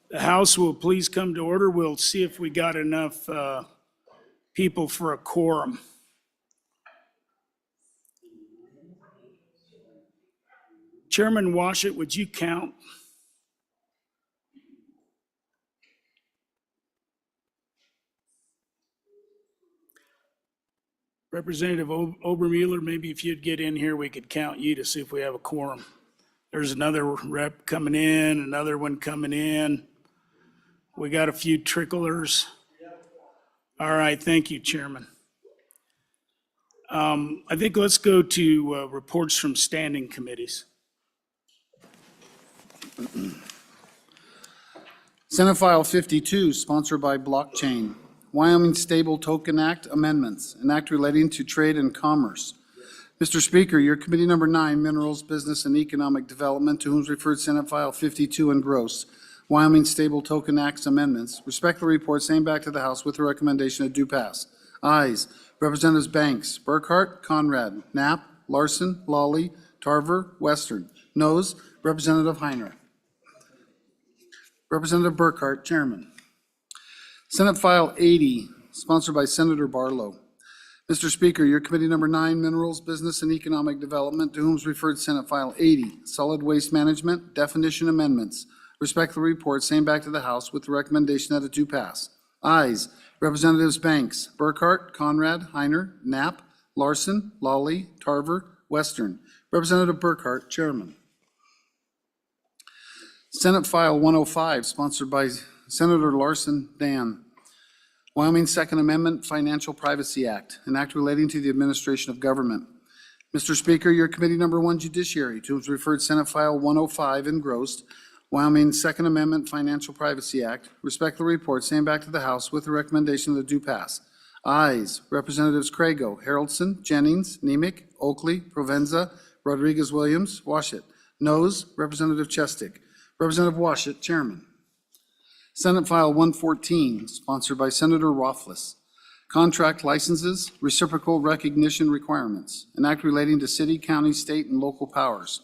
The House will please come to order. We'll see if we got enough people for a quorum. Chairman Washit, would you count? Representative Obermueller, maybe if you'd get in here, we could count you to see if we have a quorum. There's another rep coming in, another one coming in. We got a few tricklers. All right, thank you, Chairman. I think let's go to reports from standing committees. Senate File 52, sponsored by Blockchain. Wyoming Stable Token Act amendments, an act relating to trade and commerce. Mr. Speaker, your committee number 9, Minerals, Business, and Economic Development, to whom is referred Senate File 52 engrossed. Wyoming Stable Token Acts amendments. Respectfully report same back to the House with a recommendation that do pass. Ayes. Representatives Banks, Burkhart, Conrad, Knapp, Larson, Lawley, Tarver, Western. Noes. Representative Heiner. Representative Burkhart, Chairman. Senate File 80, sponsored by Senator Barlow. Mr. Speaker, your committee number 9, Minerals, Business, and Economic Development, to whom is referred Senate File 80, Solid Waste Management, Definition Amendments. Respectfully report same back to the House with the recommendation that it do pass. Ayes. Representatives Banks, Burkhart, Conrad, Heiner, Knapp, Larson, Lawley, Tarver, Western. Representative Burkhart, Chairman. Senate File 105, sponsored by Senator Larson, Dan. Wyoming Second Amendment Financial Privacy Act, an act relating to the administration of government. Mr. Speaker, your committee number 1, Judiciary, to whom is referred Senate File 105 engrossed. Wyoming Second Amendment Financial Privacy Act. Respectfully report same back to the House with the recommendation that do pass. Ayes. Representatives Crago, Haraldson, Jennings, Nemec, Oakley, Provenza, Rodriguez-Williams, Washit. Noes. Representative Chestick. Representative Washit, Chairman. Senate File 114, sponsored by Senator Rothfuss. Contract licenses, reciprocal recognition requirements, an act relating to city, county, state, and local powers.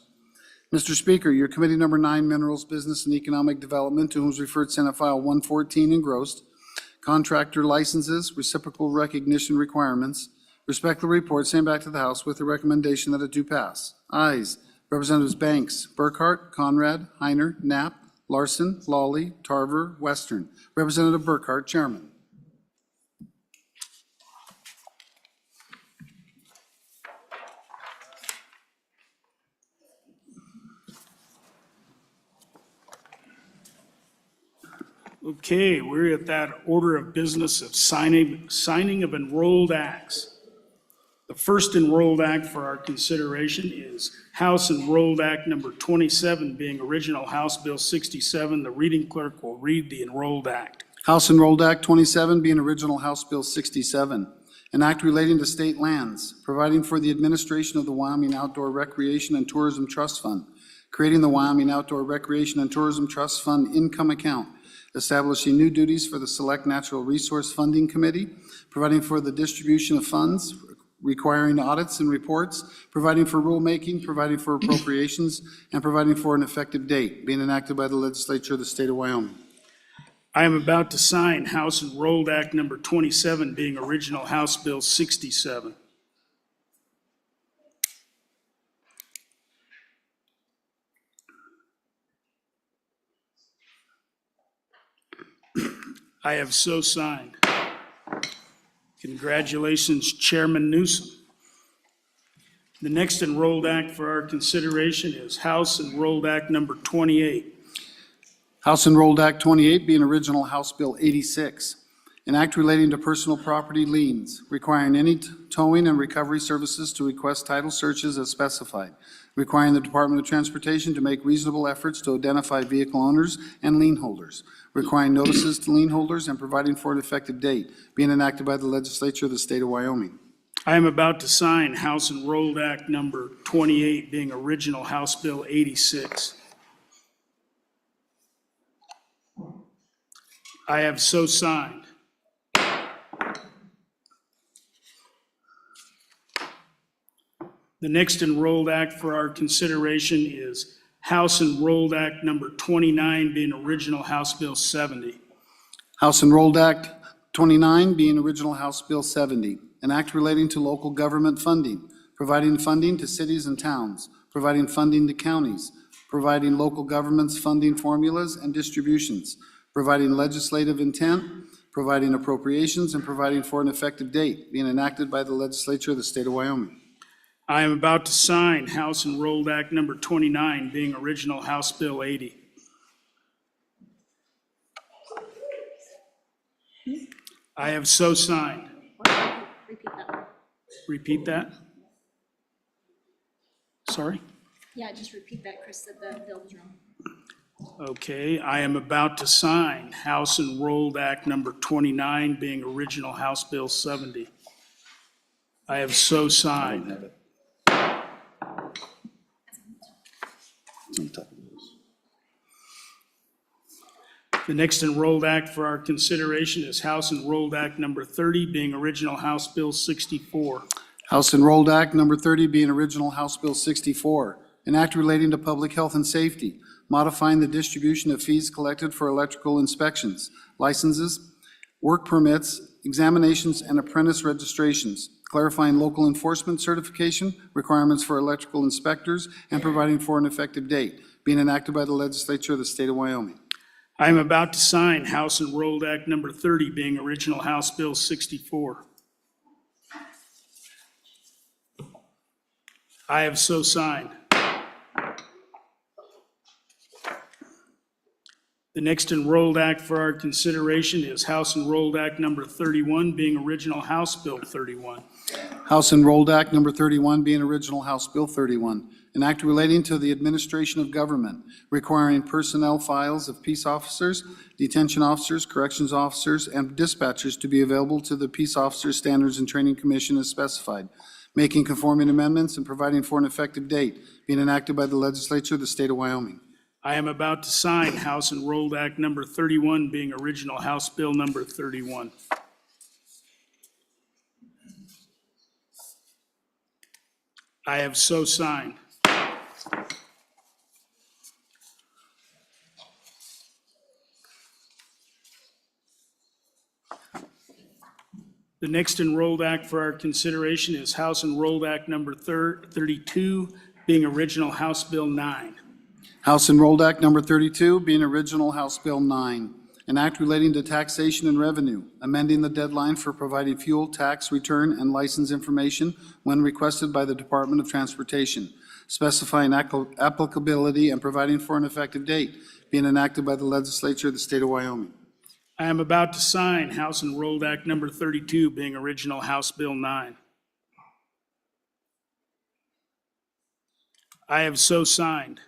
Mr. Speaker, your committee number 9, Minerals, Business, and Economic Development, to whom is referred Senate File 114 engrossed. Contractor licenses, reciprocal recognition requirements. Respectfully report same back to the House with the recommendation that it do pass. Ayes. Representatives Banks, Burkhart, Conrad, Heiner, Knapp, Larson, Lawley, Tarver, Western. Representative Burkhart, Chairman. Okay, we're at that order of business of signing of enrolled acts. The first enrolled act for our consideration is House Enrolled Act number 27, being original House Bill 67. The reading clerk will read the enrolled act. House Enrolled Act 27 being original House Bill 67, an act relating to state lands, providing for the administration of the Wyoming Outdoor Recreation and Tourism Trust Fund, creating the Wyoming Outdoor Recreation and Tourism Trust Fund income account, establishing new duties for the Select Natural Resource Funding Committee, providing for the distribution of funds, requiring audits and reports, providing for rulemaking, providing for appropriations, and providing for an effective date, being enacted by the legislature of the state of Wyoming. I am about to sign House Enrolled Act number 27, being original House Bill 67. I have so signed. Congratulations, Chairman Newsom. The next enrolled act for our consideration is House Enrolled Act number 28. House Enrolled Act 28 being original House Bill 86, an act relating to personal property liens, requiring any towing and recovery services to request title searches as specified, requiring the Department of Transportation to make reasonable efforts to identify vehicle owners and lien holders, requiring notices to lien holders and providing for an effective date, being enacted by the legislature of the state of Wyoming. I am about to sign House Enrolled Act number 28, being original House Bill 86. I have so signed. The next enrolled act for our consideration is House Enrolled Act number 29 being original House Bill 70. House Enrolled Act 29 being original House Bill 70, an act relating to local government funding, providing funding to cities and towns, providing funding to counties, providing local governments funding formulas and distributions, providing legislative intent, providing appropriations, and providing for an effective date, being enacted by the legislature of the state of Wyoming. I am about to sign House Enrolled Act number 29 being original House Bill 80. I have so signed. Repeat that one. Repeat that? Sorry? Yeah, just repeat that, Chris said the bill was wrong. Okay, I am about to sign House Enrolled Act number 29 being original House Bill 70. I have so signed. The next enrolled act for our consideration is House Enrolled Act number 30 being original House Bill 64. House Enrolled Act number 30 being original House Bill 64, an act relating to public health and safety, modifying the distribution of fees collected for electrical inspections, licenses, work permits, examinations, and apprentice registrations, clarifying local enforcement certification requirements for electrical inspectors, and providing for an effective date, being enacted by the legislature of the state of Wyoming. I am about to sign House Enrolled Act number 30 being original House Bill 64. I have so signed. The next enrolled act for our consideration is House Enrolled Act number 31 being original House Bill 31. House Enrolled Act number 31 being original House Bill 31, an act relating to the administration of government, requiring personnel files of peace officers, detention officers, corrections officers, and dispatchers to be available to the Peace Officers Standards and Training Commission as specified, making conforming amendments and providing for an effective date, being enacted by the legislature of the state of Wyoming. I am about to sign House Enrolled Act number 31 being original House Bill number 31. I have so signed. The next enrolled act for our consideration is House Enrolled Act number 32 being original House Bill 9. House Enrolled Act number 32 being original House Bill 9, an act relating to taxation and revenue, amending the deadline for providing fuel tax return and license information when requested by the Department of Transportation, specifying applicability and providing for an effective date, being enacted by the legislature of the state of Wyoming. I am about to sign House Enrolled Act number 32 being original House Bill 9. I have so signed.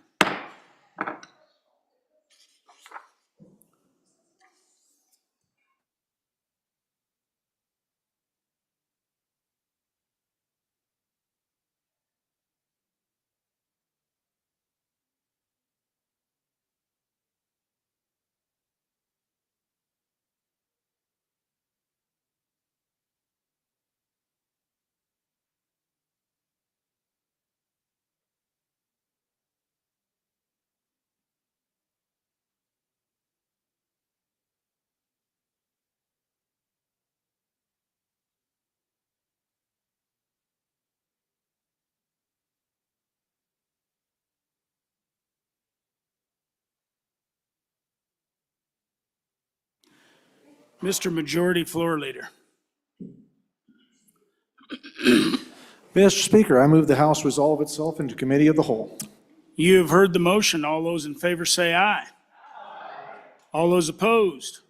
Mr. Majority Floor Leader. Mr. Speaker, I move the House resolve itself into committee of the whole. You have heard the motion. All those in favor say aye. All those opposed?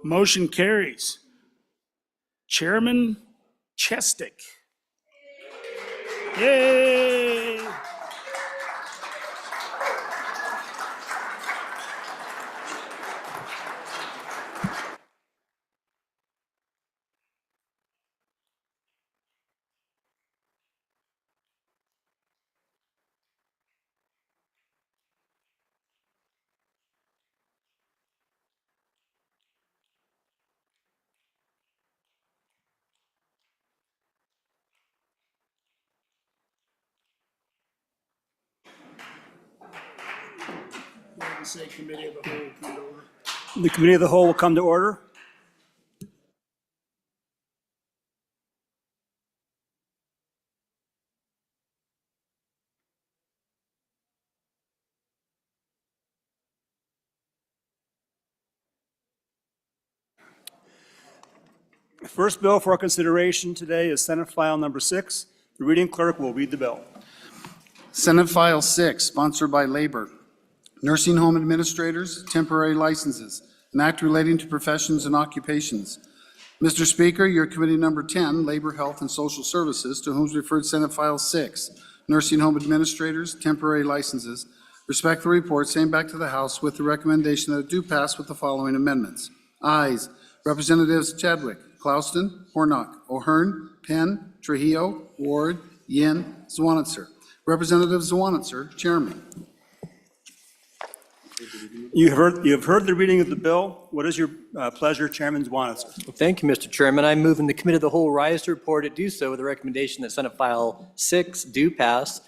Motion carries. Chairman Chestick. Yay! and say committee of the whole will come to order. The Committee of the Whole will come to order. The first bill for our consideration today is Senate File Number 6. The reading clerk will read the bill. Senate File 6, sponsored by Labor. Nursing home administrators, temporary licenses, an act relating to professions and occupations. Mr. Speaker, your committee number 10, Labor, Health, and Social Services, to whom is referred Senate File 6, nursing home administrators, temporary licenses, respectfully report, same back to the House with the recommendation that it do pass with the following amendments. Ayes, Representatives Chadwick, Clouston, Hornock, O'Hearn, Penn, Trujillo, Ward, Yin, Zwanitzer. Representative Zwanitzer, Chairman. You have heard the reading of the bill. What is your pleasure, Chairman Zwanitzer? Thank you, Mr. Chairman. I move in the Committee of the Whole rise to report it do so with the recommendation that Senate File 6 do pass.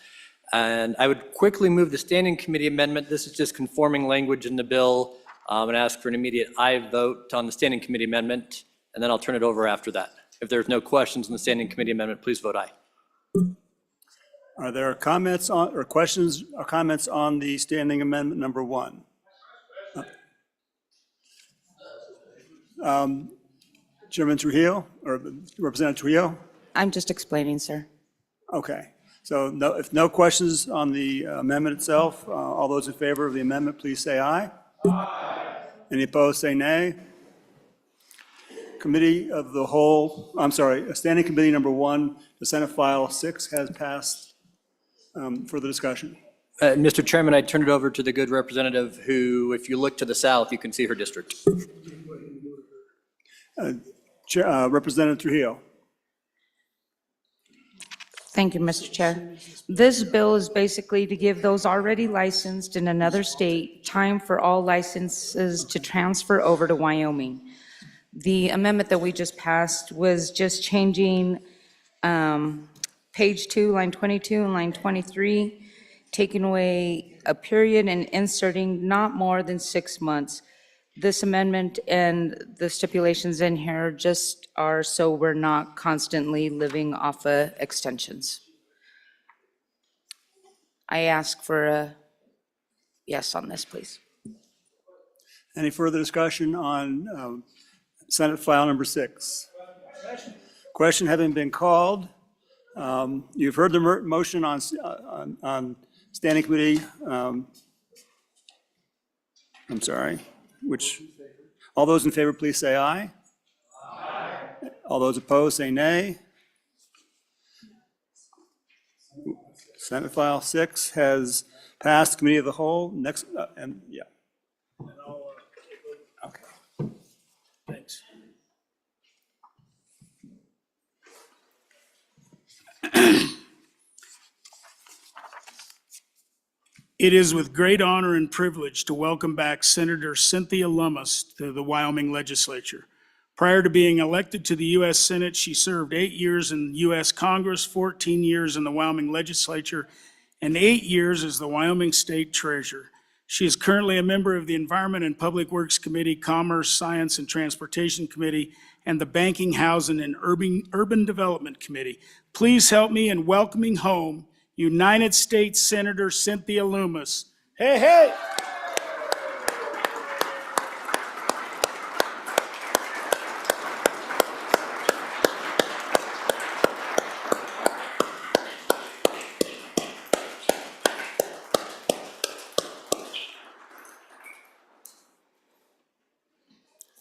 And I would quickly move the Standing Committee amendment. This is just conforming language in the bill, and ask for an immediate aye vote on the Standing Committee amendment, and then I'll turn it over after that. If there's no questions on the Standing Committee amendment, please vote aye. Are there comments on, or questions or comments on the Standing Amendment Number 1? Chairman Trujillo, or Representative Trujillo? I'm just explaining, sir. Okay. So no, if no questions on the amendment itself, all those in favor of the amendment, please say aye. Aye. Any opposed, say nay. Committee of the Whole, I'm sorry, Standing Committee Number 1, the Senate File 6 has passed for the discussion. Mr. Chairman, I turn it over to the good representative who, if you look to the south, you can see her district. Representative Trujillo. Thank you, Mr. Chair. This bill is basically to give those already licensed in another state time for all licenses to transfer over to Wyoming. The amendment that we just passed was just changing page 2, line 22 and line 23, taking away a period and inserting not more than 6 months. This amendment and the stipulations in here just are so we're not constantly living off of extensions. I ask for a yes on this, please. Any further discussion on Senate File Number 6? Question having been called. You've heard the motion on Standing Committee. I'm sorry, all those in favor, please say aye. Aye. All those opposed, say nay. Senate File 6 has passed Committee of the Whole. Next, and yeah. Okay. Thanks. It is with great honor and privilege to welcome back Senator Cynthia Lummis to the Wyoming Legislature. Prior to being elected to the U.S. Senate, she served 8 years in U.S. Congress, 14 years in the Wyoming Legislature, and 8 years as the Wyoming State Treasurer. She is currently a member of the Environment and Public Works Committee, Commerce, Science, and Transportation Committee, and the Banking, Housing, and Urban Development Committee. Please help me in welcoming home United States Senator Cynthia Lummis. Hey, hey!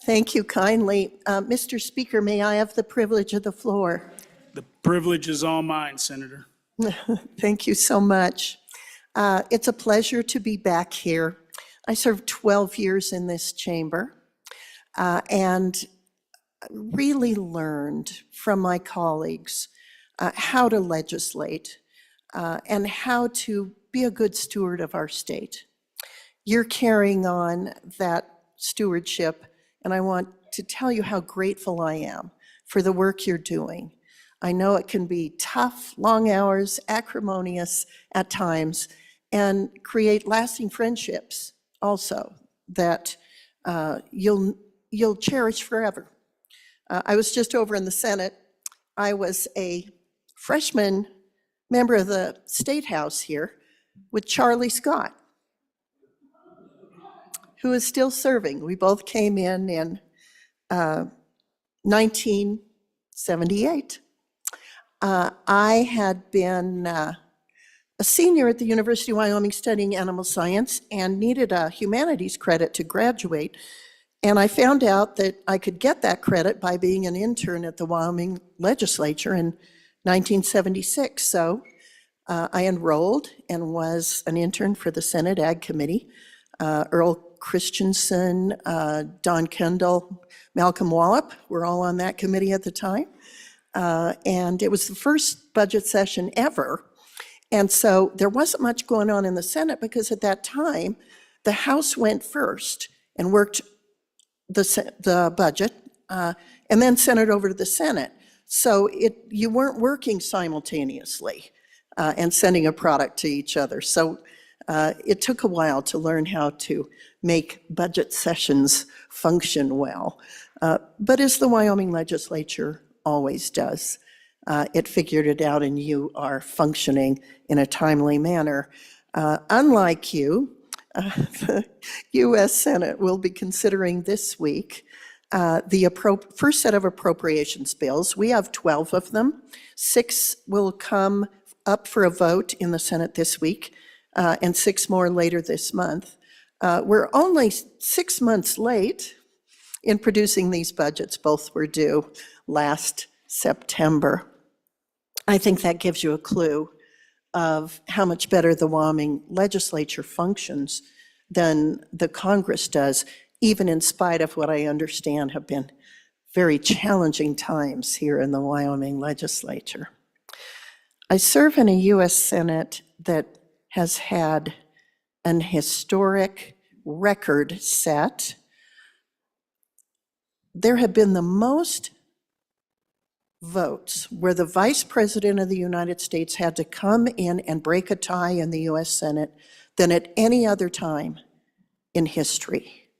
Thank you kindly. Mr. Speaker, may I have the privilege of the floor? The privilege is all mine, Senator. Thank you so much. It's a pleasure to be back here. I served 12 years in this chamber and really learned from my colleagues how to legislate and how to be a good steward of our state. You're carrying on that stewardship, and I want to tell you how grateful I am for the work you're doing. I know it can be tough, long hours, acrimonious at times, and create lasting friendships also that you'll cherish forever. I was just over in the Senate. I was a freshman member of the State House here with Charlie Scott, who is still serving. We both came in 1978. I had been a senior at the University of Wyoming studying animal science and needed a humanities credit to graduate. And I found out that I could get that credit by being an intern at the Wyoming legislature in 1976. So I enrolled and was an intern for the Senate Ag Committee. Earl Christensen, Don Kendall, Malcolm Wallop were all on that committee at the time. And it was the first budget session ever. And so there wasn't much going on in the Senate because at that time, the House went first and worked the budget and then sent it over to the Senate. So you weren't working simultaneously and sending a product to each other. So it took a while to learn how to make budget sessions function well. But as the Wyoming legislature always does, it figured it out and you are functioning in a timely manner. Unlike you, the U.S. Senate will be considering this week the first set of appropriations bills. We have 12 of them. 6 will come up for a vote in the Senate this week, and 6 more later this month. We're only 6 months late in producing these budgets. Both were due last September. I think that gives you a clue of how much better the Wyoming legislature functions than the Congress does, even in spite of what I understand have been very challenging times here in the Wyoming legislature. I serve in a U.S. Senate that has had an historic record set. There have been the most votes where the Vice President of the United States had to come in and break a tie in the U.S. Senate than at any other time in history.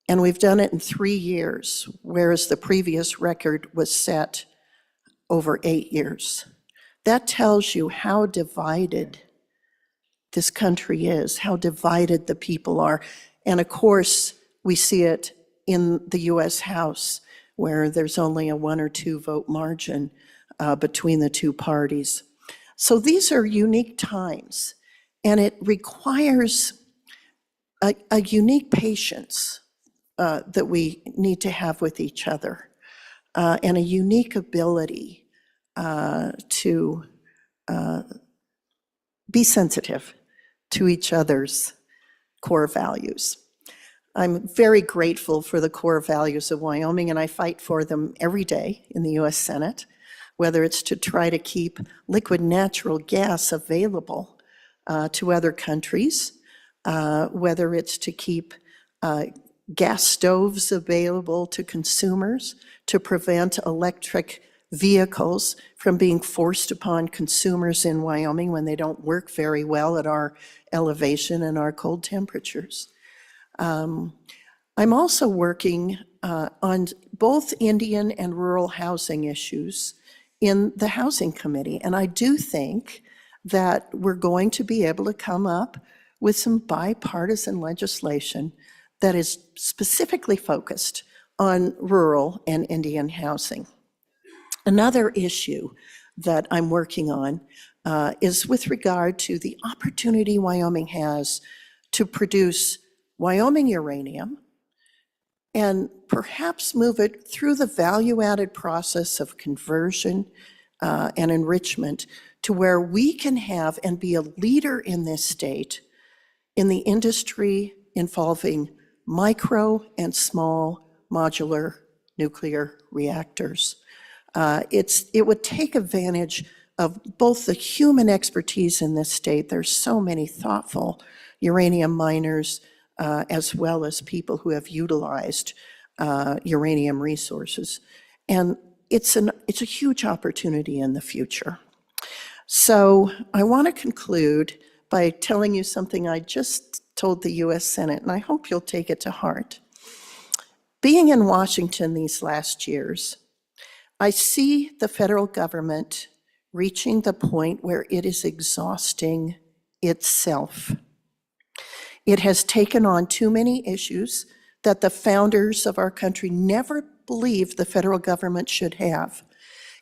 And we've done it in 3 years, whereas the previous record was set over 8 years. That tells you how divided this country is, how divided the people are. And of course, we see it in the U.S. House, where there's only a 1 or 2 vote margin between the two parties. So these are unique times, and it requires a unique patience that we need to have with each other, and a unique ability to be sensitive to each other's core values. I'm very grateful for the core values of Wyoming, and I fight for them every day in the U.S. Senate, whether it's to try to keep liquid natural gas available to other countries, whether it's to keep gas stoves available to consumers, to prevent electric vehicles from being forced upon consumers in Wyoming when they don't work very well at our elevation and our cold temperatures. I'm also working on both Indian and rural housing issues in the Housing Committee, and I do think that we're going to be able to come up with some bipartisan legislation that is specifically focused on rural and Indian housing. Another issue that I'm working on is with regard to the opportunity Wyoming has to produce Wyoming uranium and perhaps move it through the value-added process of conversion and enrichment to where we can have and be a leader in this state in the industry involving micro and small modular nuclear reactors. It would take advantage of both the human expertise in this state. There's so many thoughtful uranium miners, as well as people who have utilized uranium resources. And it's a huge opportunity in the future. So I want to conclude by telling you something I just told the U.S. Senate, and I hope you'll take it to heart. Being in Washington these last years, I see the federal government reaching the point where it is exhausting itself. It has taken on too many issues that the founders of our country never believed the federal government should have.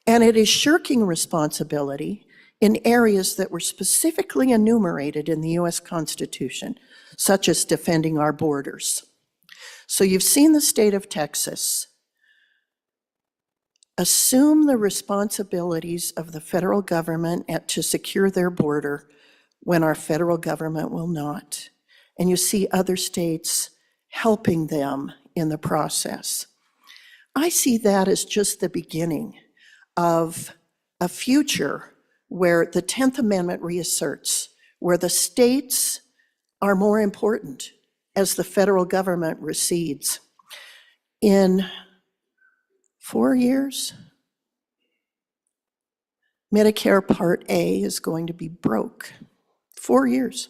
And it is shirking responsibility in areas that were specifically enumerated in the US Constitution, such as defending our borders. So you've seen the state of Texas assume the responsibilities of the federal government to secure their border when our federal government will not. And you see other states helping them in the process. I see that as just the beginning of a future where the 10th Amendment reasserts, where the states are more important as the federal government recedes. In 4 years, Medicare Part A is going to be broke. 4 years.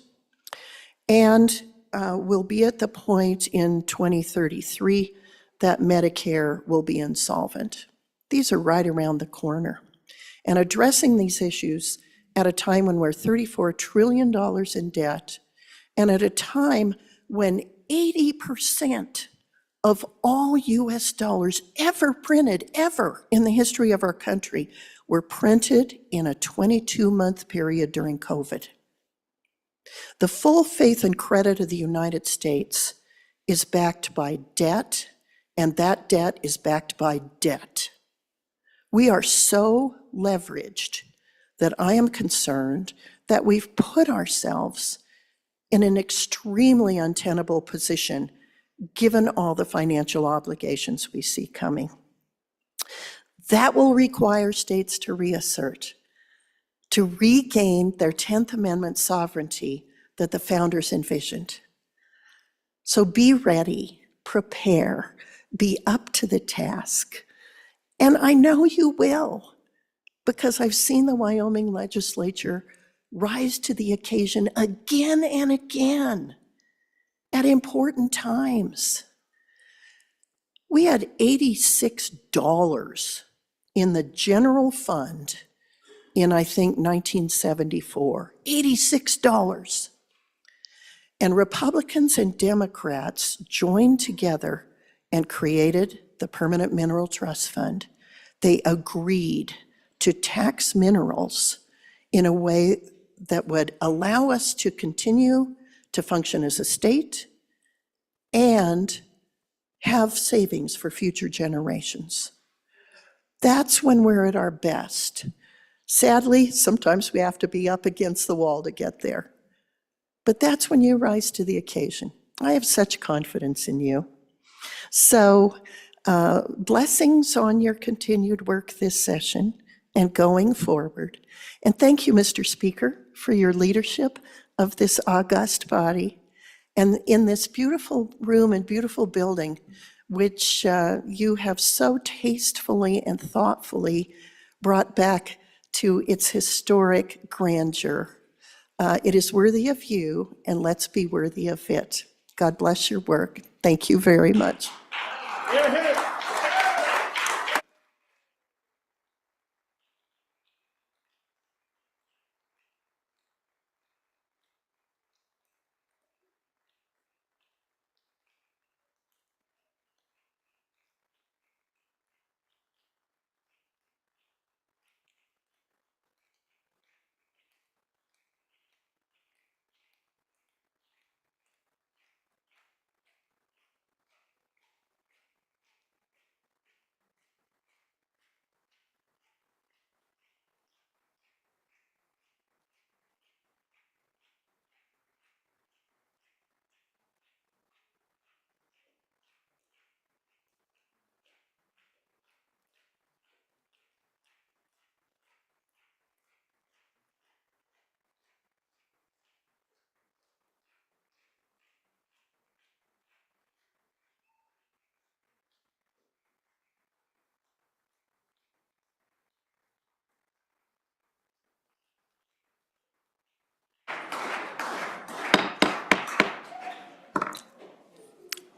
And we'll be at the point in 2033 that Medicare will be insolvent. These are right around the corner. And addressing these issues at a time when we're $34 trillion in debt, and at a time when 80% of all US dollars ever printed, ever in the history of our country, were printed in a 22-month period during COVID. The full faith and credit of the United States is backed by debt, and that debt is backed by debt. We are so leveraged that I am concerned that we've put ourselves in an extremely untenable position given all the financial obligations we see coming. That will require states to reassert, to regain their 10th Amendment sovereignty that the founders envisioned. So be ready, prepare, be up to the task. And I know you will, because I've seen the Wyoming legislature rise to the occasion again and again at important times. We had $86 in the general fund in, I think, 1974. $86. And Republicans and Democrats joined together and created the Permanent Mineral Trust Fund. They agreed to tax minerals in a way that would allow us to continue to function as a state and have savings for future generations. That's when we're at our best. Sadly, sometimes we have to be up against the wall to get there. But that's when you rise to the occasion. I have such confidence in you. So blessings on your continued work this session and going forward. And thank you, Mr. Speaker, for your leadership of this august body and in this beautiful room and beautiful building, which you have so tastefully and thoughtfully brought back to its historic grandeur. It is worthy of you, and let's be worthy of it. God bless your work. Thank you very much.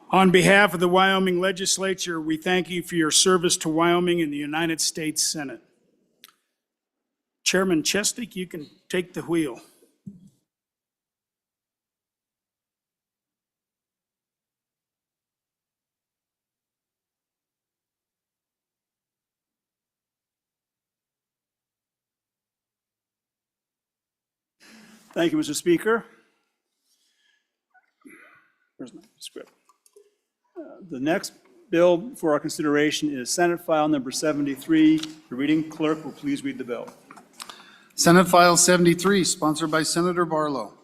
On behalf of the Wyoming Legislature, we thank you for your service to Wyoming in the United States Senate. Chairman Chestic, you can take the wheel. Thank you, Mr. Speaker. Where's my script? The next bill for our consideration is Senate File Number 73. The reading clerk will please read the bill. Senate File 73, sponsored by Senator Barlow.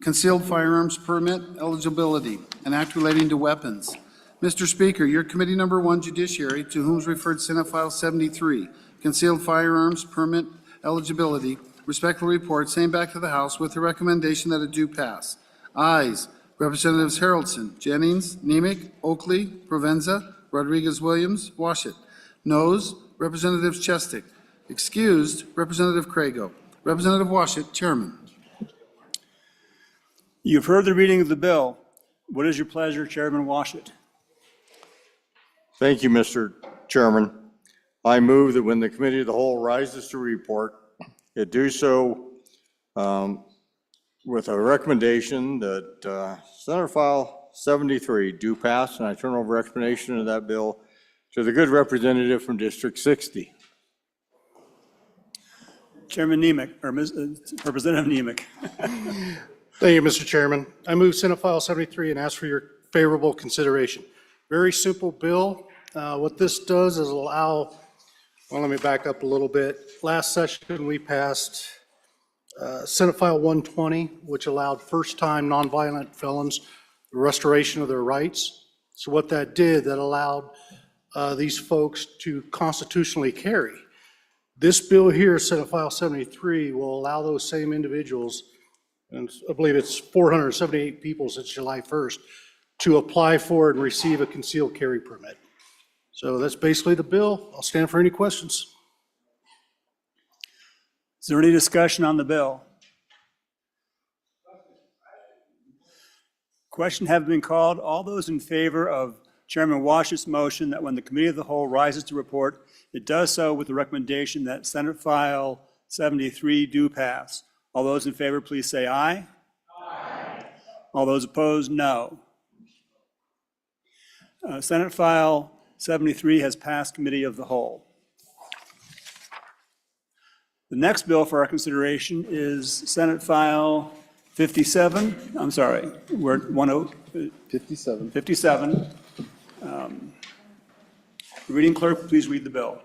Concealed Firearms Permit Eligibility, an act relating to weapons. Mr. Speaker, your Committee Number 1 Judiciary, to whom is referred Senate File 73, Concealed Firearms Permit Eligibility, respectfully report, same back to the House with the recommendation that it do pass. Ayes, Representatives Harrelson, Jennings, Nemec, Oakley, Provenza, Rodriguez-Williams, Washit. Noes, Representatives Chestic. Excused, Representative Crago. Representative Washit, Chairman. You've heard the reading of the bill. What is your pleasure, Chairman Washit? Thank you, Mr. Chairman. I move that when the Committee of the Whole rises to report, it do so with a recommendation that Senate File 73 do pass, and I turn over explanation of that bill to the good representative from District 60. Chairman Nemec, or Representative Nemec. Thank you, Mr. Chairman. I move Senate File 73 and ask for your favorable consideration. Very simple bill. What this does is allow, well, let me back up a little bit. Last session, we passed Senate File 120, which allowed first-time nonviolent felons the restoration of their rights. So what that did, that allowed these folks to constitutionally carry. This bill here, Senate File 73, will allow those same individuals, and I believe it's 478 people since July 1st, to apply for and receive a concealed carry permit. So that's basically the bill. I'll stand for any questions. Is there any discussion on the bill? Question have been called. All those in favor of Chairman Wash's motion that when the Committee of the Whole rises to report, it does so with the recommendation that Senate File 73 do pass. All those in favor, please say aye. Aye. All those opposed, no. Senate File 73 has passed Committee of the Whole. The next bill for our consideration is Senate File 57. I'm sorry, we're at 57. 57. Reading clerk, please read the bill.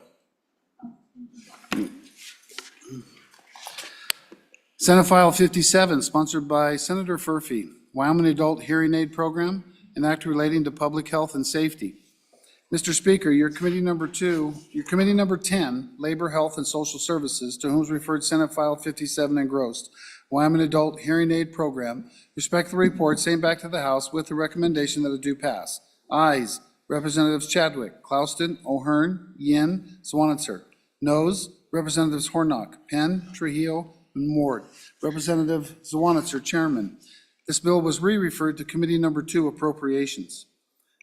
Senate File 57, sponsored by Senator Furphy, Wyoming Adult Hearing Aid Program, an act relating to public health and safety. Mr. Speaker, your Committee Number 10, Labor, Health, and Social Services, to whom is referred Senate File 57 engrossed, Wyoming Adult Hearing Aid Program, respectfully report, same back to the House with the recommendation that it do pass. Ayes, Representatives Chadwick, Clouston, O'Hearn, Yin, Swanitzer. Noes, Representatives Hornock, Penn, Trujillo, and Ward. Representative Swanitzer, Chairman. This bill was re-referred to Committee Number 2, Appropriations.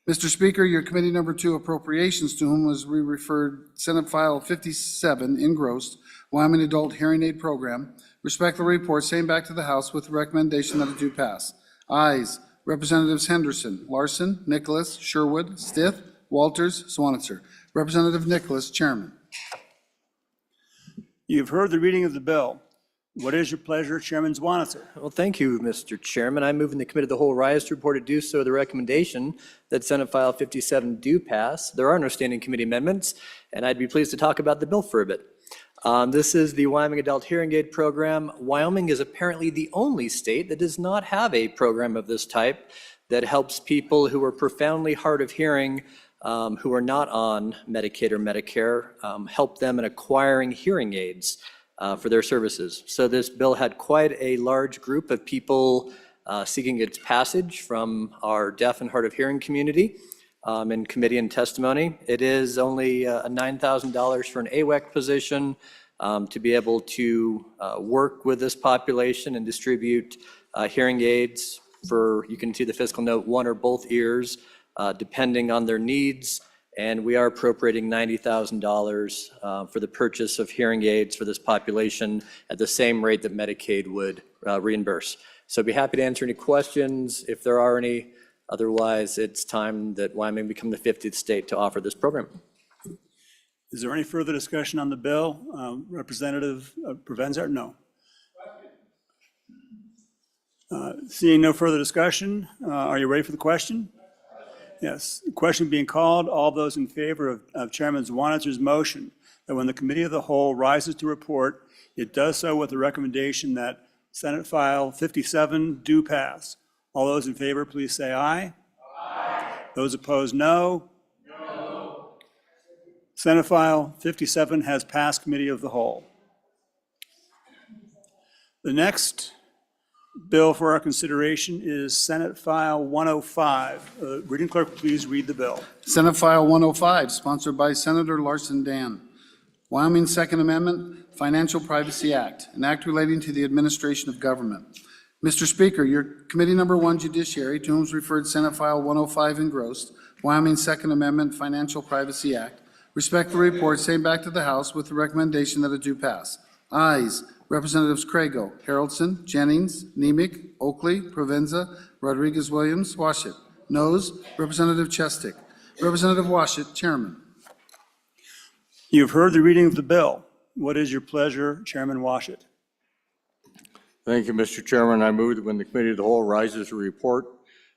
Mr. Speaker, your Committee Number 2, Appropriations, to whom was re-referred Senate File 57, engrossed, Wyoming Adult Hearing Aid Program, respectfully report, same back to the House with the recommendation that it do pass. Ayes, Representatives Henderson, Larson, Nicholas, Sherwood, Stith, Walters, Swanitzer. Representative Nicholas, Chairman. You've heard the reading of the bill. What is your pleasure, Chairman Swanitzer? Well, thank you, Mr. Chairman. I move in the Committee of the Whole rise to report to do so the recommendation that Senate File 57 do pass. There are no standing committee amendments, and I'd be pleased to talk about the bill for a bit. This is the Wyoming Adult Hearing Aid Program. Wyoming is apparently the only state that does not have a program of this type that helps people who are profoundly hard of hearing, who are not on Medicaid or Medicare, help them in acquiring hearing aids for their services. So this bill had quite a large group of people seeking its passage from our deaf and hard of hearing community in committee and testimony. It is only $9,000 for an AWEC position to be able to work with this population and distribute hearing aids for, you can see the fiscal note, one or both ears depending on their needs. And we are appropriating $90,000 for the purchase of hearing aids for this population at the same rate that Medicaid would reimburse. So I'd be happy to answer any questions if there are any. Otherwise, it's time that Wyoming become the 50th state to offer this program. Is there any further discussion on the bill? Representative Provenzar? No. Seeing no further discussion, are you ready for the question? Yes. The question being called, all those in favor of Chairman Zwaniter's motion that when the Committee of the Whole rises to report, it does so with the recommendation that Senate File 57 do pass. All those in favor, please say aye. Aye. Those opposed, no. No. Senate File 57 has passed Committee of the Whole. The next bill for our consideration is Senate File 105. Reading clerk, please read the bill. Senate File 105, sponsored by Senator Larson Dan. Wyoming Second Amendment Financial Privacy Act, an act relating to the administration of government. Mr. Speaker, your Committee Number 1 Judiciary, to whom is referred Senate File 105 engrossed, Wyoming Second Amendment Financial Privacy Act, respectfully report same back to the House with the recommendation that it do pass. Ayes, Representatives Crago, Haroldson, Jennings, Nemec, Oakley, Provenza, Rodriguez-Williams, Washit. Noes, Representative Chestick. Representative Washit, Chairman. You've heard the reading of the bill. What is your pleasure, Chairman Washit? Thank you, Mr. Chairman. I move that when the Committee of the Whole rises to report,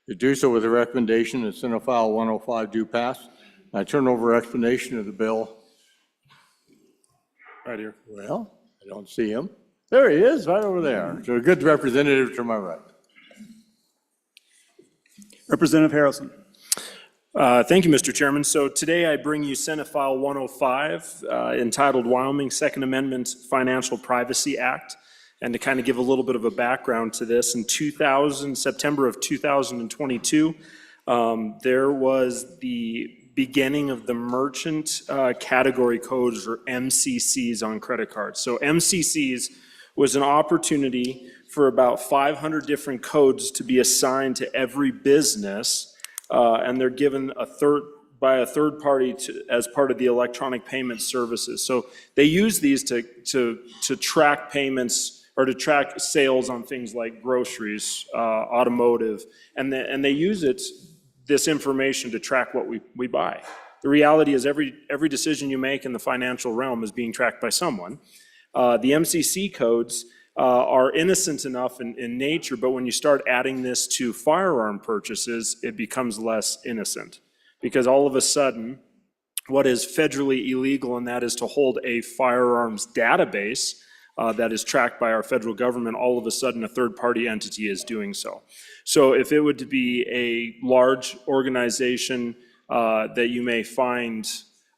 it do so with the recommendation that Senate File 105 do pass. I turn over explanation of the bill. Right here. Well, I don't see him. There he is, right over there. So a good representative to my right. Representative Harrelson. Thank you, Mr. Chairman. So today I bring you Senate File 105 entitled Wyoming Second Amendment Financial Privacy Act. And to kind of give a little bit of a background to this, in September of 2022, there was the beginning of the merchant category codes, or MCCs, on credit cards. So MCCs was an opportunity for about 500 different codes to be assigned to every business, and they're given by a third party as part of the electronic payment services. So they use these to track payments or to track sales on things like groceries, automotive, and they use this information to track what we buy. The reality is every decision you make in the financial realm is being tracked by someone. The MCC codes are innocent enough in nature, but when you start adding this to firearm purchases, it becomes less innocent. Because all of a sudden, what is federally illegal, and that is to hold a firearms database that is tracked by our federal government, all of a sudden a third-party entity is doing so. So if it would to be a large organization that you may find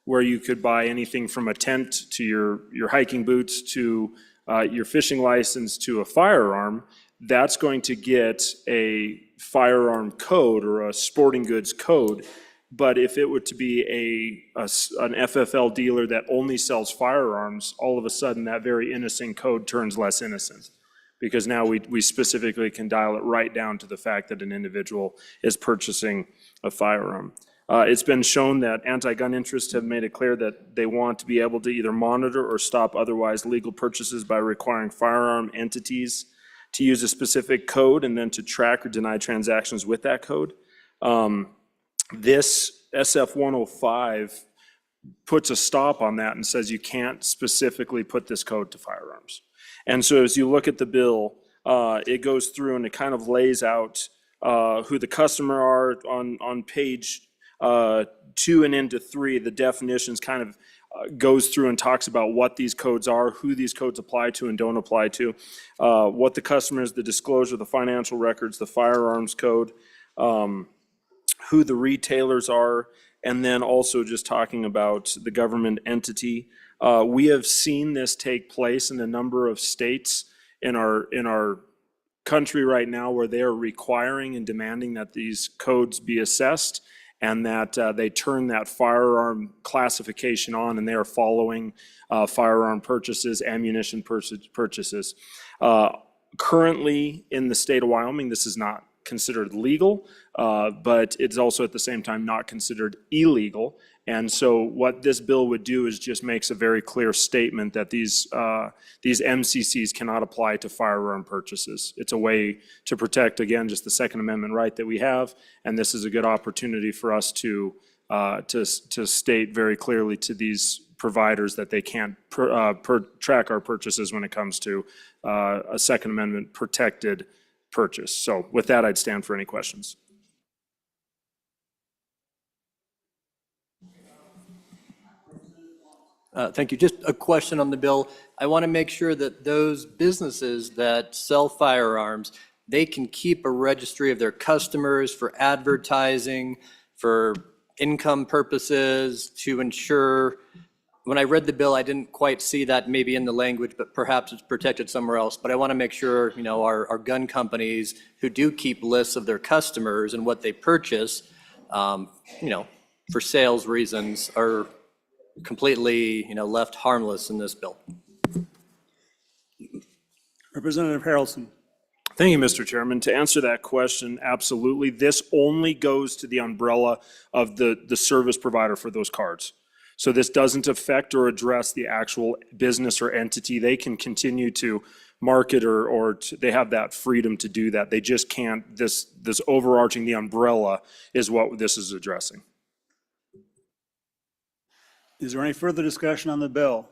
where you could buy anything from a tent to your hiking boots to your fishing license to a firearm, that's going to get a firearm code or a sporting goods code. But if it were to be an FFL dealer that only sells firearms, all of a sudden that very innocent code turns less innocent. Because now we specifically can dial it right down to the fact that an individual is purchasing a firearm. It's been shown that anti-gun interests have made it clear that they want to be able to either monitor or stop otherwise legal purchases by requiring firearm entities to use a specific code and then to track or deny transactions with that code. This SF 105 puts a stop on that and says you can't specifically put this code to firearms. And so as you look at the bill, it goes through and it kind of lays out who the customer are on page 2 and into 3. The definitions kind of goes through and talks about what these codes are, who these codes apply to and don't apply to, what the customer is, the disclosure, the financial records, the firearms code, who the retailers are, and then also just talking about the government entity. We have seen this take place in a number of states in our country right now where they are requiring and demanding that these codes be assessed and that they turn that firearm classification on, and they are following firearm purchases, ammunition purchases. Currently in the state of Wyoming, this is not considered legal, but it's also at the same time not considered illegal. And so what this bill would do is just makes a very clear statement that these MCCs cannot apply to firearm purchases. It's a way to protect, again, just the Second Amendment right that we have, and this is a good opportunity for us to state very clearly to these providers that they can't track our purchases when it comes to a Second Amendment protected purchase. So with that, I'd stand for any questions. Thank you. Just a question on the bill. I want to make sure that those businesses that sell firearms, they can keep a registry of their customers for advertising, for income purposes, to ensure. When I read the bill, I didn't quite see that maybe in the language, but perhaps it's protected somewhere else. But I want to make sure, our gun companies who do keep lists of their customers and what they purchase, for sales reasons are completely, left harmless in this bill. Representative Harrelson. Thank you, Mr. Chairman. To answer that question, absolutely. This only goes to the umbrella of the service provider for those cards. So this doesn't affect or address the actual business or entity. They can continue to market or they have that freedom to do that. They just can't, this overarching the umbrella is what this is addressing. Is there any further discussion on the bill?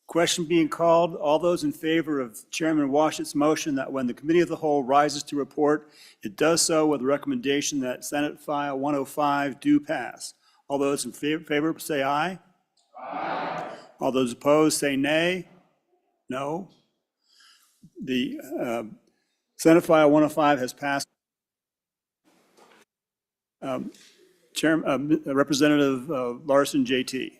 Question being called. All those in favor of Chairman Washtett's motion that when the Committee of the Whole rises to report, it does so with the recommendation that Senate File 105 do pass. All those in favor say aye. Aye. All those opposed say nay. No. The Senate File 105 has passed. Representative Larson, JT.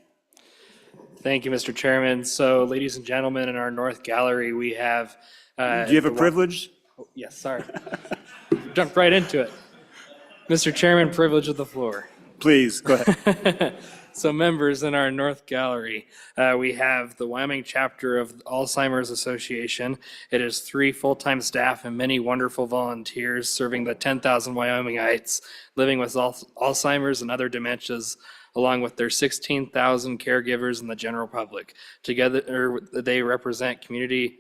Thank you, Mr. Chairman. So, ladies and gentlemen, in our North Gallery, we have... Do you have a privilege? Oh, yes, sorry. Jumped right into it. Mr. Chairman, privilege of the floor. Please, go ahead. So members, in our North Gallery, we have the Wyoming chapter of Alzheimer's Association. It is 3 full-time staff and many wonderful volunteers serving the 10,000 Wyomingites living with Alzheimer's and other dementias, along with their 16,000 caregivers and the general public. Together, they present community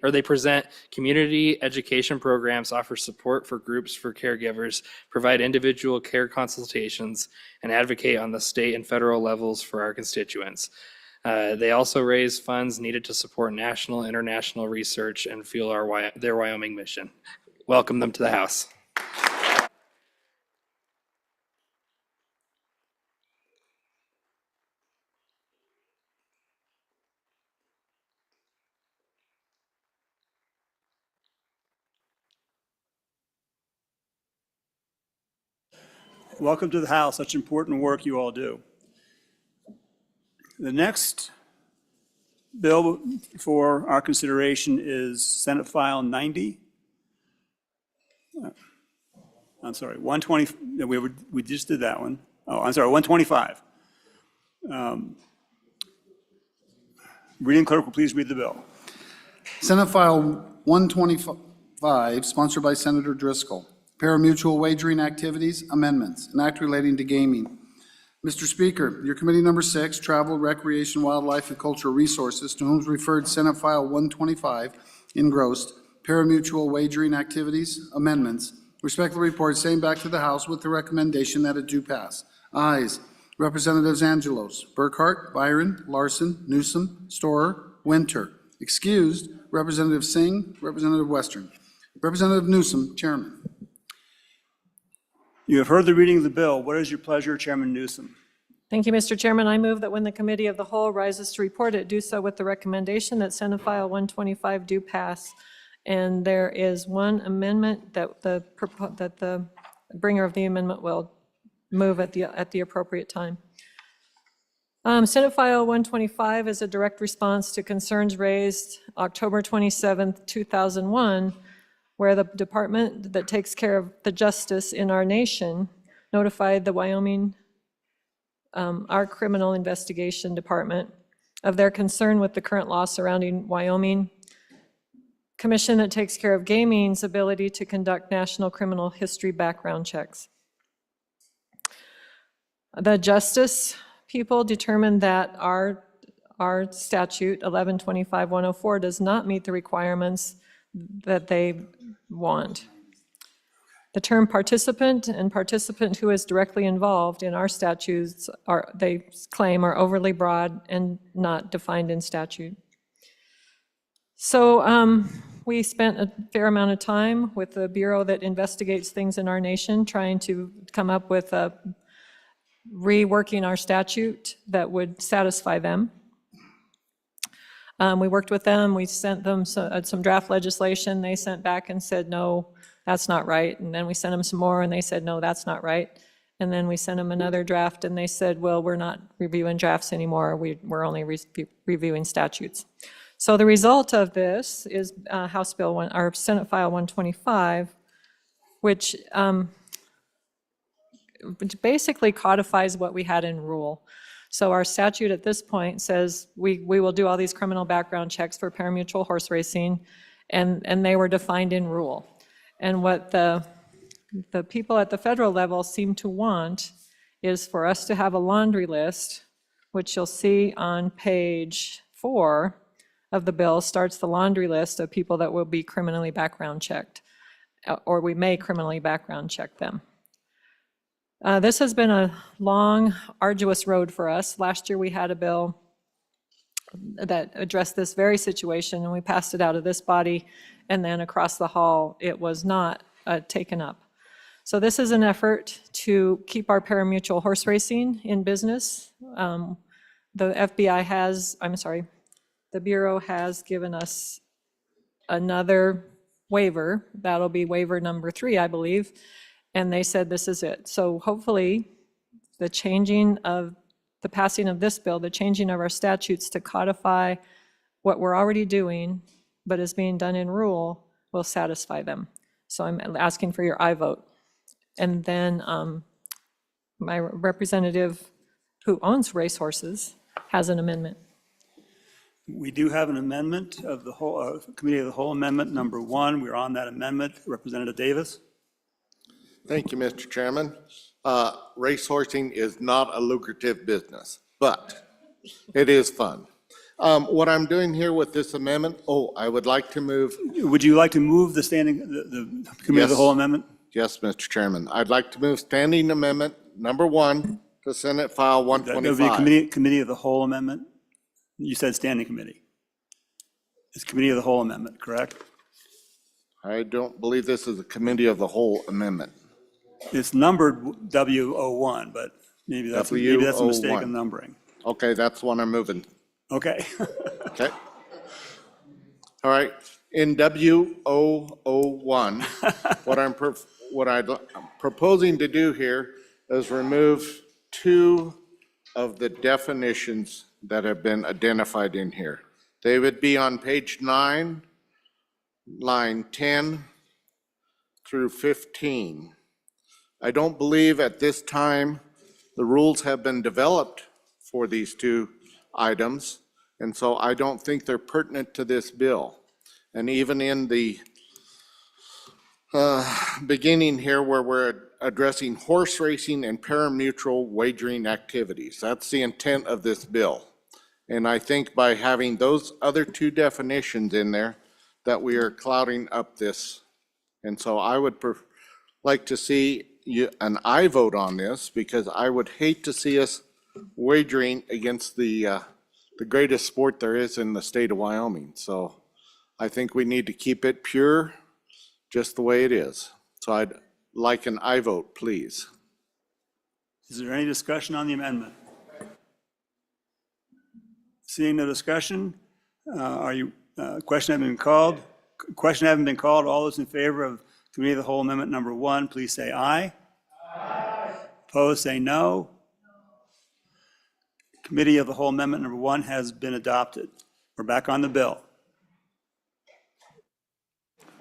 education programs, offer support for groups for caregivers, provide individual care consultations, and advocate on the state and federal levels for our constituents. They also raise funds needed to support national and international research and fuel their Wyoming mission. Welcome them to the House. Welcome to the House. Such important work you all do. The next bill for our consideration is Senate File 90. I'm sorry, 120. We just did that one. Oh, I'm sorry, 125. Reading clerk will please read the bill. Senate File 125, sponsored by Senator Driscoll. Pari-mutuel wagering activities, amendments, an act relating to gaming. Mr. Speaker, your committee number 6, Travel, Recreation, Wildlife, and Cultural Resources, to whom is referred Senate File 125, engrossed, pari-mutuel wagering activities, amendments, respectfully report same back to the House with the recommendation that it do pass. Ayes, Representatives Angelos, Burkhart, Byron, Larson, Newsom, Storer, Winter. Excused, Representative Singh, Representative Western. Representative Newsom, Chairman. You have heard the reading of the bill. What is your pleasure, Chairman Newsom? Thank you, Mr. Chairman. I move that when the Committee of the Whole rises to report it, do so with the recommendation that Senate File 125 do pass. And there is one amendment that the bringer of the amendment will move at the appropriate time. Senate File 125 is a direct response to concerns raised October 27th, 2001, where the department that takes care of the justice in our nation notified the Wyoming, our criminal investigation department, of their concern with the current law surrounding Wyoming commission that takes care of gaming's ability to conduct national criminal history background checks. The justice people determined that our statute, 1125-104, does not meet the requirements that they want. The term participant and participant who is directly involved in our statutes they claim, are overly broad and not defined in statute. So we spent a fair amount of time with the bureau that investigates things in our nation, trying to come up with reworking our statute that would satisfy them. We worked with them, we sent them some draft legislation, they sent back and said, no, that's not right. And then we sent them some more and they said, no, that's not right. And then we sent them another draft and they said, well, we're not reviewing drafts anymore, we're only reviewing statutes. So the result of this is House Bill 1, or Senate File 125, which basically codifies what we had in rule. So our statute at this point says we will do all these criminal background checks for parimutuel horse racing, and they were defined in rule. And what the people at the federal level seem to want is for us to have a laundry list, which you'll see on page 4 of the bill, starts the laundry list of people that will be criminally background checked, or we may criminally background check them. This has been a long, arduous road for us. Last year we had a bill that addressed this very situation, and we passed it out of this body, and then across the hall it was not taken up. So this is an effort to keep our parimutuel horse racing in business. The FBI has, the Bureau has given us another waiver. That'll be waiver number 3, I believe. And they said this is it. So hopefully the passing of this bill, the changing of our statutes to codify what we're already doing, but is being done in rule, will satisfy them. So I'm asking for your aye vote. And then my representative who owns racehorses has an amendment. We do have an amendment of the whole, Committee of the Whole Amendment number 1. We're on that amendment. Representative Davis. Thank you, Mr. Chairman. Racehorsing is not a lucrative business, but it is fun. What I'm doing here with this amendment, I would like to move. Would you like to move the Committee of the Whole Amendment? Yes, Mr. Chairman. I'd like to move standing amendment number 1 to Senate File 125. That would be Committee of the Whole Amendment? You said standing committee. It's Committee of the Whole Amendment, correct? I don't believe this is a Committee of the Whole Amendment. It's numbered W01, but maybe that's a mistake in numbering. Okay, that's the one I'm moving. Okay. Okay. All right. In W001, what I'm proposing to do here is remove 2 of the definitions that have been identified in here. They would be on page 9, line 10 through 15. I don't believe at this time the rules have been developed for these 2 items, and so I don't think they're pertinent to this bill. And even in the beginning here where we're addressing horse racing and parimutuel wagering activities, that's the intent of this bill. And I think by having those other 2 definitions in there that we are clouding up this. And so I would like to see an aye vote on this, because I would hate to see us wagering against the greatest sport there is in the state of Wyoming. So I think we need to keep it pure, just the way it is. So I'd like an aye vote, please. Is there any discussion on the amendment? Seeing no discussion, question having been called? Question having been called, all those in favor of Committee of the Whole Amendment number 1, please say aye. Aye. Opposed, say no. Committee of the Whole Amendment number 1 has been adopted. We're back on the bill.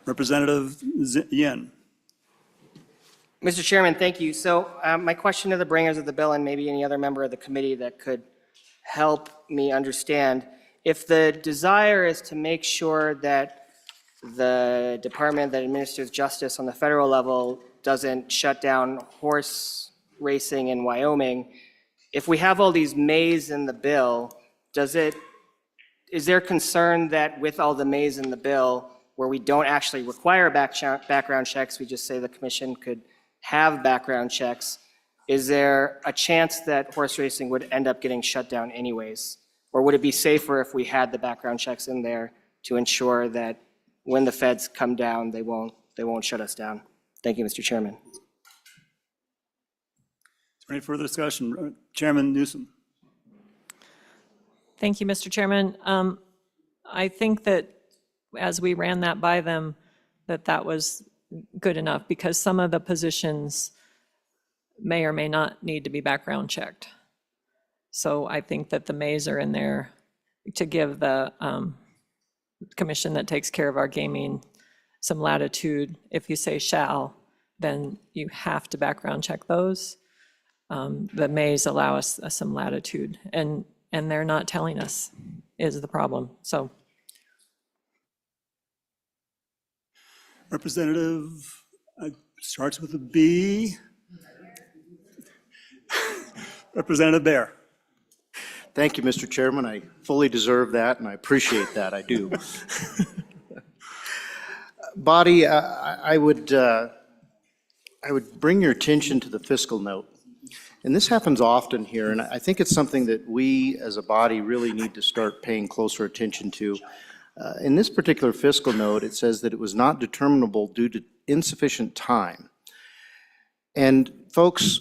Representative Yin. Mr. Chairman, thank you. So my question to the bringers of the bill, and maybe any other member of the committee that could help me understand, if the desire is to make sure that the department that administers justice on the federal level doesn't shut down horse racing in Wyoming. If we have all these mays in the bill, is there concern that with all the mays in the bill, where we don't actually require background checks, we just say the commission could have background checks, is there a chance that horse racing would end up getting shut down anyways? Or would it be safer if we had the background checks in there to ensure that when the feds come down, they won't shut us down? Thank you, Mr. Chairman. Is there any further discussion? Chairman Newsom. Thank you, Mr. Chairman. I think that as we ran that by them, that was good enough because some of the positions may or may not need to be background checked. So I think that the mays are in there to give the commission that takes care of our gaming some latitude. If you say shall, then you have to background check those. The mays allow us some latitude, and they're not telling us is the problem. So, Representative, starts with a B. Representative Bear. Thank you, Mr. Chairman. I fully deserve that, and I appreciate that. I do. Body, I would bring your attention to the fiscal note. And this happens often here, and I think it's something that we as a body really need to start paying closer attention to. In this particular fiscal note, it says that it was not determinable due to insufficient time. And folks,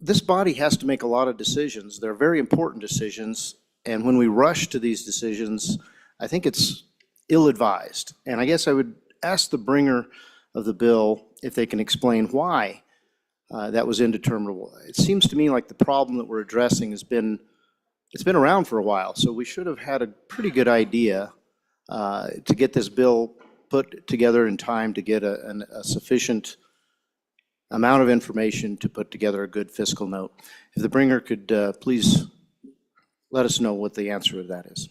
this body has to make a lot of decisions. They're very important decisions, and when we rush to these decisions, I think it's ill-advised. And I guess I would ask the bringer of the bill if they can explain why that was indeterminable. It seems to me like the problem that we're addressing it's been around for a while, so we should have had a pretty good idea to get this bill put together in time to get a sufficient amount of information to put together a good fiscal note. If the bringer could please let us know what the answer to that is.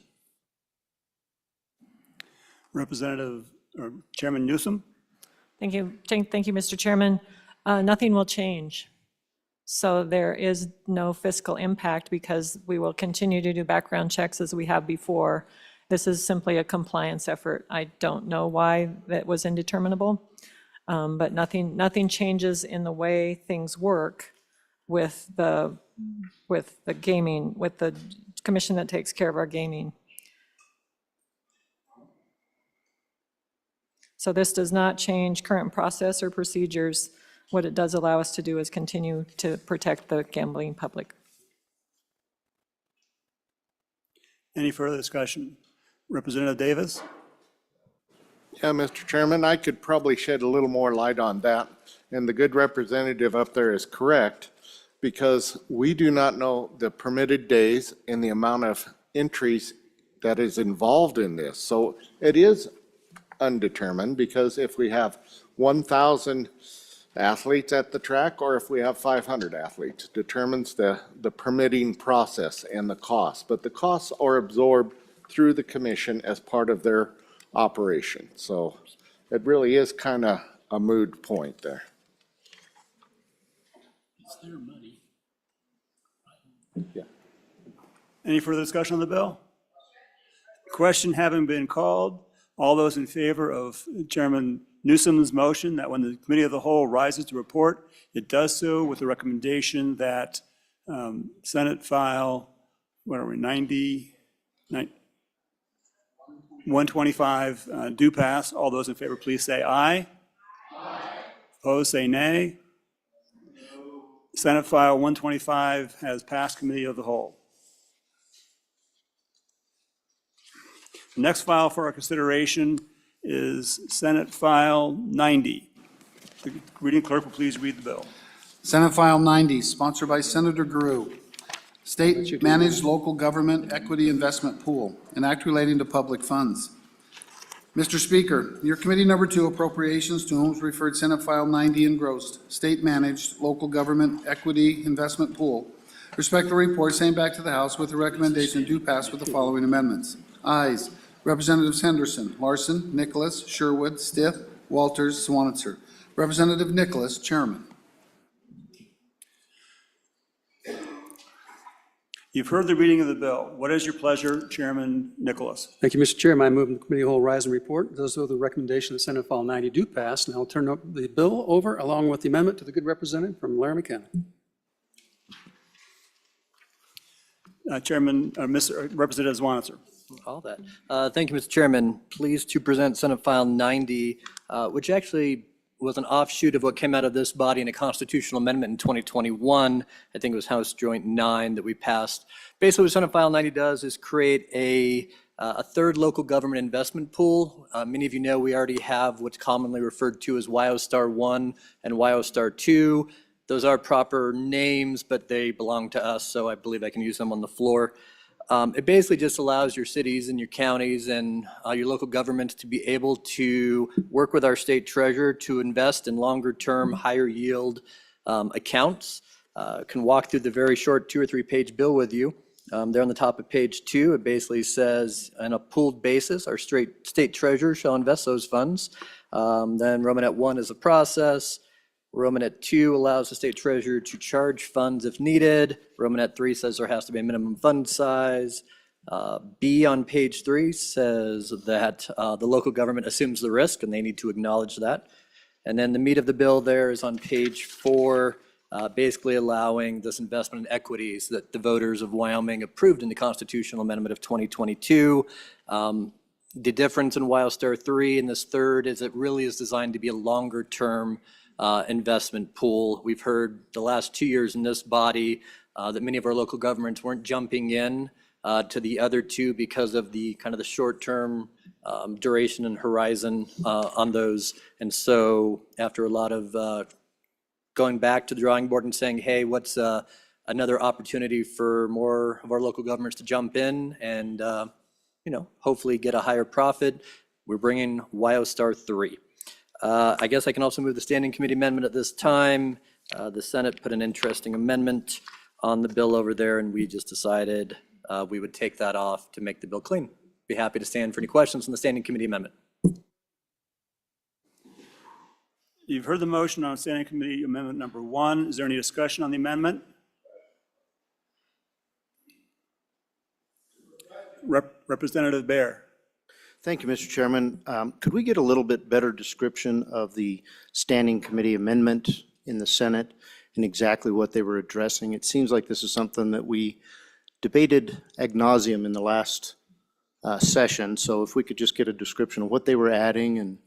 Representative or Chairman Newsom. thank you, Mr. Chairman. Nothing will change. So there is no fiscal impact because we will continue to do background checks as we have before. This is simply a compliance effort. I don't know why that was indeterminable. But nothing changes in the way things work with the gaming, with the commission that takes care of our gaming. So this does not change current process or procedures. What it does allow us to do is continue to protect the gambling public. Any further discussion? Representative Davis. Yeah, Mr. Chairman, I could probably shed a little more light on that. And the good representative up there is correct because we do not know the permitted days and the amount of entries that is involved in this. So it is undetermined because if we have 1,000 athletes at the track or if we have 500 athletes determines the permitting process and the cost. But the costs are absorbed through the commission as part of their operation. So it really is kind of a moot point there. It's their money. Yeah. Any further discussion on the bill? Question having been called, all those in favor of Chairman Newsom's motion that when the Committee of the Whole rises to report, it does so with the recommendation that Senate File, 125 do pass. All those in favor, please say aye. Aye. Opposed, say nay. No. Senate File 125 has passed Committee of the Whole. The next file for our consideration is Senate File 90. The reading clerk will please read the bill. Senate File 90, sponsored by Senator Grew. State Managed Local Government Equity Investment Pool, an act relating to public funds. Mr. Speaker, your committee number 2 appropriations to whom is referred Senate File 90 engrossed, State Managed Local Government Equity Investment Pool. Respectful report sent back to the House with the recommendation do pass with the following amendments. Ayes Representatives Henderson, Larson, Nicholas, Sherwood, Stith, Walters, Swanitzer. Representative Nicholas, Chairman. You've heard the reading of the bill. What is your pleasure, Chairman Nicholas? Thank you, Mr. Chairman. I move the committee of the whole rise and report. Those are the recommendation that Senate File 90 do pass. And I'll turn the bill over along with the amendment to the good representative from Laramie County. Representative Zwanitzer. All that. Thank you, Mr. Chairman. Pleased to present Senate File 90, which actually was an offshoot of what came out of this body in a constitutional amendment in 2021. I think it was House Joint 9 that we passed. Basically, what Senate File 90 does is create a third local government investment pool. Many of you know we already have what's commonly referred to as WyoStar 1 and WyoStar 2. Those are proper names, but they belong to us, so I believe I can use them on the floor. It basically just allows your cities and your counties and your local governments to be able to work with our state treasurer to invest in longer-term, higher-yield accounts. Can walk through the very short 2 or 3 page bill with you. There on the top of page 2, it basically says, on a pooled basis, our state treasurer shall invest those funds. Then Romanet 1 is a process. Romanet 2 allows the state treasurer to charge funds if needed. Romanet 3 says there has to be a minimum fund size. B on page 3 says that the local government assumes the risk and they need to acknowledge that. And then the meat of the bill there is on page 4, basically allowing this investment in equities that the voters of Wyoming approved in the constitutional amendment of 2022. The difference in WyoStar 3 and this third is it really is designed to be a longer term investment pool. We've heard the last 2 years in this body that many of our local governments weren't jumping in to the other two because of the kind of the short-term duration and horizon on those. And so after a lot of going back to the drawing board and saying, hey, what's another opportunity for more of our local governments to jump in and hopefully get a higher profit, we're bringing WyoStar 3. I guess I can also move the standing committee amendment at this time. The Senate put an interesting amendment on the bill over there, and we just decided we would take that off to make the bill clean. Be happy to stand for any questions on the standing committee amendment. You've heard the motion on standing committee amendment number 1. Is there any discussion on the amendment? Representative Baer. Thank you, Mr. Chairman. Could we get a little bit better description of the standing committee amendment in the Senate and exactly what they were addressing? It seems like this is something that we debated ad nauseum in the last session. So if we could just get a description of what they were adding and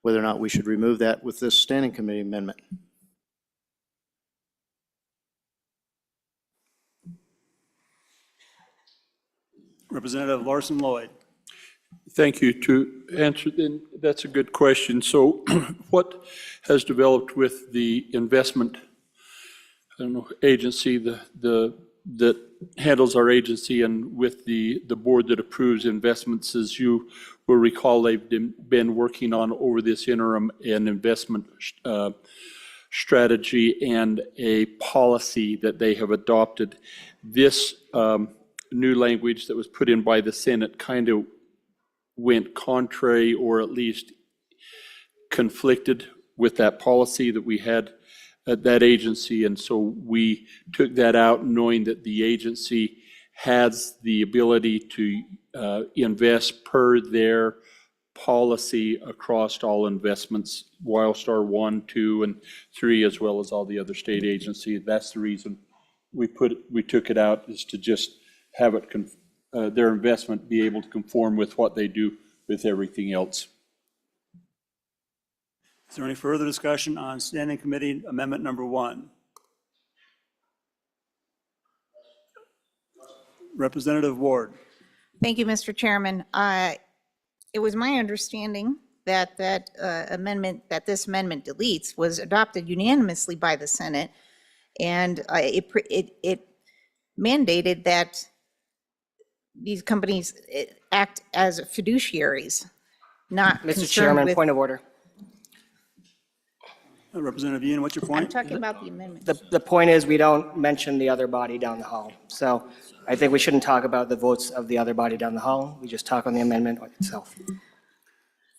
whether or not we should remove that with this standing committee amendment. Representative Larson Lloyd. Thank you. To answer, then that's a good question. So what has developed with the investment, agency, that handles our agency and with the board that approves investments, as you will recall, they've been working on over this interim an investment strategy and a policy that they have adopted. This new language that was put in by the Senate kind of went contrary or at least conflicted with that policy that we had at that agency. And so we took that out knowing that the agency has the ability to invest per their policy across all investments, WyoStar 1, 2, and 3, as well as all the other state agencies. That's the reason we took it out, is to just have it their investment be able to conform with what they do with everything else. Is there any further discussion on standing committee amendment number 1? Representative Ward. Thank you, Mr. Chairman. It was my understanding that this amendment deletes was adopted unanimously by the Senate, and it mandated that these companies act as fiduciaries, not Mr. concerned Chairman, with. point of order. Representative Ian, what's your I'm point? talking about the amendment. The point is, we don't mention the other body down the hall. So I think we shouldn't talk about the votes of the other body down the hall. We just talk on the amendment itself.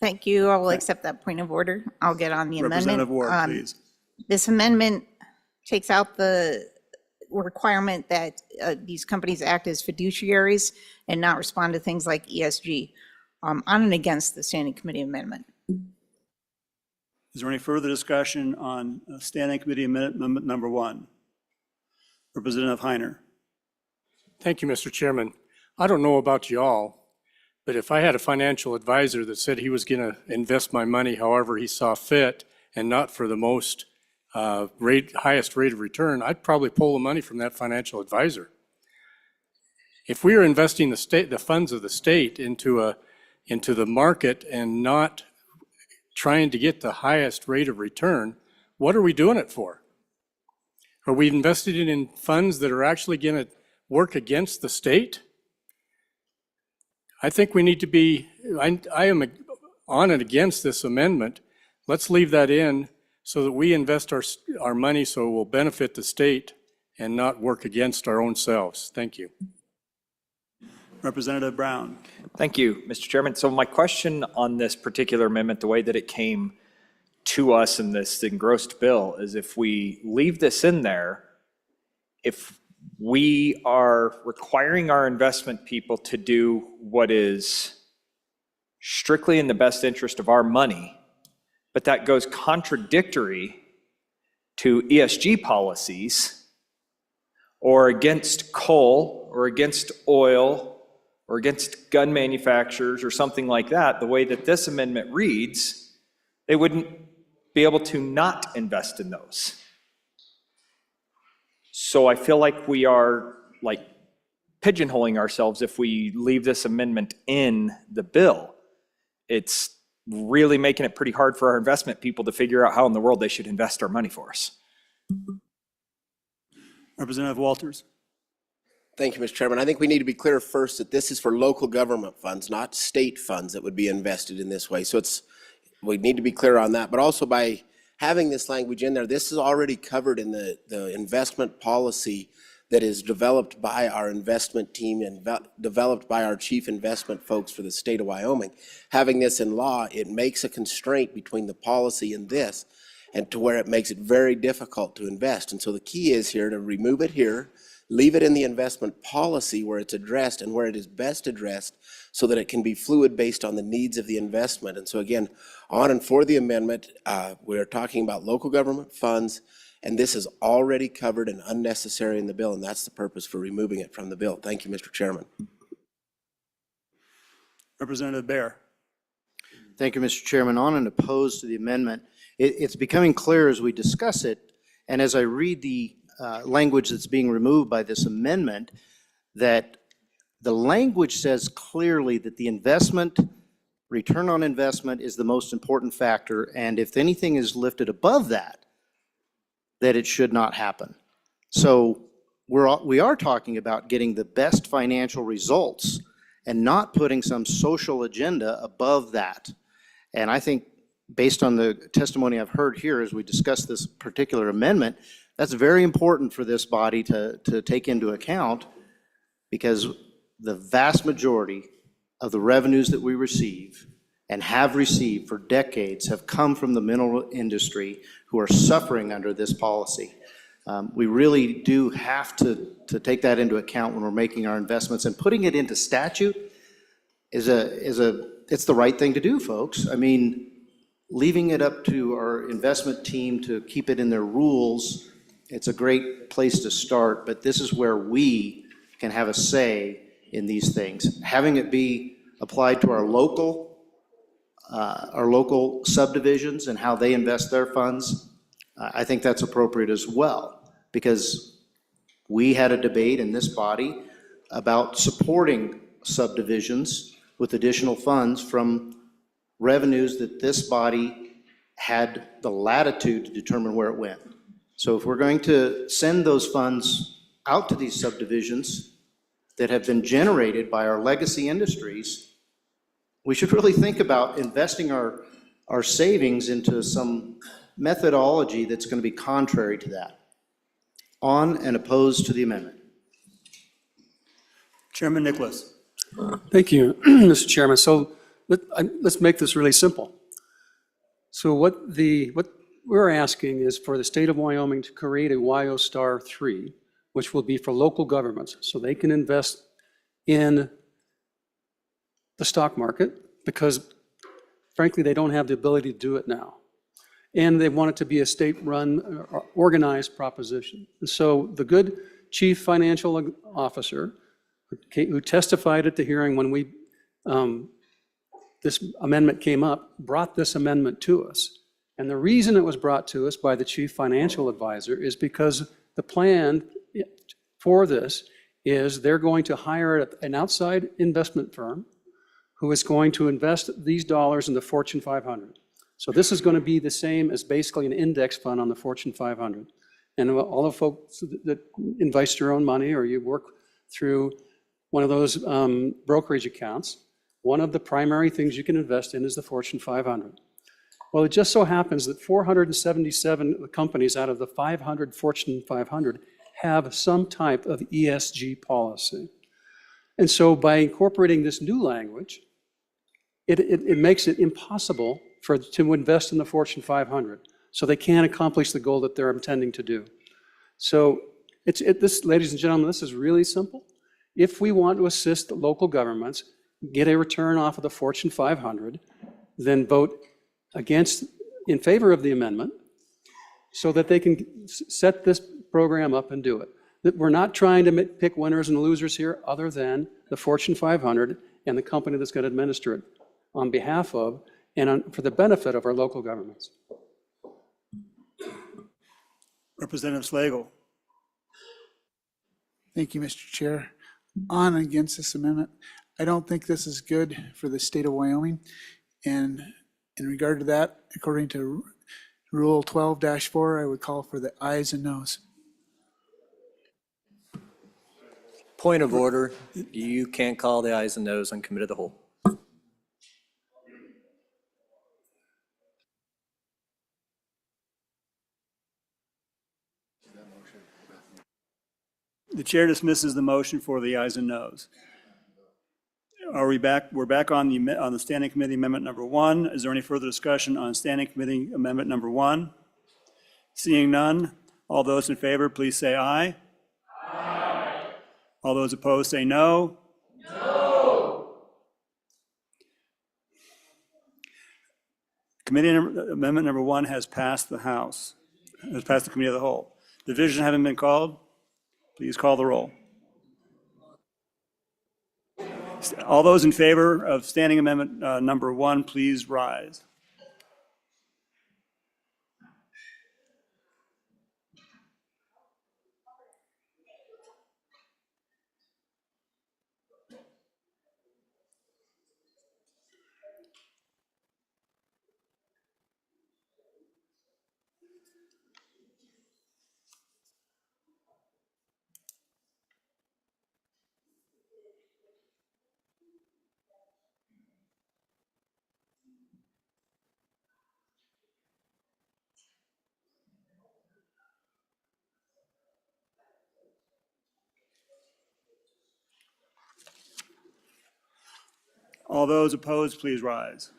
Thank you. I will accept that point of order. I'll get on the amendment. Representative Ward, please. This amendment takes out the requirement that these companies act as fiduciaries and not respond to things like ESG. On and against the standing committee amendment. Is there any further discussion on Standing Committee Amendment number 1? Representative Heiner. Thank you, Mr. Chairman. I don't know about y'all, but if I had a financial advisor that said he was going to invest my money however he saw fit and not for the most highest rate of return, I'd probably pull the money from that financial advisor. If we are investing the funds of the state into the market and not trying to get the highest rate of return, what are we doing it for? Are we invested it in funds that are actually going to work against the state? I think we need to be, I am on and against this amendment. Let's leave that in so that we invest our money so it will benefit the state and not work against our own selves. Thank you. Representative Brown. Thank you, Mr. Chairman. So my question on this particular amendment, the way that it came to us in this engrossed bill, is if we leave this in there, if we are requiring our investment people to do what is strictly in the best interest of our money, but that goes contradictory to ESG policies or against coal or against oil or against gun manufacturers or something like that, the way that this amendment reads, they wouldn't be able to not invest in those. So I feel like we are pigeonholing ourselves if we leave this amendment in the bill. It's really making it pretty hard for our investment people to figure out how in the world they should invest our money for us. Representative Walters. Thank you, Mr. Chairman. I think we need to be clear first that this is for local government funds, not state funds that would be invested in this way. So we need to be clear on that. But also by having this language in there, this is already covered in the investment policy that is developed by our investment team and developed by our chief investment folks for the state of Wyoming. Having this in law, it makes a constraint between the policy and this, and to where it makes it very difficult to invest. And so the key is here to remove it here, leave it in the investment policy where it's addressed and where it is best addressed so that it can be fluid based on the needs of the investment. And so again, on and for the amendment, we're talking about local government funds, and this is already covered and unnecessary in the bill, and that's the purpose for removing it from the bill. Thank you, Mr. Chairman. Representative Baer. Thank you, Mr. Chairman. On and opposed to the amendment, it's becoming clear as we discuss it, and as I read the language that's being removed by this amendment, that the language says clearly that the return on investment is the most important factor, and if anything is lifted above that it should not happen. So we are talking about getting the best financial results and not putting some social agenda above that. And I think based on the testimony I've heard here as we discuss this particular amendment, that's very important for this body to take into account, because the vast majority of the revenues that we receive and have received for decades have come from the mineral industry who are suffering under this policy. We really do have to take that into account when we're making our investments, and putting it into statute it's the right thing to do, folks. I mean, leaving it up to our investment team to keep it in their rules, it's a great place to start, but this is where we can have a say in these things. Having it be applied to our local subdivisions and how they invest their funds, I think that's appropriate as well, because we had a debate in this body about supporting subdivisions with additional funds from revenues that this body had the latitude to determine where it went. So if we're going to send those funds out to these subdivisions that have been generated by our legacy industries, we should really think about investing our savings into some methodology that's going to be contrary to that. On and opposed to the amendment. Chairman Nicholas. Thank you, Mr. Chairman. So let's make this really simple. So what we're asking is for the state of Wyoming to create a WyoStar 3, which will be for local governments, so they can invest in the stock market, because frankly, they don't have the ability to do it now. And they want it to be a state-run, organized proposition. And so the good chief financial officer who testified at the hearing when this amendment came up, brought this amendment to us. And the reason it was brought to us by the chief financial advisor is because the plan for this is they're going to hire an outside investment firm who is going to invest these dollars in the Fortune 500. So this is going to be the same as basically an index fund on the Fortune 500. And all the folks that invest your own money, or you work through one of those brokerage accounts, one of the primary things you can invest in is the Fortune 500. Well, it just so happens that 477 companies out of the 500 Fortune 500 have some type of ESG policy. And so by incorporating this new language, it makes it impossible to invest in the Fortune 500. So they can't accomplish the goal that they're intending to do. So this, ladies and gentlemen, this is really simple. If we want to assist the local governments get a return off of the Fortune 500, then vote in favor of the amendment so that they can set this program up and do it. That we're not trying to pick winners and losers here other than the Fortune 500 and the company that's going to administer it on behalf of and for the benefit of our local governments. Representative Slagle. Thank you, Mr. Chair. On and against this amendment, I don't think this is good for the state of Wyoming. And in regard to that, according to Rule 12-4, I would call for the ayes and noes. Point of order, you can't call the ayes and noes on committee of the whole. The chair dismisses the motion for the ayes and noes. Are we back? We're back on the Standing Committee Amendment number 1. Is there any further discussion on Standing Committee Amendment number 1? Seeing none, all those in favor, please say aye. Aye. All those opposed say no. No. Amendment number 1 has passed the House, has passed the Committee of the Whole. Division having been called, please call the roll. All those in favor of Standing Amendment number 1, please rise. All those opposed, please rise.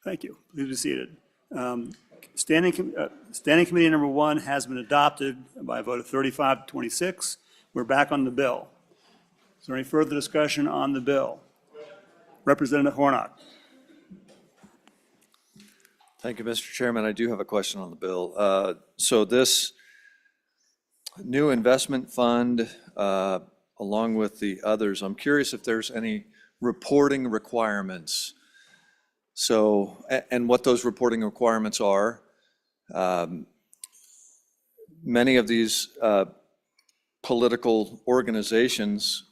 Thank you. Please be seated. Standing Committee number 1 has been adopted by a vote of 35 to 26. We're back on the bill. Is there any further discussion on the bill? Representative Hornock. Thank you, Mr. Chairman. I do have a question on the bill. So this new investment fund, along with the others, I'm curious if there's any reporting requirements. So, and what those reporting requirements are. Many of these political organizations,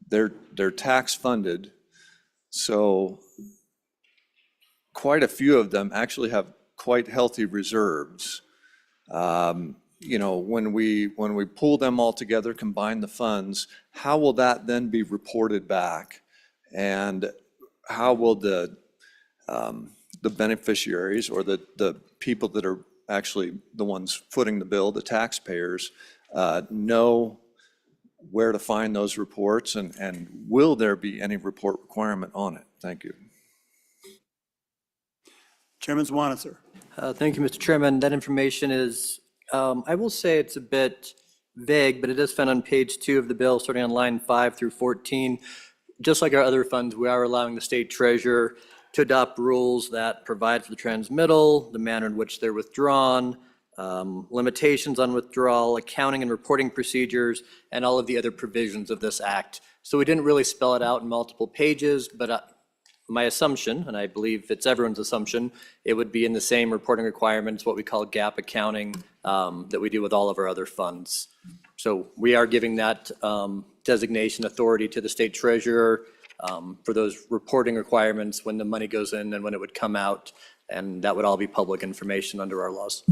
they're tax funded. So quite a few of them actually have quite healthy reserves. You know, when we pull them all together, combine the funds, how will that then be reported back? And how will the beneficiaries or the people that are actually the ones footing the bill, the taxpayers, know where to find those reports, and will there be any report requirement on it? Thank you. Chairman Swanitzer. Thank you, Mr. Chairman. That information is, I will say it's a bit vague, but it is found on page 2 of the bill, starting on line 5 through 14. Just like our other funds, we are allowing the state treasurer to adopt rules that provide for the transmittal, the manner in which they're withdrawn, limitations on withdrawal, accounting and reporting procedures, and all of the other provisions of this act. So we didn't really spell it out in multiple pages, but my assumption, and I believe it's everyone's assumption, it would be in the same reporting requirements, what we call GAAP accounting, that we do with all of our other funds. So we are giving that designation authority to the state treasurer for those reporting requirements when the money goes in and when it would come out, and that would all be public information under our laws.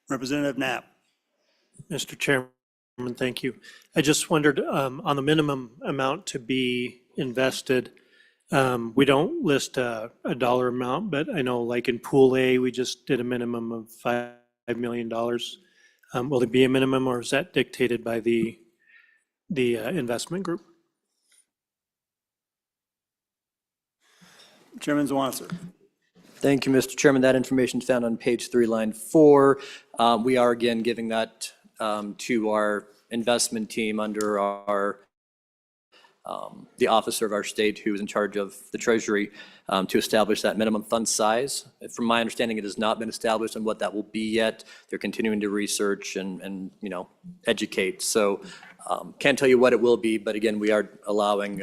Representative Knapp. Mr. Chairman, thank you. I just wondered on the minimum amount to be invested, we don't list a dollar amount, but I know like in Pool A, we just did a minimum of $5 million. Will there be a minimum, or is that dictated by the investment group? Chairman Swanitzer. Thank you, Mr. Chairman. That information is found on page 3, line 4. We are again giving that to our investment team under our the officer of our state who is in charge of the Treasury to establish that minimum fund size. From my understanding, it has not been established on what that will be yet. They're continuing to research and you know, educate. So can't tell you what it will be, but again, we are allowing,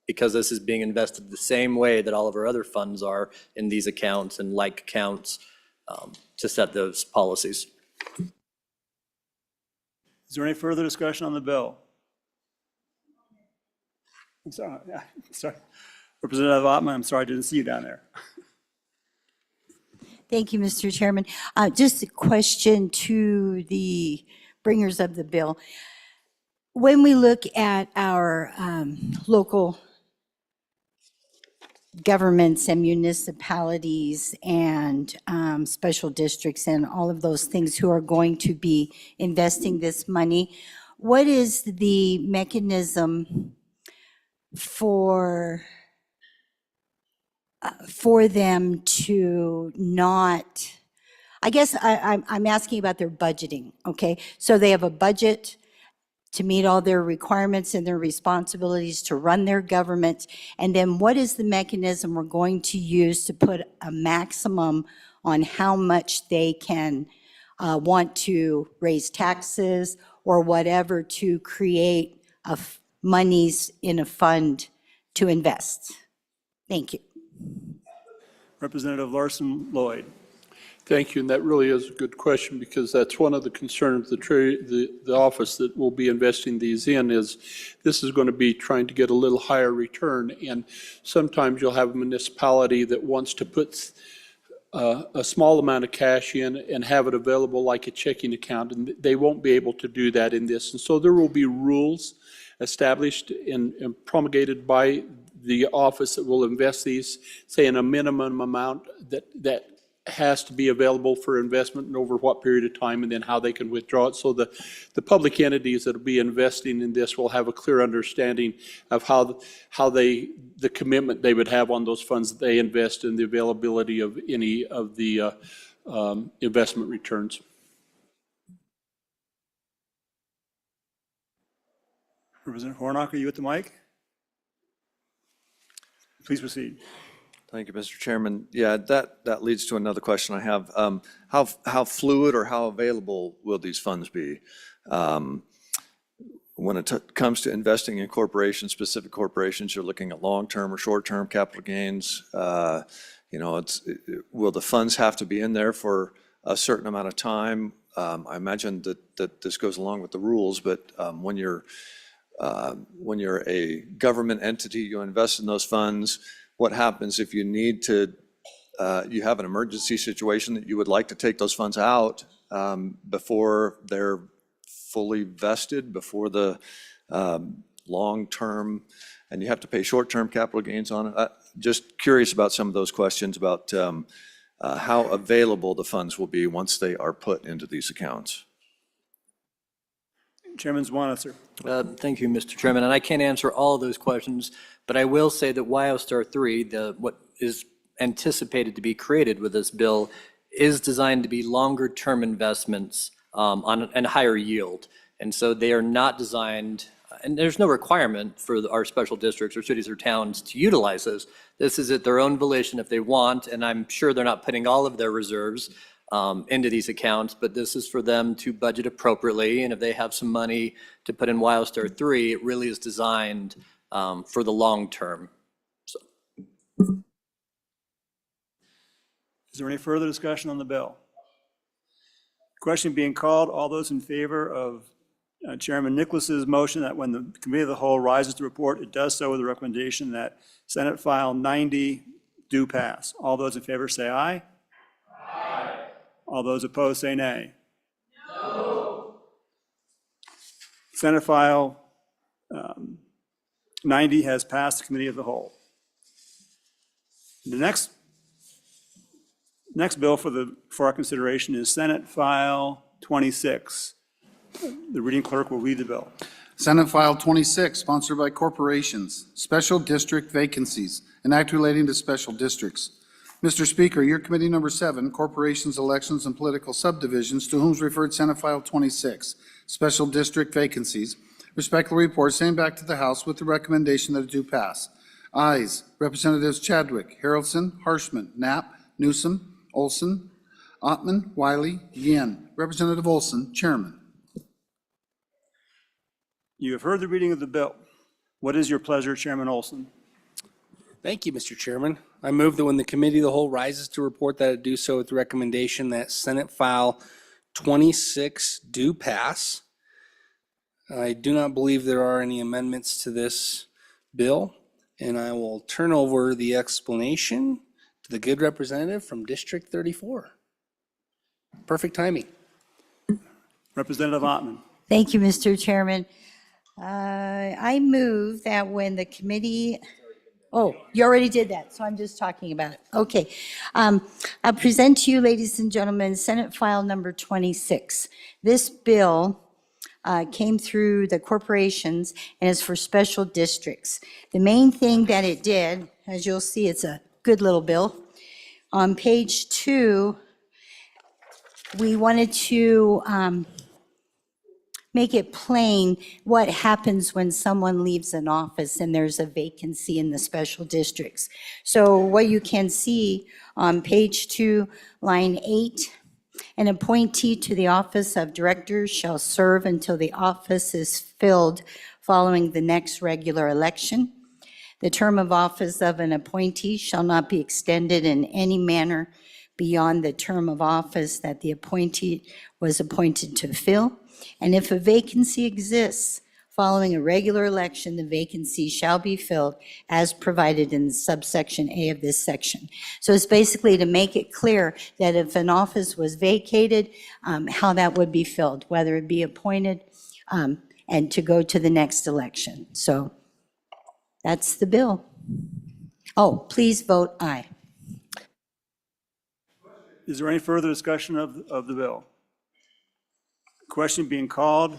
because this is being invested the same way that all of our other funds are in these accounts and like accounts, to set those policies. Is there any further discussion on the bill? I'm sorry. Sorry. Representative Ottman, I'm sorry, I didn't see you down there. Thank you, Mr. Chairman. Just a question to the bringers of the bill. When we look at our local governments and municipalities and special districts and all of those things who are going to be investing this money, what is the mechanism for them to not, I guess I'm asking about their budgeting, okay? So they have a budget to meet all their requirements and their responsibilities to run their government, and then what is the mechanism we're going to use to put a maximum on how much they can want to raise taxes or whatever to create monies in a fund to invest? Thank you. Representative Larson Lloyd. Thank you, and that really is a good question, because that's one of the concerns the office that will be investing these in is this is going to be trying to get a little higher return, and sometimes you'll have a municipality that wants to put a small amount of cash in and have it available like a checking account, and they won't be able to do that in this. And so there will be rules established and promulgated by the office that will invest these, say in a minimum amount that has to be available for investment and over what period of time, and then how they can withdraw it. So the public entities that will be investing in this will have a clear understanding of how the commitment they would have on those funds that they invest and the availability of any of the investment returns. Representative Hornock, are you at the mic? Please proceed. Thank you, Mr. Chairman. Yeah, that leads to another question I have. How fluid or how available will these funds be? When it comes to investing in corporations, specific corporations, you're looking at long-term or short-term capital gains. You know, will the funds have to be in there for a certain amount of time? I imagine that this goes along with the rules, but when you're when you're a government entity, you invest in those funds. What happens if you need to, you have an emergency situation that you would like to take those funds out before they're fully vested, before the long-term, and you have to pay short-term capital gains on it? Just curious about some of those questions about how available the funds will be once they are put into these accounts. Chairman Zwana, sir. Thank you, Mr. Chairman, and I can't answer all of those questions, but I will say that WyoStar 3, what is anticipated to be created with this bill, is designed to be longer-term investments and higher yield. And so they are not designed, and there's no requirement for our special districts or cities or towns to utilize this. This is at their own volition if they want, and I'm sure they're not putting all of their reserves into these accounts, but this is for them to budget appropriately, and if they have some money to put in WyoStar 3, it really is designed for the long term. So. Is there any further discussion on the bill? Question being called. All those in favor of Chairman Nicholas's motion that when the Committee of the Whole rises to report, it does so with the recommendation that Senate File 90 do pass. All those in favor say aye. Aye. All those opposed say nay. No. Senate File 90 has passed the Committee of the Whole. The next bill for our consideration is Senate File 26. The reading clerk will read the bill. Senate File 26, sponsored by corporations, special district vacancies, an act relating to special districts. Mr. Speaker, your committee number 7, corporations, elections, and political subdivisions, to whom is referred Senate File 26, special district vacancies, respectfully report same back to the House with the recommendation that it do pass. Ayes, Representatives Chadwick, Harrelson, Harshman, Knapp, Newsom, Olson, Ottman, Wiley, Yin. Representative Olson, Chairman. You have heard the reading of the bill. What is your pleasure, Chairman Olson? Thank you, Mr. Chairman. I move that when the Committee of the Whole rises to report, that it do so with the recommendation that Senate File 26 do pass. I do not believe there are any amendments to this bill, and I will turn over the explanation to the good representative from District 34. Perfect timing. Representative Ottman. Thank you, Mr. Chairman. I move that when the committee, oh, you already did that, so I'm just talking about it. Okay. I'll present to you, ladies and gentlemen, Senate File number 26. This bill came through the corporations and is for special districts. The main thing that it did, as you'll see, it's a good little bill. On page 2, we wanted to make it plain what happens when someone leaves an office and there's a vacancy in the special districts. So what you can see on page 2, line 8, an appointee to the office of director shall serve until the office is filled following the next regular election. The term of office of an appointee shall not be extended in any manner beyond the term of office that the appointee was appointed to fill. And if a vacancy exists following a regular election, the vacancy shall be filled as provided in subsection A of this section. So it's basically to make it clear that if an office was vacated, how that would be filled, whether it be appointed and to go to the next election. So that's the bill. Oh, please vote aye. Is there any further discussion of the bill? Question being called.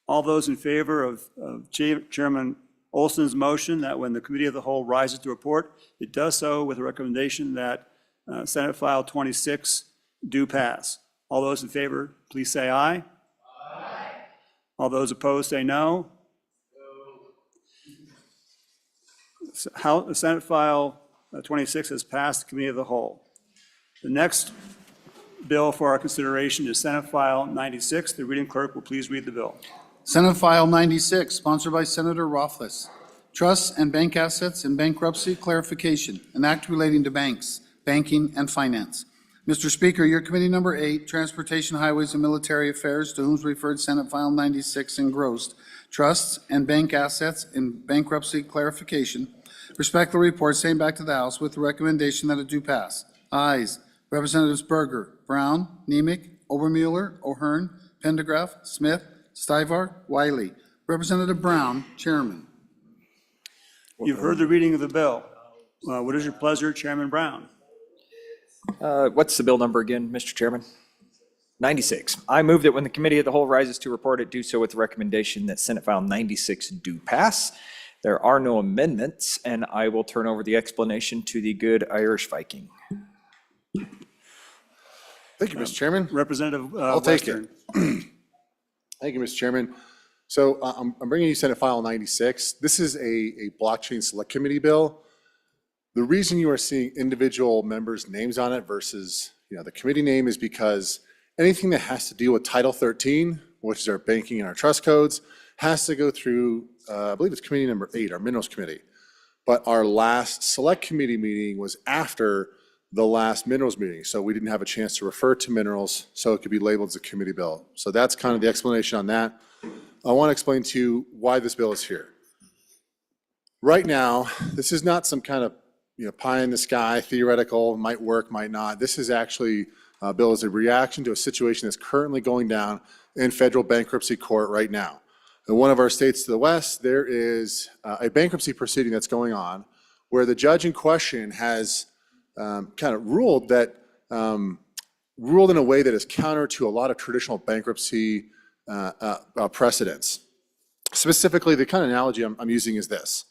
All those in favor of Chairman Olson's motion that when the Committee of the Whole rises to report, it does so with a recommendation that Senate File 26 do pass. All those in favor, please say aye. Aye. All those opposed say no. No. Senate File 26 has passed the Committee of the Whole. The next bill for our consideration is Senate File 96. The reading clerk will please read the bill. Senate File 96, sponsored by Senator Rothfuss. Trusts and bank assets and bankruptcy clarification, an act relating to banks, banking, and finance. Mr. Speaker, your committee number 8, Transportation, Highways, and Military Affairs, to whom is referred Senate File 96 engrossed, trusts, and bank assets in bankruptcy clarification. Respectfully report, same back to the House with the recommendation that it do pass. Ayes. Representatives Berger, Brown, Nemec, Obermueller, O'Hearn, Pendergraph, Smith, Stivar, Wiley. Representative Brown, Chairman. You've heard the reading of the bill. What is your pleasure, Chairman Brown? What's the bill number again, Mr. Chairman? 96. I move that when the committee of the whole rises to report it, do so with the recommendation that Senate File 96 do pass. There are no amendments, and I will turn over the explanation to the good Irish Viking. Thank you, Mr. Chairman. Representative I'll take Western. it. Thank you, Mr. Chairman. So I'm bringing you Senate File 96. This is a blockchain select committee bill. The reason you are seeing individual members' names on it versus the committee name is because anything that has to deal with Title 13, which is our banking and our trust codes, has to go through, I believe it's committee number 8, our minerals committee. But our last select committee meeting was after the last minerals meeting, so we didn't have a chance to refer to minerals, so it could be labeled as a committee bill. So that's kind of the explanation on that. I want to explain to you why this bill is here. Right now, this is not some kind of pie in the sky, theoretical, might work, might not. This is actually a bill as a reaction to a situation that's currently going down in federal bankruptcy court right now. In one of our states to the west, there is a bankruptcy proceeding that's going on where the judge in question has kind of ruled in a way that is counter to a lot of traditional bankruptcy precedents. Specifically, the kind of analogy I'm using is this.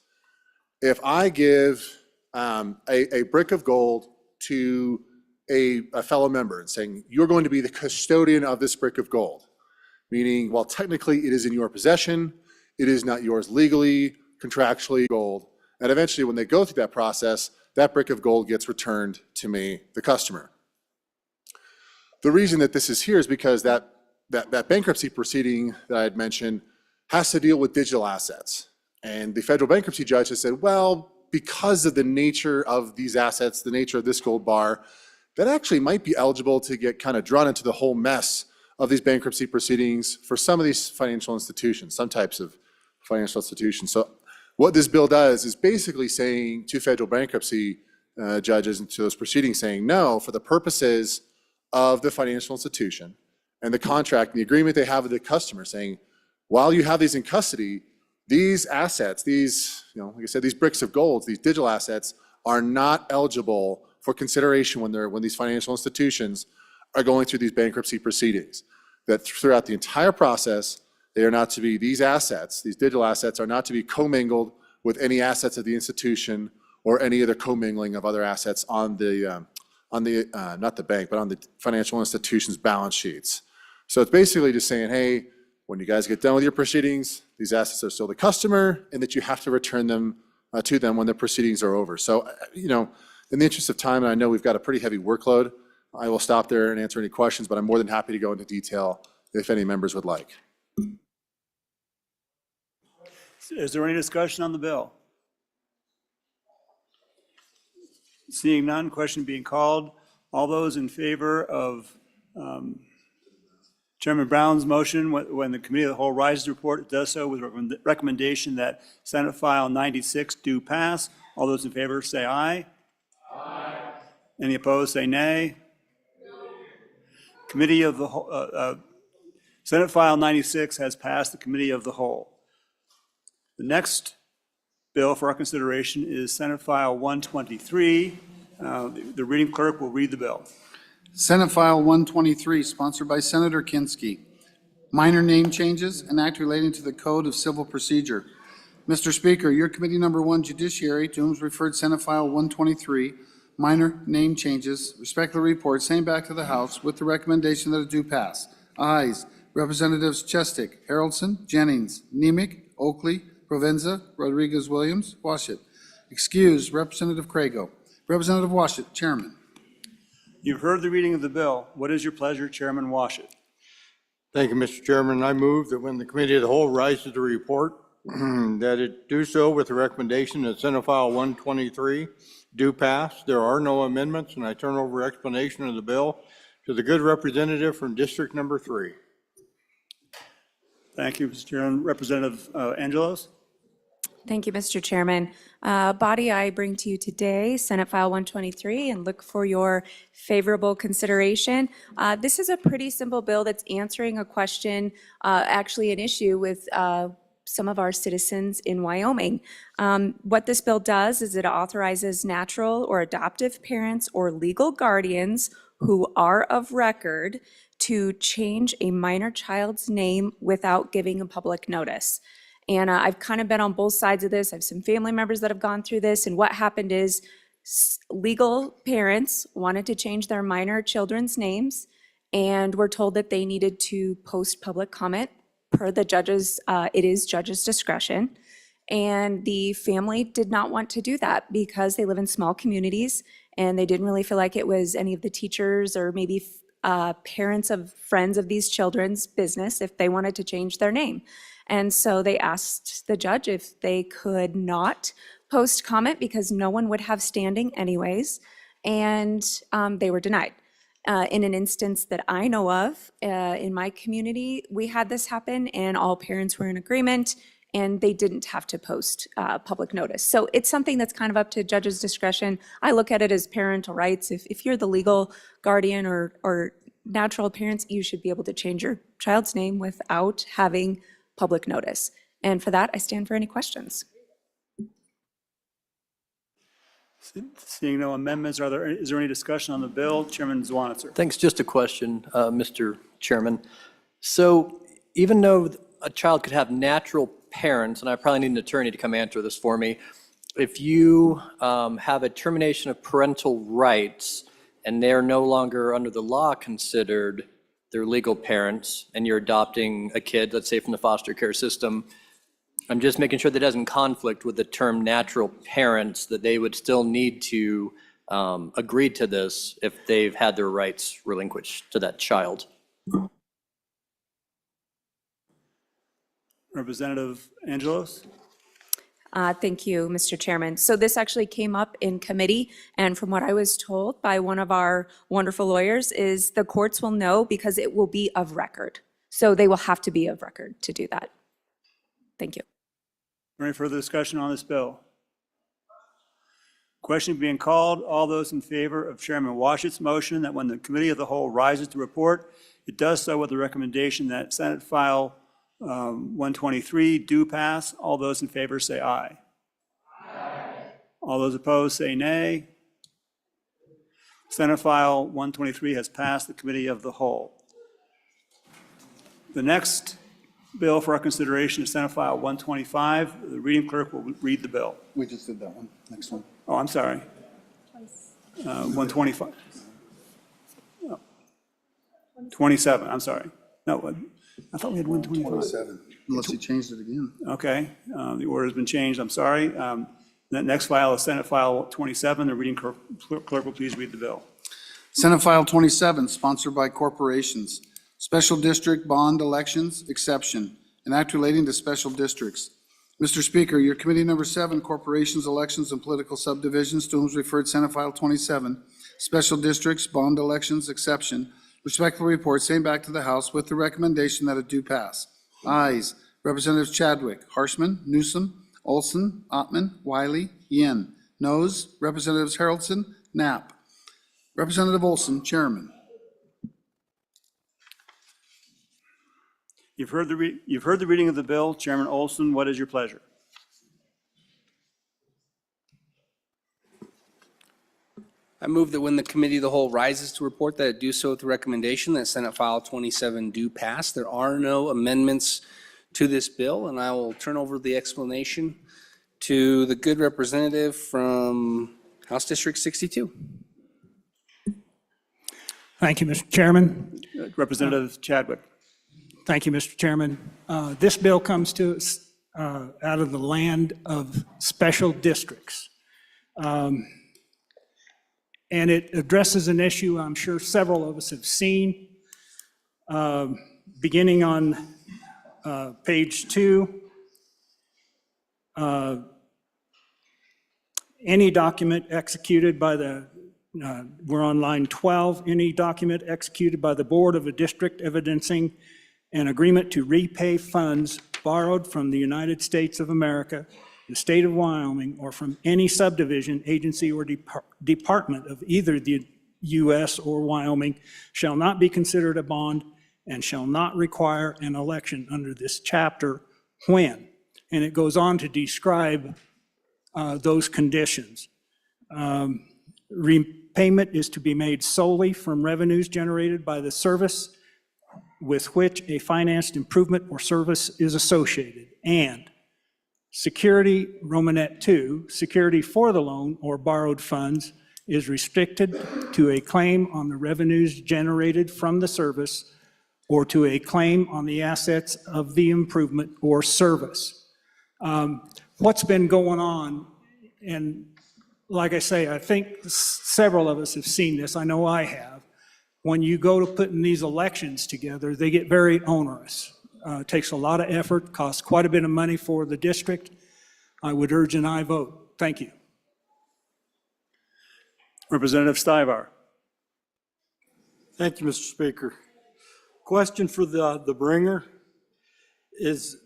If I give a brick of gold to a fellow member and saying, you're going to be the custodian of this brick of gold, meaning while technically it is in your possession, it is not yours legally, contractually gold. And eventually when they go through that process, that brick of gold gets returned to me, the customer. The reason that this is here is because that bankruptcy proceeding that I had mentioned has to deal with digital assets. And the federal bankruptcy judge has said, well, because of the nature of these assets, the nature of this gold bar, that actually might be eligible to get kind of drawn into the whole mess of these bankruptcy proceedings for some of these financial institutions, some types of financial institutions. So what this bill does is basically saying to federal bankruptcy judges and to those proceedings saying, no, for the purposes of the financial institution and the contract and the agreement they have with the customer saying, while you have these in custody, these assets, these, like I said, these bricks of gold, these digital assets are not eligible for consideration when these financial institutions are going through these bankruptcy proceedings. That throughout the entire process, they are not to be, these assets, these digital assets are not to be commingled with any assets of the institution or any other commingling of other assets on the not the bank, but on the financial institution's balance sheets. So it's basically just saying, hey, when you guys get done with your proceedings, these assets are still the customer and that you have to return them to them when the proceedings are over. So, in the interest of time, and I know we've got a pretty heavy workload, I will stop there and answer any questions, but I'm more than happy to go into detail if any members would like. Is there any discussion on the bill? Seeing none, question being called. All those in favor of Chairman Brown's motion, when the committee of the whole rises to report, it does so with recommendation that Senate File 96 do pass. All those in favor say aye. Aye. Any opposed say nay. Committee of the whole, Senate File 96 has passed the committee of the whole. The next bill for our consideration is Senate File 123. The reading clerk will read the bill. Senate File 123, sponsored by Senator Kinski. Minor name changes, an act relating to the Code of Civil Procedure. Mr. Speaker, your Committee Number 1 Judiciary, to whom is referred Senate File 123, minor name changes, respectfully report, same back to the House with the recommendation that it do pass. Ayes. Representatives Chestick, Haroldson, Jennings, Nemec, Oakley, Provenza, Rodriguez-Williams, Washit. Excused, Representative Crago. Representative Washit, Chairman. You've heard the reading of the bill. What is your pleasure, Chairman Washit? Thank you, Mr. Chairman. I move that when the Committee of the Whole rises to report, that it do so with the recommendation that Senate File 123 do pass. There are no amendments, and I turn over explanation of the bill to the good representative from District Number 3. Thank you, Mr. Chairman. Representative Angelos? Thank you, Mr. Chairman. Body, I bring to you today Senate File 123 and look for your favorable consideration. This is a pretty simple bill that's answering a question, actually an issue with some of our citizens in Wyoming. What this bill does is it authorizes natural or adoptive parents or legal guardians who are of record to change a minor child's name without giving a public notice. And I've kind of been on both sides of this. I have some family members that have gone through this. And what happened is legal parents wanted to change their minor children's names and were told that they needed to post public comment per the judge's, it is judge's discretion. And the family did not want to do that because they live in small communities and they didn't really feel like it was any of the teachers or maybe parents of friends of these children's business if they wanted to change their name. And so they asked the judge if they could not post comment because no one would have standing anyways, and they were denied. In an instance that I know of in my community, we had this happen and all parents were in agreement and they didn't have to post public notice. So it's something that's kind of up to judge's discretion. I look at it as parental rights. If you're the legal guardian or natural parents, you should be able to change your child's name without having public notice. And for that, I stand for any questions. Seeing no amendments, is there any discussion on the bill? Chairman Zwanitzer. Thanks. Just a question, Mr. Chairman. So even though a child could have natural parents, and I probably need an attorney to come answer this for me, if you have a termination of parental rights and they're no longer under the law considered their legal parents and you're adopting a kid, let's say from the foster care system, I'm just making sure that doesn't conflict with the term natural parents, that they would still need to agree to this if they've had their rights relinquished to that child. Representative Angelos? Thank you, Mr. Chairman. So this actually came up in committee, and from what I was told by one of our wonderful lawyers is the courts will know because it will be of record. So they will have to be of record to do that. Thank you. Any further discussion on this bill? Question being called. All those in favor of Chairman Waschitz's motion that when the committee of the whole rises to report, it does so with the recommendation that Senate File 123 do pass. All those in favor say aye. Aye. All those opposed say nay. Senate File 123 has passed the committee of the whole. The next bill for our consideration is Senate File 125. The reading clerk will read the bill. We just did that one. Next one. Oh, I'm sorry. 125. Oh. 27, I'm sorry. No, I thought we had 125. 27, unless you changed it again. Okay, the order has been changed, I'm sorry. The next file is Senate File 27. The reading clerk will please read the bill. Senate File 27, sponsored by corporations. Special district bond elections exception, an act relating to special districts. Mr. Speaker, your committee number 7, corporations, elections, and political subdivisions, to whom is referred Senate File 27, special districts bond elections exception, respectfully report same back to the House with the recommendation that it do pass. Ayes, Representatives Chadwick, Harshman, Newsom, Olson, Ottman, Wiley, Yin. Noes, Representatives Harrelson, Knapp. Representative Olson, Chairman. You've heard the reading of the bill. Chairman Olson, what is your pleasure? I move that when the committee of the whole rises to report that it do so with the recommendation that Senate File 27 do pass. There are no amendments to this bill, and I will turn over the explanation to the good representative from House District 62. Thank you, Mr. Chairman. Representative Chadwick. Thank you, Mr. Chairman. This bill comes to us out of the land of special districts. And it addresses an issue I'm sure several of us have seen. Beginning on page 2, any document executed by the, we're on line 12, any document executed by the board of a district evidencing an agreement to repay funds borrowed from the United States of America, the state of Wyoming, or from any subdivision, agency, or department of either the U.S. or Wyoming shall not be considered a bond and shall not require an election under this chapter when. And it goes on to describe those conditions. Repayment is to be made solely from revenues generated by the service with which a financed improvement or service is associated. And security, Romanet 2, security for the loan or borrowed funds is restricted to a claim on the revenues generated from the service or to a claim on the assets of the improvement or service. What's been going on, and like I say, I think several of us have seen this, I know I have, when you go to putting these elections together, they get very onerous. It takes a lot of effort, costs quite a bit of money for the district. I would urge an aye vote. Thank you. Representative Stivar. Thank you, Mr. Speaker. Question for the bringer is,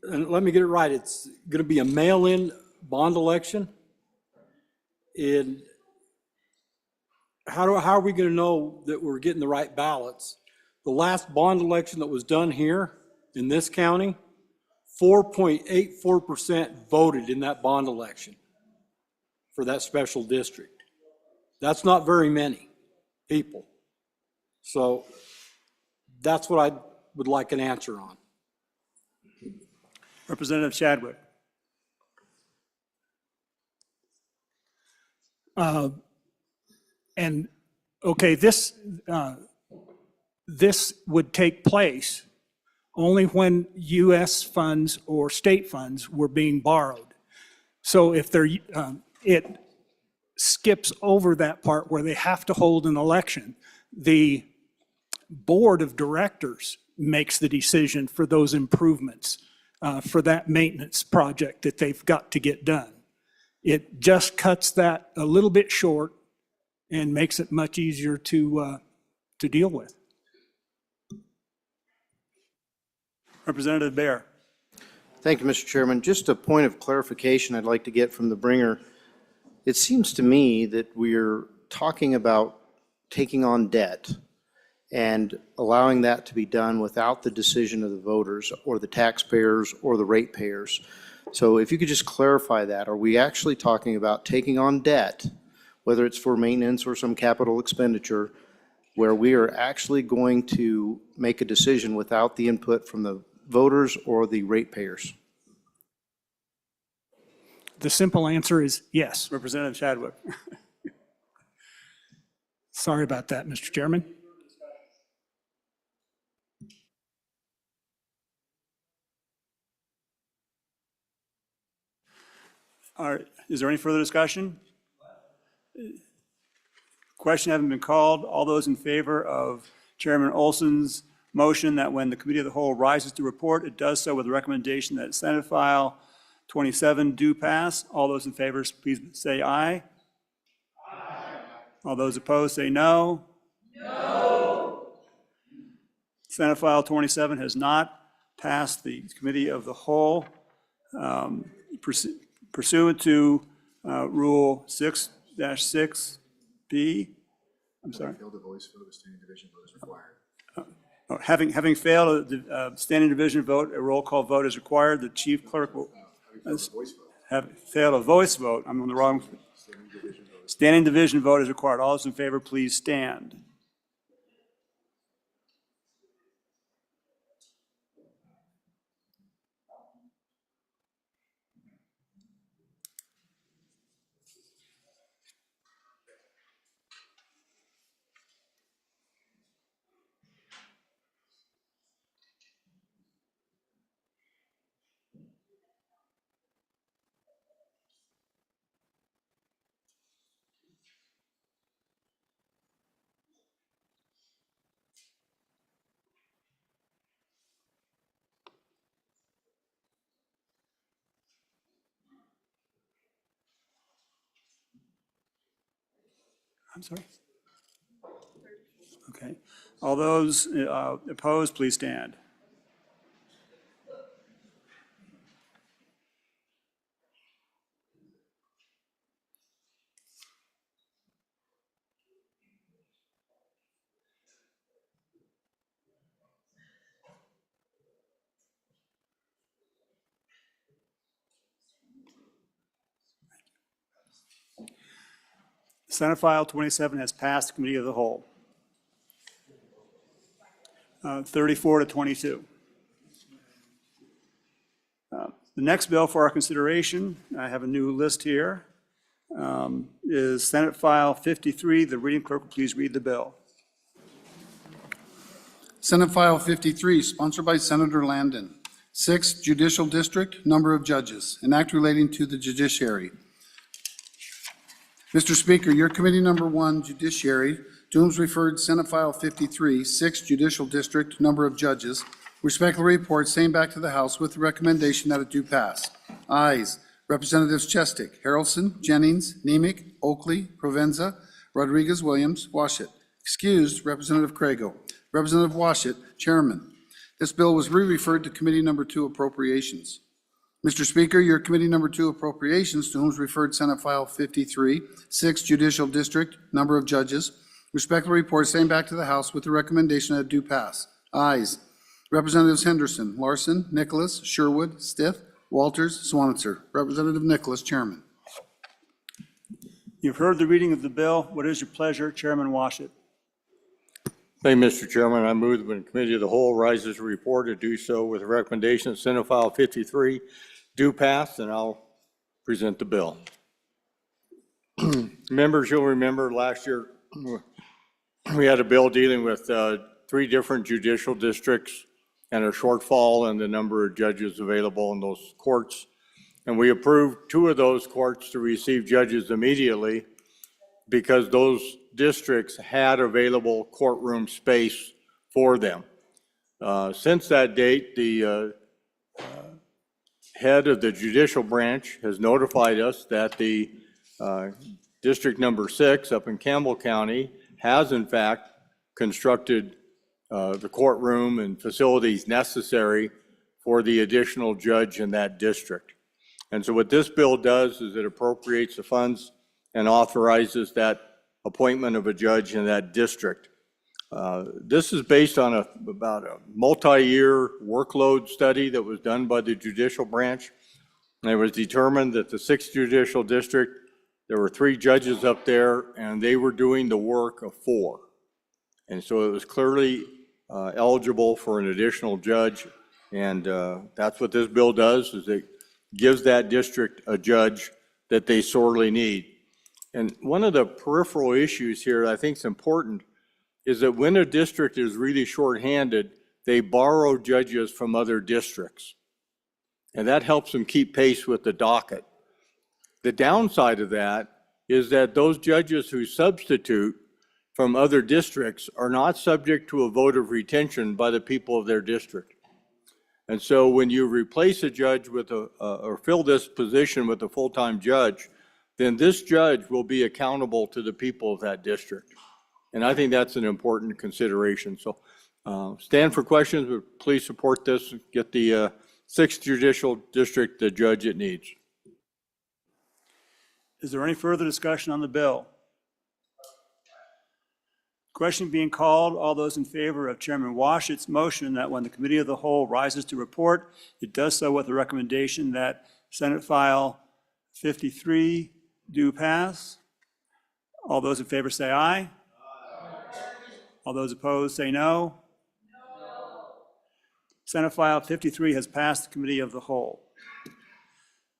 and let me get it right, it's going to be a mail-in bond election? And how are we going to know that we're getting the right ballots? The last bond election that was done here in this county, 4.84% voted in that bond election for that special district. That's not very many people. So that's what I would like an answer on. Representative Chadwick. And okay, this would take place only when U.S. funds or state funds were being borrowed. So if it skips over that part where they have to hold an election, the board of directors makes the decision for those improvements, for that maintenance project that they've got to get done. It just cuts that a little bit short and makes it much easier to deal with. Representative Baer. Thank you, Mr. Chairman. Just a point of clarification I'd like to get from the bringer. It seems to me that we're talking about taking on debt and allowing that to be done without the decision of the voters or the taxpayers or the ratepayers. So if you could just clarify that, are we actually talking about taking on debt, whether it's for maintenance or some capital expenditure, where we are actually going to make a decision without the input from the voters or the ratepayers? The simple answer is yes. Representative Chadwick. Sorry about that, Mr. Chairman. All right, is there any further discussion? Question having been called, all those in favor of Chairman Olson's motion that when the Committee of the Whole rises to report, it does so with the recommendation that Senate File 27 do pass. All those in favor, please say aye. Aye. All those opposed, say no. No. Senate File 27 has not passed the Committee of the Whole. Pursuant to Rule 6-6B, I'm sorry. Having failed a standing division vote, a roll call vote is required. The chief clerk will have failed a voice vote. I'm on the wrong. Standing division vote is required. All those in favor, please stand. I'm sorry. Okay. All those opposed, please stand. Senate File 27 has passed Committee of the Whole. 34 to 22. The next bill for our consideration, I have a new list here, is Senate File 53. The reading clerk will please read the bill. Senate File 53, sponsored by Senator Landon. 6th Judicial District, number of judges, an act relating to the judiciary. Mr. Speaker, your committee number 1, Judiciary, to whom is referred Senate File 53, 6th Judicial District, number of judges, respectfully report same back to the House with the recommendation that it do pass. Ayes, Representatives Chestick, Harrelson, Jennings, Nemec, Oakley, Provenza, Rodriguez, Williams, Washit. Excused, Representative Crago. Representative Washit, Chairman. This bill was re-referred to Committee number 2, Appropriations. Mr. Speaker, your Committee number 2, Appropriations, to whom is referred Senate File 53, 6th Judicial District, number of judges, respectfully report same back to the House with the recommendation that it do pass. Ayes, Representatives Henderson, Larson, Nicholas, Sherwood, Stith, Walters, Swanitzer. Representative Nicholas, Chairman. You've heard the reading of the bill. What is your pleasure, Chairman Washit? Thank you, Mr. Chairman. I move that when Committee of the Whole rises to report, to do so with a recommendation that Senate File 53 do pass, and I'll present the bill. Members, you'll remember last year we had a bill dealing with 3 different judicial districts and a shortfall in the number of judges available in those courts. And we approved 2 of those courts to receive judges immediately because those districts had available courtroom space for them. Since that date, the head of the judicial branch has notified us that the District number 6 up in Campbell County has in fact constructed the courtroom and facilities necessary for the additional judge in that district. And so what this bill does is it appropriates the funds and authorizes that appointment of a judge in that district. This is based on about a multi-year workload study that was done by the judicial branch. And it was determined that the 6th Judicial District, there were 3 judges up there and they were doing the work of 4. And so it was clearly eligible for an additional judge. And that's what this bill does, is it gives that district a judge that they sorely need. And one of the peripheral issues here that I think is important is that when a district is really shorthanded, they borrow judges from other districts. And that helps them keep pace with the docket. The downside of that is that those judges who substitute from other districts are not subject to a vote of retention by the people of their district. And so when you replace a judge with or fill this position with a full-time judge, then this judge will be accountable to the people of that district. And I think that's an important consideration. So stand for questions, but please support this and get the 6th Judicial District the judge it needs. Is there any further discussion on the bill? Question being called. All those in favor of Chairman Washit's motion that when the Committee of the Whole rises to report, it does so with the recommendation that Senate File 53 do pass. All those in favor say aye. Aye. All those opposed say no. No. Senate File 53 has passed the Committee of the Whole.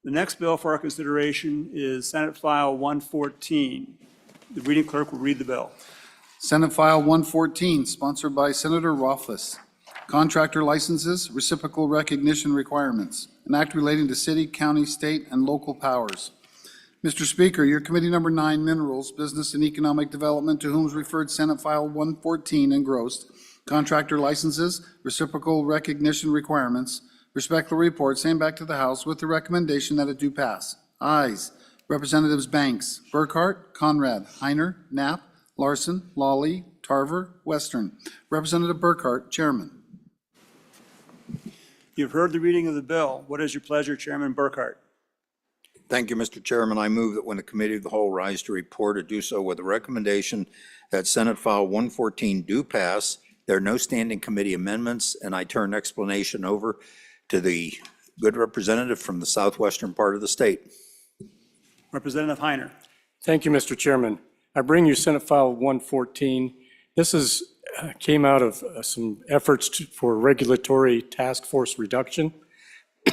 The next bill for our consideration is Senate File 114. The reading clerk will read the bill. Senate File 114, sponsored by Senator Rothfuss. Contractor licenses, reciprocal recognition requirements, an act relating to city, county, state, and local powers. Mr. Speaker, your Committee number 9, Minerals, Business and Economic Development, to whom is referred Senate File 114 engrossed, contractor licenses, reciprocal recognition requirements, respectful report, same back to the House with the recommendation that it do pass. Ayes, Representatives Banks, Burkhart, Conrad, Heiner, Knapp, Larson, Lawley, Tarver, Western. Representative Burkhart, Chairman. You've heard the reading of the bill. What is your pleasure, Chairman Burkhart? Thank you, Mr. Chairman. I move that when the committee of the whole rise to report or do so with the recommendation that Senate File 114 do pass. There are no standing committee amendments, and I turn explanation over to the good representative from the southwestern part of the state. Representative Heiner. Thank you, Mr. Chairman. I bring you Senate File 114. This came out of some efforts for regulatory task force reduction.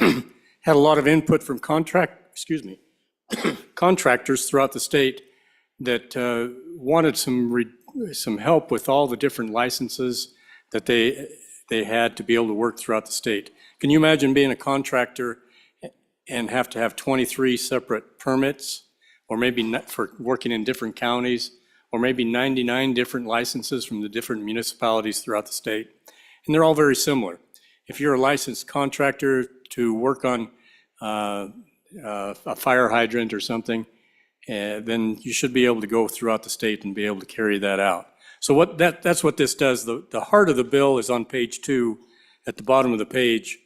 Had a lot of input from contractors throughout the state that wanted some help with all the different licenses that they had to be able to work throughout the state. Can you imagine being a contractor and have to have 23 separate permits, or maybe not for working in different counties, or maybe 99 different licenses from the different municipalities throughout the state? And they're all very similar. If you're a licensed contractor to work on a fire hydrant or something, then you should be able to go throughout the state and be able to carry that out. So that's what this does. The heart of the bill is on page 2. At the bottom of the page,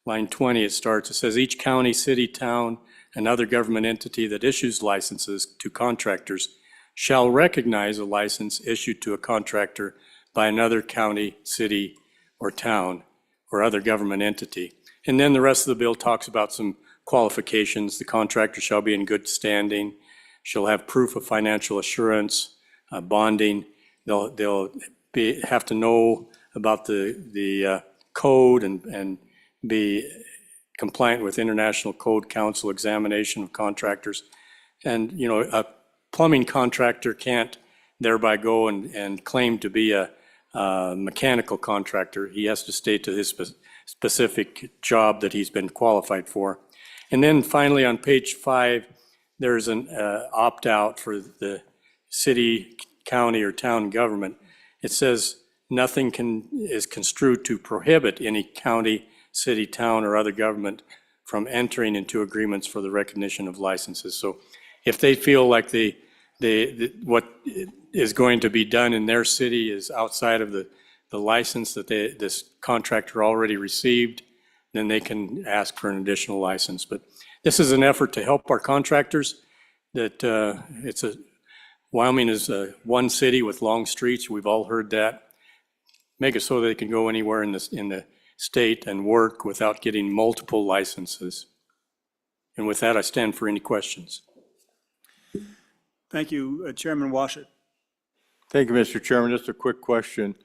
line 20, it starts. It says, each county, city, town, and other government entity that issues licenses to contractors shall recognize a license issued to a contractor by another county, city, or town, or other government entity. And then the rest of the bill talks about some qualifications. The contractor shall be in good standing, shall have proof of financial assurance, bonding. They'll have to know about the code and be compliant with International Code Council examination of contractors. And, you know, a plumbing contractor can't thereby go and claim to be a mechanical contractor. He has to stay to his specific job that he's been qualified for. And then finally on page 5, there's an opt-out for the city, county, or town government. It says nothing is construed to prohibit any county, city, town, or other government from entering into agreements for the recognition of licenses. So if they feel like what is going to be done in their city is outside of the license that this contractor already received, then they can ask for an additional license. But this is an effort to help our contractors. Wyoming is one city with long streets. We've all heard that. Make it so they can go anywhere in the state and work without getting multiple licenses. And with that, I stand for any questions. Thank you, Chairman Washut. Thank you, Mr. Chairman. Just a quick question.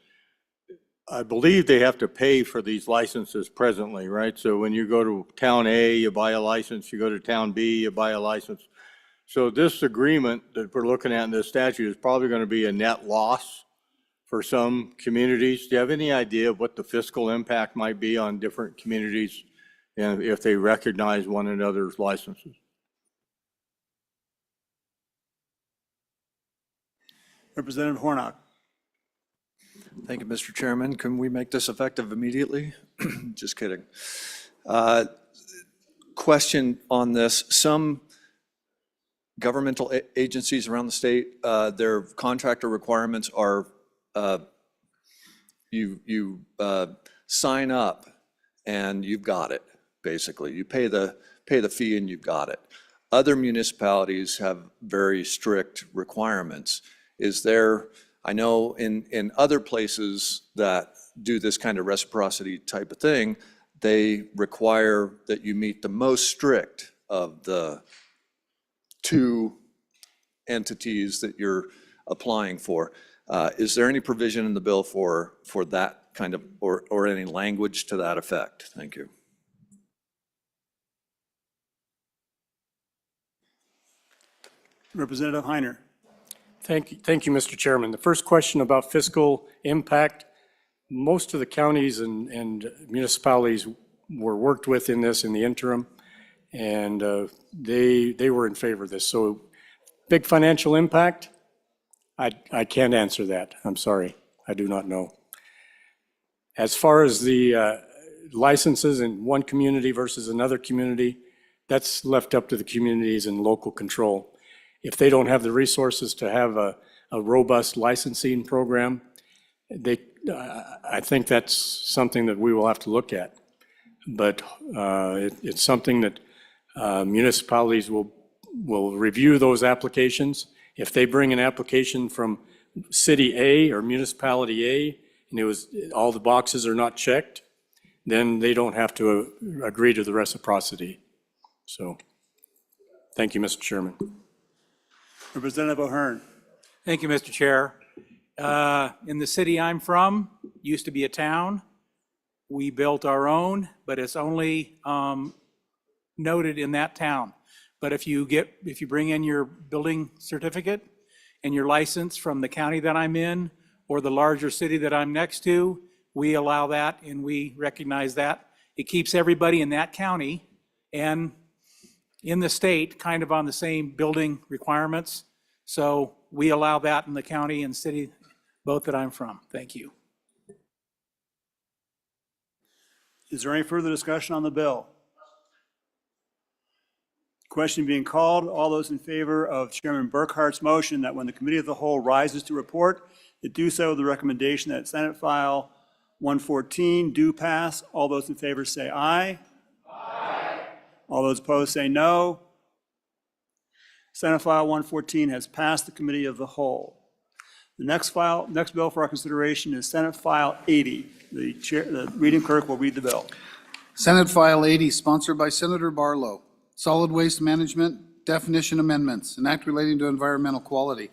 I believe they have to pay for these licenses presently, right? So when you go to town A, you buy a license. You go to town B, you buy a license. So this agreement that we're looking at in this statute is probably going to be a net loss for some communities. Do you have any idea of what the fiscal impact might be on different communities and if they recognize one another's licenses? Representative Hornock. Thank you, Mr. Chairman. Can we make this effective immediately? Just kidding. Question on this. Some governmental agencies around the state, their contractor requirements are you sign up and you've got it, basically. You pay the fee and you've got it. Other municipalities have very strict requirements. Is there, I know in other places that do this kind of reciprocity type of thing, they require that you meet the most strict of the 2 entities that you're applying for. Is there any provision in the bill for that kind of, or any language to that effect? Thank you. Representative Heiner. Thank you, Mr. Chairman. The first question about fiscal impact, most of the counties and municipalities were worked with in this in the interim, and they were in favor of this. So big financial impact, I can't answer that. I'm sorry, I do not know. As far as the licenses in one community versus another community, that's left up to the communities and local control. If they don't have the resources to have a robust licensing program, I think that's something that we will have to look at. But it's something that municipalities will review those applications. If they bring an application from city A or municipality A, and all the boxes are not checked, then they don't have to agree to the reciprocity. So, thank you, Mr. Chairman. Representative O'Hearn. Thank you, Mr. Chair. In the city I'm from, used to be a town. We built our own, but it's only noted in that town. But if you bring in your building certificate and your license from the county that I'm in or the larger city that I'm next to, we allow that and we recognize that. It keeps everybody in that county and in the state kind of on the same building requirements. So we allow that in the county and city, both that I'm from. Thank you. Is there any further discussion on the bill? Question being called. All those in favor of Chairman Burkhart's motion that when the committee of the whole rises to report, it do so with the recommendation that Senate File 114 do pass. All those in favor say aye. Aye. All those opposed say no. Senate File 114 has passed the committee of the whole. The next bill for our consideration is Senate File 80. The reading clerk will read the bill. Senate File 80, sponsored by Senator Barlow. Solid Waste Management Definition Amendments, an act relating to environmental quality.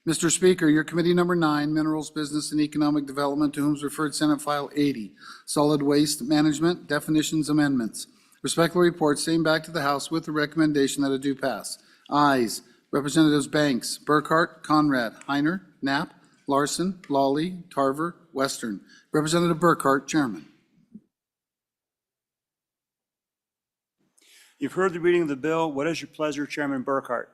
Mr. Speaker, your committee number 9, Minerals, Business, and Economic Development, to whom is referred Senate File 80, Solid Waste Management Definitions Amendments. Respectfully report same back to the House with the recommendation that it do pass. Ayes, Representatives Banks, Burkhart, Conrad, Heiner, Knapp, Larson, Lawley, Tarver, Western. Representative Burkhart, Chairman. You've heard the reading of the bill. What is your pleasure, Chairman Burkhart?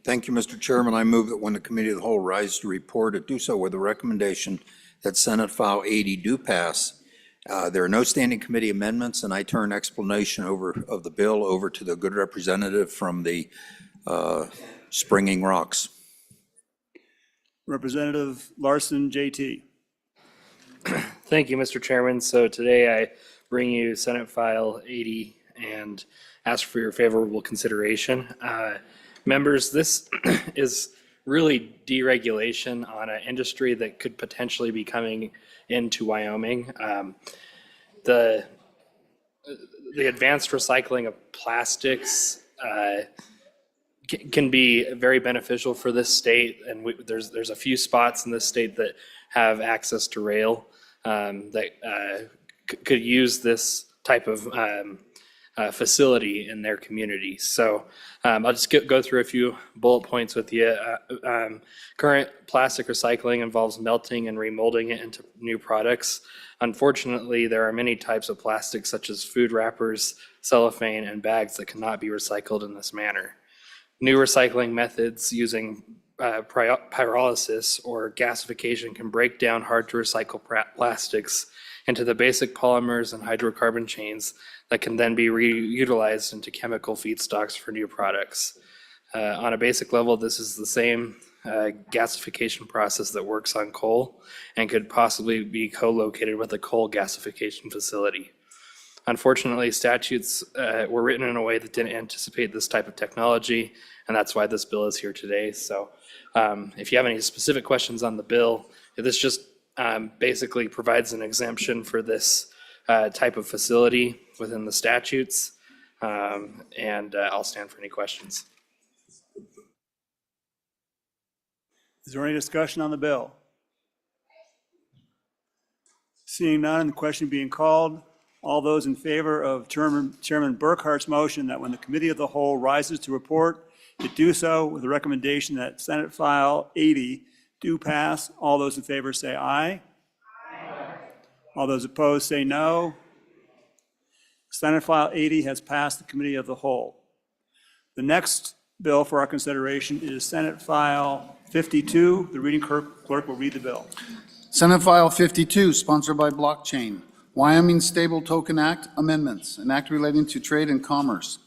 Thank you, Mr. Chairman. I move that when the committee of the whole rise to report, it do so with the recommendation that Senate File 80 do pass. There are no standing committee amendments, and I turn explanation of the bill over to the good representative from the Springing Rocks. Representative Larson, JT. Thank you, Mr. Chairman. So today I bring you Senate File 80 and ask for your favorable consideration. Members, this is really deregulation on an industry that could potentially be coming into Wyoming. The advanced recycling of plastics can be very beneficial for this state, and there's a few spots in this state that have access to rail that could use this type of facility in their community. So I'll just go through a few bullet points with you. Current plastic recycling involves melting and remolding it into new products. Unfortunately, there are many types of plastic, such as food wrappers, cellophane, and bags that cannot be recycled in this manner. New recycling methods using pyrolysis or gasification can break down hard-to-recycle plastics into the basic polymers and hydrocarbon chains that can then be reutilized into chemical feedstocks for new products. On a basic level, this is the same gasification process that works on coal and could possibly be co-located with a coal gasification facility. Unfortunately, statutes were written in a way that didn't anticipate this type of technology, and that's why this bill is here today. So if you have any specific questions on the bill, this just basically provides an exemption for this type of facility within the statutes, and I'll stand for any questions. Is there any discussion on the bill? Seeing none, the question being called. All those in favor of Chairman Burkhart's motion that when the committee of the whole rises to report, it do so with the recommendation that Senate File 80 do pass. All those in favor say aye. Aye. All those opposed say no. Senate File 80 has passed the committee of the whole. The next bill for our consideration is Senate File 52. The reading clerk will read the bill. Senate File 52, sponsored by Blockchain. Wyoming Stable Token Act Amendments, an act relating to trade and commerce.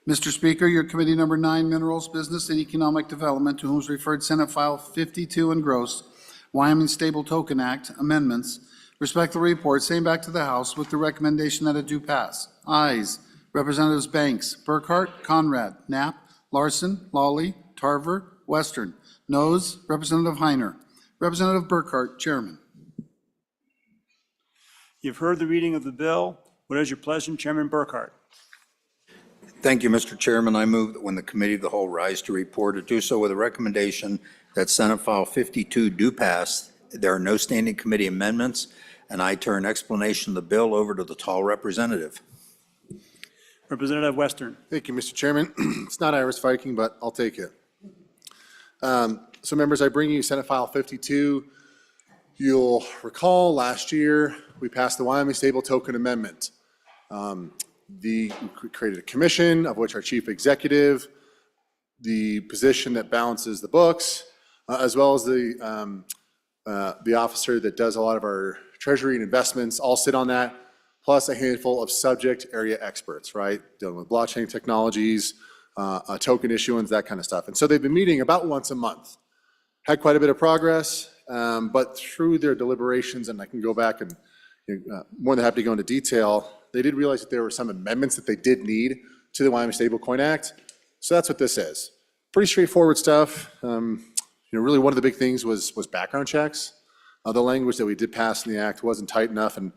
Mr. Speaker, your committee number 9, Minerals, Business, and Economic Development, to whom is referred Senate File 52 engrossed, Wyoming Stable Token Act amendments, respectively report, same back to the House with the recommendation that it do pass. Ayes, Representatives Banks, Burkhart, Conrad, Knapp, Larson, Lawley, Tarver, Western. Noes, Representative Heiner. Representative Burkhart, Chairman. You've heard the reading of the bill. What is your pleasure, Chairman Burkhart? Thank you, Mr. Chairman. I move that when the committee of the whole rise to report, it do so with a recommendation that Senate File 52 do pass. There are no standing committee amendments, and I turn explanation of the bill over to the tall representative. Representative Western. Thank you, Mr. Chairman. It's not Irish Viking, but I'll take it. So members, I bring you Senate File 52. You'll recall last year we passed the Wyoming Stable Token Amendment. We created a commission of which our chief executive, the position that balances the books, as well as the officer that does a lot of our treasury and investments, all sit on that, plus a handful of subject area experts, right? Dealing with blockchain technologies, token issuance, that kind of stuff. And so they've been meeting about once a month. Had quite a bit of progress, but through their deliberations, and I can go back and more than happy to go into detail, they did realize that there were some amendments that they did need to the Wyoming Stablecoin Act. So that's what this is. Pretty straightforward stuff. Really one of the big things was background checks. The language that we did pass in the act wasn't tight enough and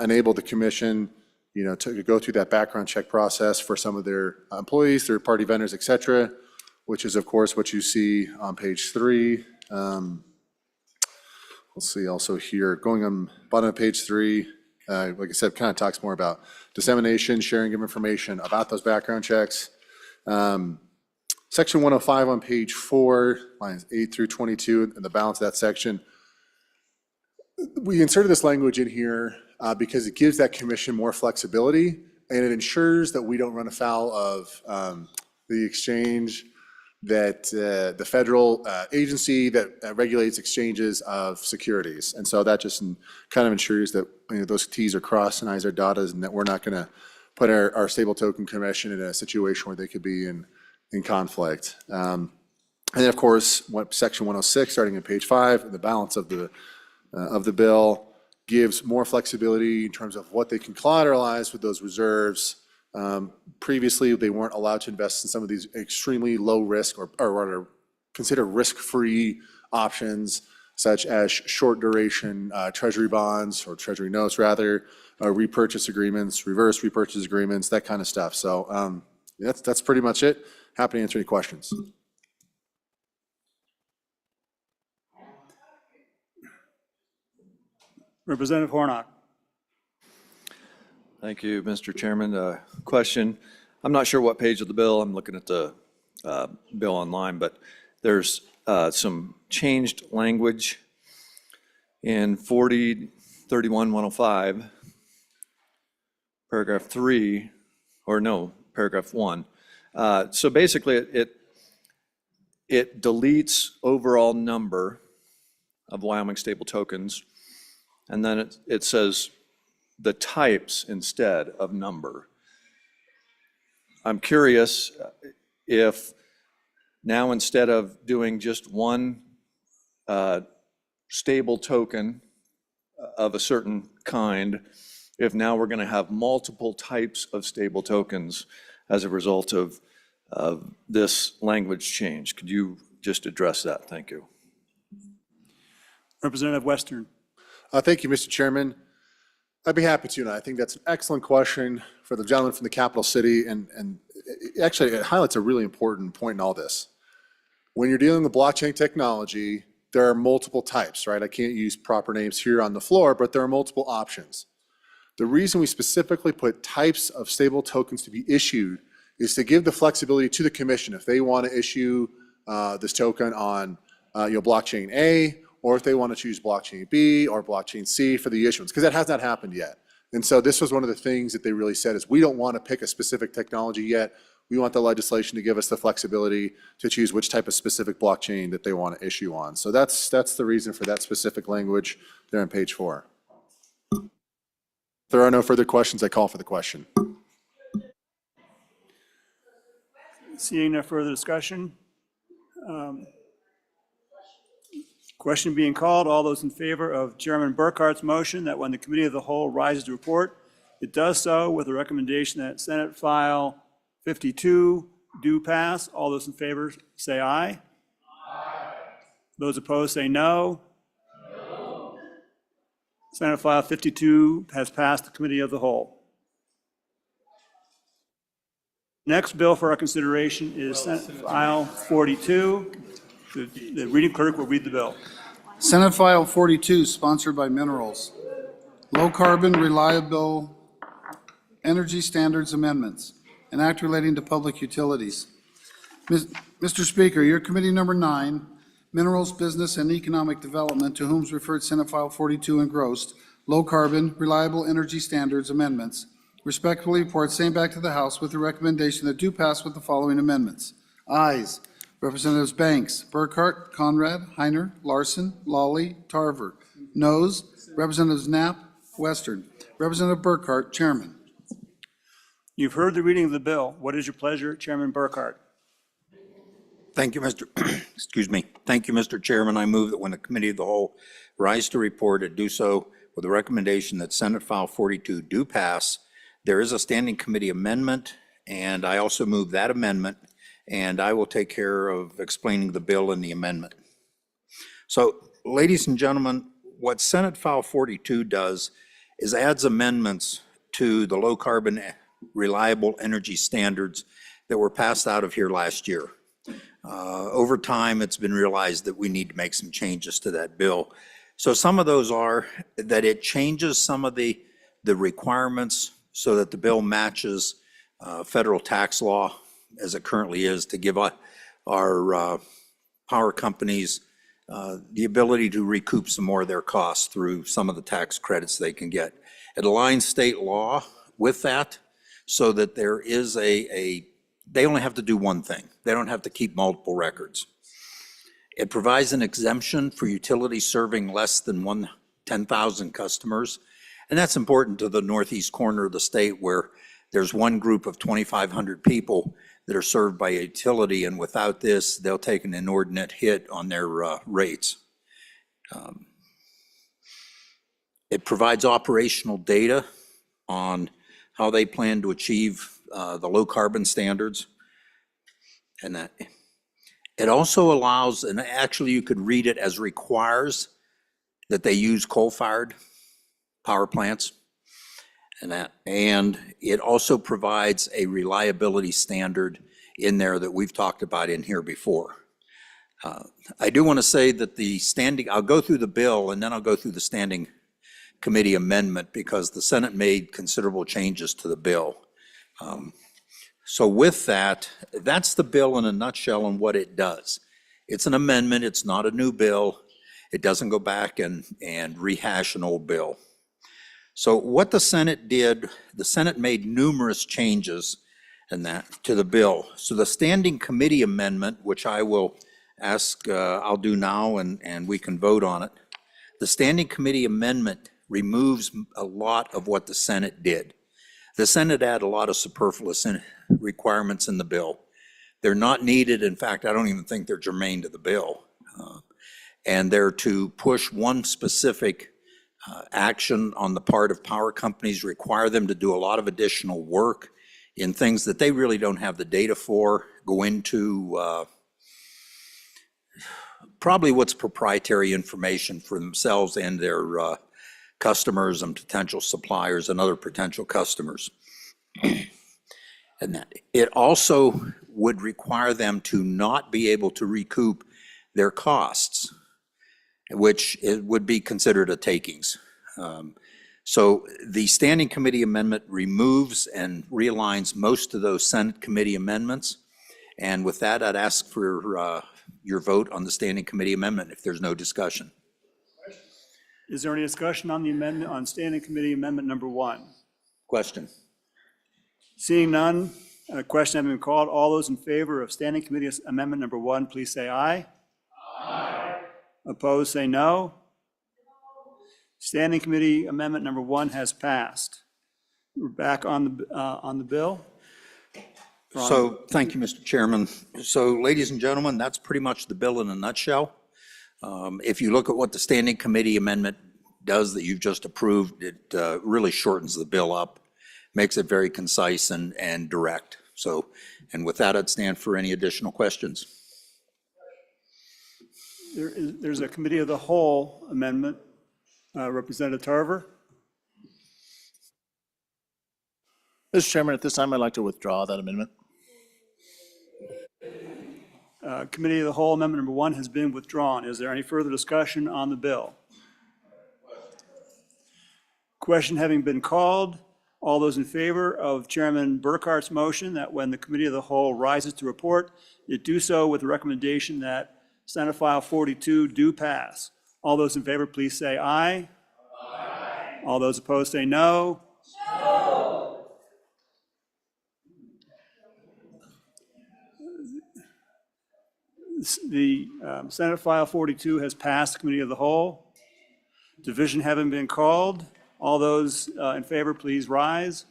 enabled the commission, to go through that background check process for some of their employees, third-party vendors, et cetera, which is, of course, what you see on page 3. We'll see also here, going on bottom of page 3, like I said, kind of talks more about dissemination, sharing of information about those background checks. Section 105 on page 4, lines 8 through 22, and the balance of that section. We inserted this language in here because it gives that commission more flexibility, and it ensures that we don't run afoul of the exchange that the federal agency that regulates exchanges of securities. And so that just kind of ensures that those T's are crossed and I's are dotted, and that we're not going to put our stable token commission in a situation where they could be in conflict. And then, of course, section 106, starting on page 5, the balance of the bill gives more flexibility in terms of what they can collateralize with those reserves. Previously, they weren't allowed to invest in some of these extremely low risk or rather consider risk-free options, such as short duration treasury bonds or treasury notes rather, repurchase agreements, reverse repurchase agreements, that kind of stuff. So that's pretty much it. Happy to answer any questions. Representative Hornock. Thank you, Mr. Chairman. Question, I'm not sure what page of the bill, I'm looking at the bill online, but there's some changed language in 4031-105, paragraph 3, or no, paragraph 1. So basically, it deletes overall number of Wyoming stable tokens, and then it says the types instead of number. I'm curious if now instead of doing just one stable token of a certain kind, if now we're going to have multiple types of stable tokens as a result of this language change. Could you just address that? Thank you. Representative Western. Thank you, Mr. Chairman. I'd be happy to, and I think that's an excellent question for the gentleman from the capital city, and actually it highlights a really important point in all this. When you're dealing with blockchain technology, there are multiple types, right? I can't use proper names here on the floor, but there are multiple options. The reason we specifically put types of stable tokens to be issued is to give the flexibility to the commission if they want to issue this token on blockchain A, or if they want to choose blockchain B or blockchain C for the issuance, because that has not happened yet. And so this was one of the things that they really said is we don't want to pick a specific technology yet. We want the legislation to give us the flexibility to choose which type of specific blockchain that they want to issue on. So that's the reason for that specific language there on page 4. If there are no further questions, I call for the question. Seeing no further discussion, Question being called. All those in favor of Chairman Burkhart's motion that when the Committee of the Whole rises to report, it does so with a recommendation that Senate File 52 do pass. All those in favor say aye. Aye. Those opposed say no. No. Senate File 52 has passed the Committee of the Whole. Next bill for our consideration is Senate File 42. The reading clerk will read the bill. Senate File 42, sponsored by Minerals. Low Carbon Reliable Energy Standards Amendments, an act relating to public utilities. Mr. Speaker, your committee number 9, Minerals, Business, and Economic Development, to whom is referred Senate File 42 engrossed, Low Carbon Reliable Energy Standards Amendments, respectfully report same back to the House with the recommendation that do pass with the following amendments. Ayes. Representatives Banks, Burkhart, Conrad, Heiner, Larson, Lawley, Tarver. Noes. Representatives Knapp, Western. Representative Burkhart, Chairman. You've heard the reading of the bill. What is your pleasure, Chairman Burkhart? Thank you, Mr. Excuse me. Thank you, Mr. Chairman. I move that when the Committee of the Whole rise to report, it do so with the recommendation that Senate File 42 do pass. There is a standing committee amendment, and I also move that amendment, and I will take care of explaining the bill and the amendment. So, ladies and gentlemen, what Senate File 42 does is adds amendments to the low carbon reliable energy standards that were passed out of here last year. Over time, it's been realized that we need to make some changes to that bill. So some of those are that it changes some of the requirements so that the bill matches federal tax law as it currently is, to give our power companies the ability to recoup some more of their costs through some of the tax credits they can get. It aligns state law with that so that there is they only have to do one thing. They don't have to keep multiple records. It provides an exemption for utilities serving less than 10,000 customers. And that's important to the northeast corner of the state where there's one group of 2,500 people that are served by a utility, and without this, they'll take an inordinate hit on their rates. It provides operational data on how they plan to achieve the low carbon standards. And that it also allows, and actually you could read it as requires, that they use coal-fired power plants. And it also provides a reliability standard in there that we've talked about in here before. I do want to say that I'll go through the bill and then I'll go through the standing committee amendment because the Senate made considerable changes to the bill. So with that, that's the bill in a nutshell and what it does. It's an amendment, it's not a new bill. It doesn't go back and rehash an old bill. So what the Senate did, the Senate made numerous changes to the bill. So the standing committee amendment, which I will I'll do now and we can vote on it. The standing committee amendment removes a lot of what the Senate did. The Senate added a lot of superfluous requirements in the bill. They're not needed. In fact, I don't even think they're germane to the bill. And they're to push one specific action on the part of power companies, require them to do a lot of additional work in things that they really don't have the data for, go into probably what's proprietary information for themselves and their customers and potential suppliers and other potential customers. And that it also would require them to not be able to recoup their costs, which it would be considered a takings. So the standing committee amendment removes and realigns most of those Senate committee amendments. And with that, I'd ask for your vote on the standing committee amendment if there's no discussion. Is there any discussion on the amendment, on standing committee amendment number 1? Question. Seeing none, a question having been called, all those in favor of standing committee amendment number 1, please say aye. Aye. Opposed, say no. Standing committee amendment number 1 has passed. We're back on the bill. So thank you, Mr. Chairman. So ladies and gentlemen, that's pretty much the bill in a nutshell. If you look at what the standing committee amendment does that you've just approved, it really shortens the bill up, makes it very concise and direct. So, and with that, I'd stand for any additional questions. There's a committee of the whole amendment. Representative Tarver? Mr. Chairman, at this time, I'd like to withdraw that amendment. Committee of the whole amendment number 1 has been withdrawn. Is there any further discussion on the bill? Question having been called, all those in favor of Chairman Burkhart's motion that when the committee of the whole rises to report, it do so with the recommendation that Senate File 42 do pass. All those in favor, please say aye. Aye. All those opposed say no. No. The Senate File 42 has passed the committee of the whole. Division having been called, all those in favor, please rise.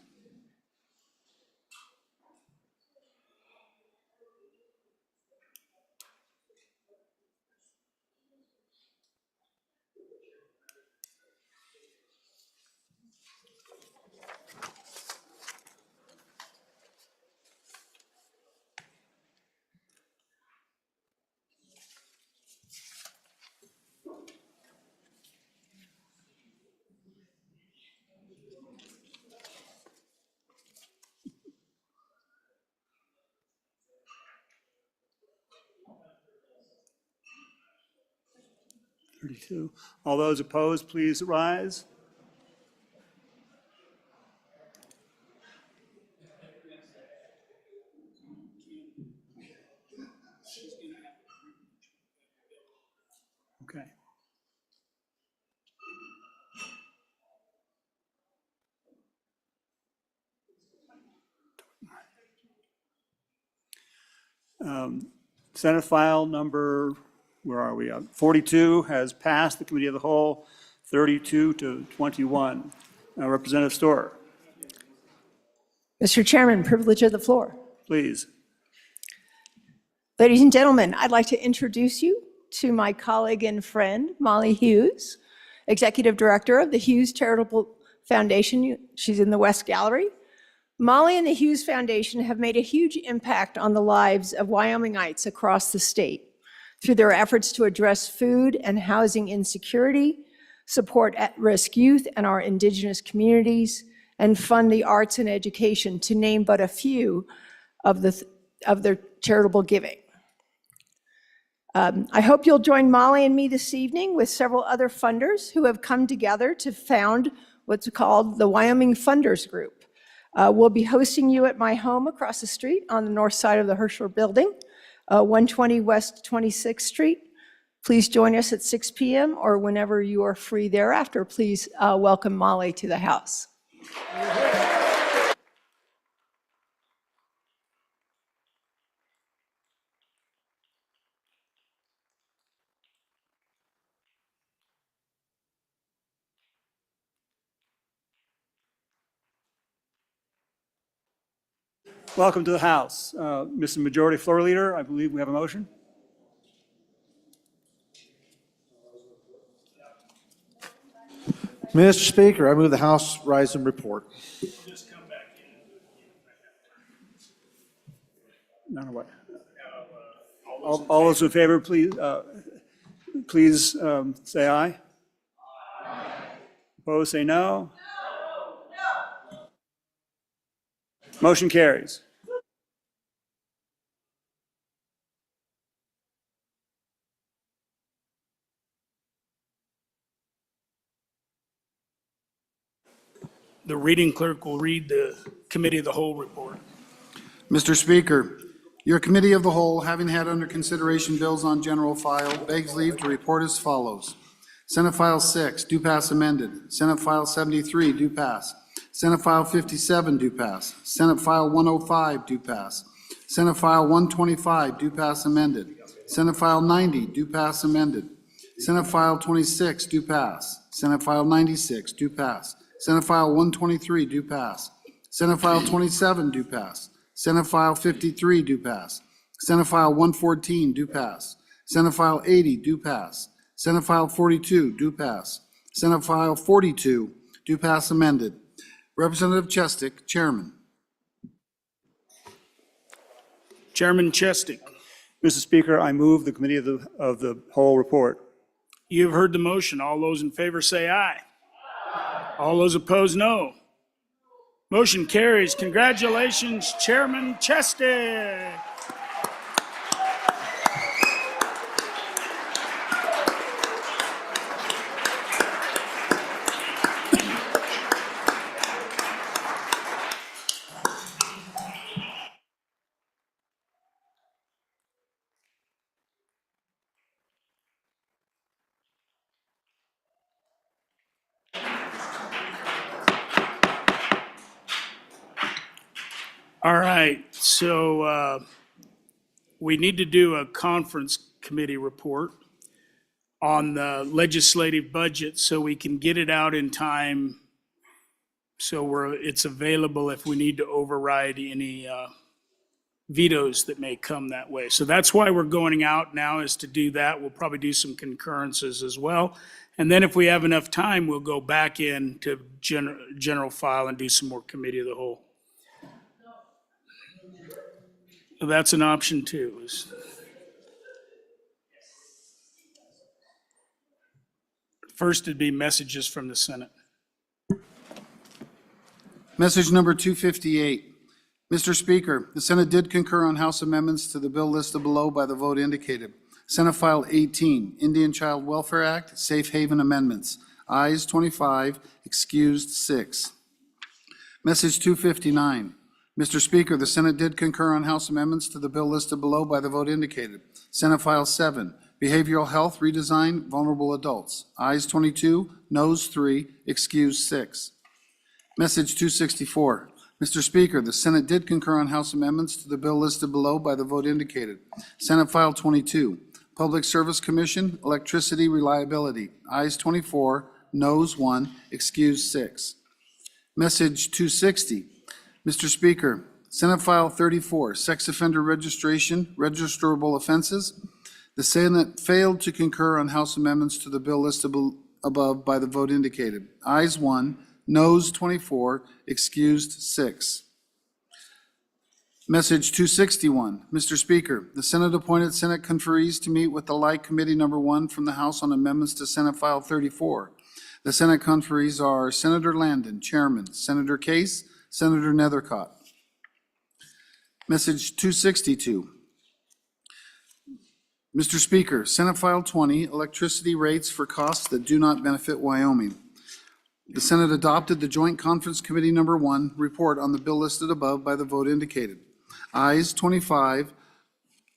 All those opposed, please rise. Okay. Senate file number, where are we? 42 has passed the committee of the whole, 32 to 21. Representative Storer, Mr. Chairman, privilege of the floor. please. Ladies and gentlemen, I'd like to introduce you to my colleague and friend, Molly Hughes, Executive Director of the Hughes Charitable Foundation. She's in the West Gallery. Molly and the Hughes Foundation have made a huge impact on the lives of Wyomingites across the state through their efforts to address food and housing insecurity, support at-risk youth and our indigenous communities, and fund the arts and education, to name but a few of their charitable giving. I hope you'll join Molly and me this evening with several other funders who have come together to found what's called the Wyoming Funders Group. We'll be hosting you at my home across the street on the north side of the Herschel Building, 120 West 26th Street. Please join us at 6 p.m. or whenever you are free thereafter. Please welcome Molly to the house. Welcome to the House. Mr. Majority Floor Leader, I believe we have a motion. Mr. Speaker, I move the House rise and report. No, what? All those in favor, please, please say aye. Aye. Opposed, say no. No. Motion carries. The reading clerk will read the committee of the whole report. Mr. Speaker, your committee of the whole, having had under consideration bills on general file, begs leave to report as follows. Senate File 6, do pass amended. Senate File 73, do pass. Senate File 57, do pass. Senate File 105, do pass. Senate File 125, do pass amended. Senate File 90, do pass amended. Senate File 26, do pass. Senate File 96, do pass. Senate File 123, do pass. Senate File 27, do pass. Senate File 53, do pass. Senate File 114, do pass. Senate File 80, do pass. Senate File 42, do pass. Senate File 42, do pass amended. Representative Chestick, Chairman. Chairman Chestick, Mr. Speaker, I move the committee of the whole report. you have heard the motion. All those in favor say aye. All those opposed, no. Motion carries. Congratulations, Chairman Chestick. All right, so we need to do a conference committee report on the legislative budget so we can get it out in time so it's available if we need to override any vetoes that may come that way. So that's why we're going out now, is to do that. We'll probably do some concurrences as well. And then if we have enough time, we'll go back in to general file and do some more committee of the whole. So that's an option too. First, it'd be messages from the Senate. Message number 258. Mr. Speaker, the Senate did concur on House amendments to the bill listed below by the vote indicated. Senate File 18, Indian Child Welfare Act, Safe Haven Amendments. Ayes 25, excused 6. Message 259. Mr. Speaker, the Senate did concur on House amendments to the bill listed below by the vote indicated. Senate File 7, Behavioral Health Redesign, Vulnerable Adults. Ayes 22, noes 3, excused 6. Message 264. Mr. Speaker, the Senate did concur on House amendments to the bill listed below by the vote indicated. Senate File 22, Public Service Commission, Electricity Reliability. Ayes 24, noes 1, excused 6. Message 260. Mr. Speaker, Senate File 34, Sex Offender Registration, Registrable Offenses. The Senate failed to concur on House amendments to the bill listed above by the vote indicated. Ayes 1, noes 24, excused 6. Message 261. Mr. Speaker, the Senate appointed Senate conferees to meet with the Like Committee Number 1 from the House on amendments to Senate File 34. The Senate conferees are Senator Landon, Chairman, Senator Case, Senator Nethercott. Message 262. Mr. Speaker, Senate File 20, Electricity Rates for Costs That Do Not Benefit Wyoming. The Senate adopted the Joint Conference Committee Number 1 report on the bill listed above by the vote indicated. Ayes 25,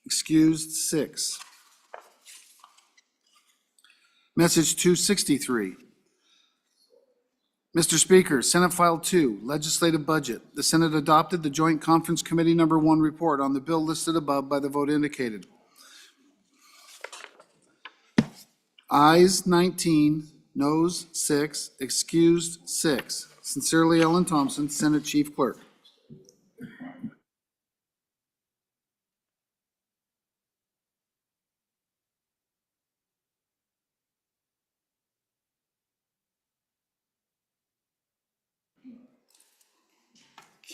excused 6. Message 263. Mr. Speaker, Senate File 2, Legislative Budget. The Senate adopted the Joint Conference Committee Number 1 report on the bill listed above by the vote indicated. Ayes 19, noes 6, excused 6. Sincerely, Ellen Thompson, Senate Chief Clerk.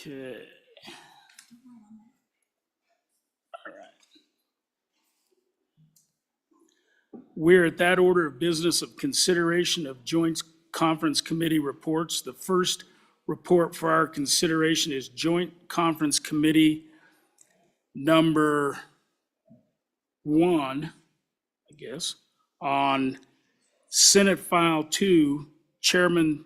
Okay. All right. We're at that order of business of consideration of Joint Conference Committee reports. The first report for our consideration is Joint Conference Committee number 1, I guess, on Senate File 2, Chairman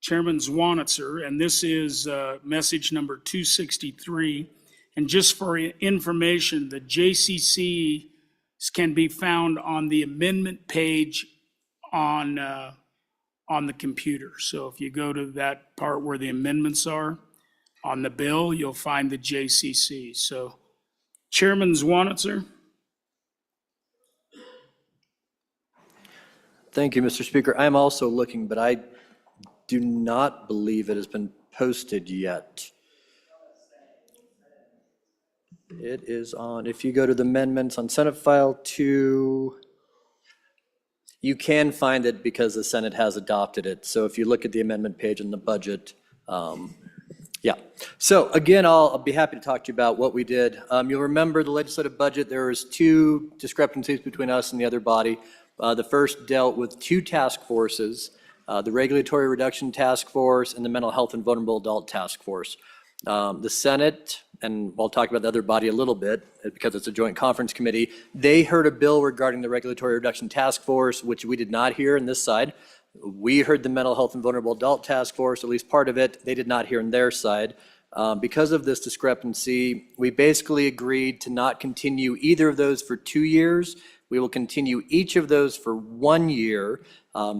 Zwanitzer, and this is message number 263. And just for information, the JCC can be found on the amendment page on the computer. So if you go to that part where the amendments are on the bill, you'll find the JCC. So Chairman Zwanitzer. Thank you, Mr. Speaker. I'm also looking, but I do not believe it has been posted yet. It is on, if you go to the amendments on Senate File 2, You can find it because the Senate has adopted it. So if you look at the amendment page in the budget, yeah. So again, I'll be happy to talk to you about what we did. You'll remember the legislative budget, there was two discrepancies between us and the other body. The first dealt with two task forces, the Regulatory Reduction Task Force and the Mental Health and Vulnerable Adult Task Force. The Senate, and I'll talk about the other body a little bit because it's a joint conference committee, they heard a bill regarding the Regulatory Reduction Task Force, which we did not hear on this side. We heard the Mental Health and Vulnerable Adult Task Force, at least part of it. They did not hear on their side. Because of this discrepancy, we basically agreed to not continue either of those for 2 years. We will continue each of those for 1 year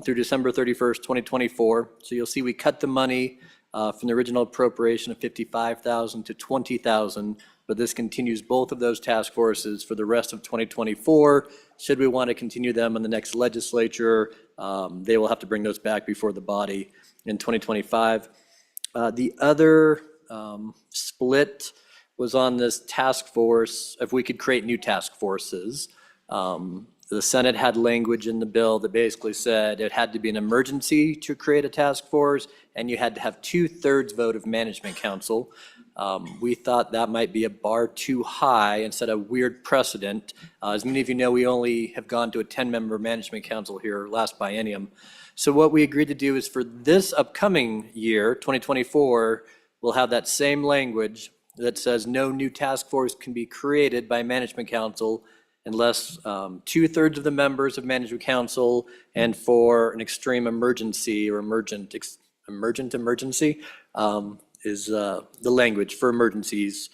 through December 31st, 2024. So you'll see we cut the money from the original appropriation of $55,000 to $20,000, but this continues both of those task forces for the rest of 2024. Should we want to continue them in the next legislature, they will have to bring those back before the body in 2025. The other split was on this task force, if we could create new task forces. The Senate had language in the bill that basically said it had to be an emergency to create a task force, and you had to have 2/3 vote of management council. We thought that might be a bar too high and set a weird precedent. As many of you know, we only have gone to a 10-member management council here last biennium. So what we agreed to do is for this upcoming year, 2024, we'll have that same language that says no new task force can be created by management council unless 2/3 of the members of management council and for an extreme emergency or emergent emergency is the language for emergencies.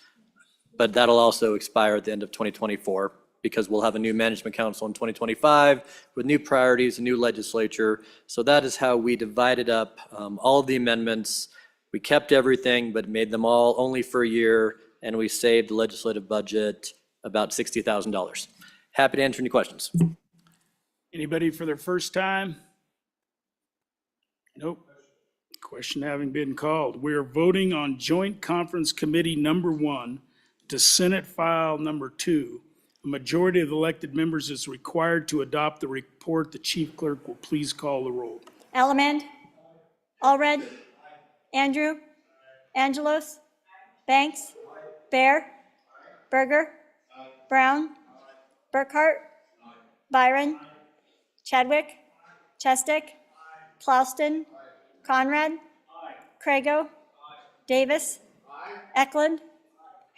But that'll also expire at the end of 2024 because we'll have a new management council in 2025 with new priorities, a new legislature. So that is how we divided up all of the amendments. We kept everything, but made them all only for a year, and we saved the legislative budget about $60,000. Happy to answer any questions. Anybody for their first time? Nope. Question having been called. We are voting on Joint Conference Committee number 1 to Senate File number 2. A majority of the elected members is required to adopt the report. The chief clerk will please call the roll. Element, Allred, Andrew, Angelos, Banks, Bear, Berger, Brown, Burkhart, Byron, Chadwick, Chestick, Clauston, Conrad, Crago, Davis, Eklund,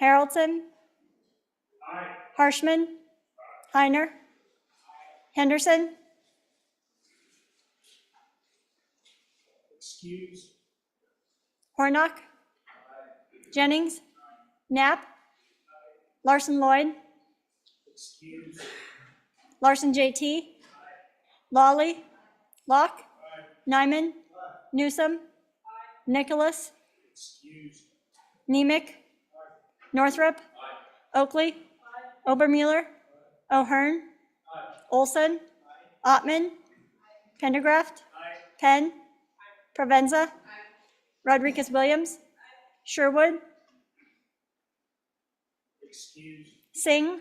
Harrelson, Harshman, Heiner, Henderson, Excuse. Hornock, Jennings, Knapp, Larson Lloyd, Excuse. Larson JT, Lawley, Locke, Nyman, Newsom, Nicholas, Excuse. Nemec, Northrup, Oakley, Obermueller, O'Hearn, Olson, Ottman, Pendergraft, Penn, Provenza, Rodriguez Williams, Sherwood, Excuse. Singh,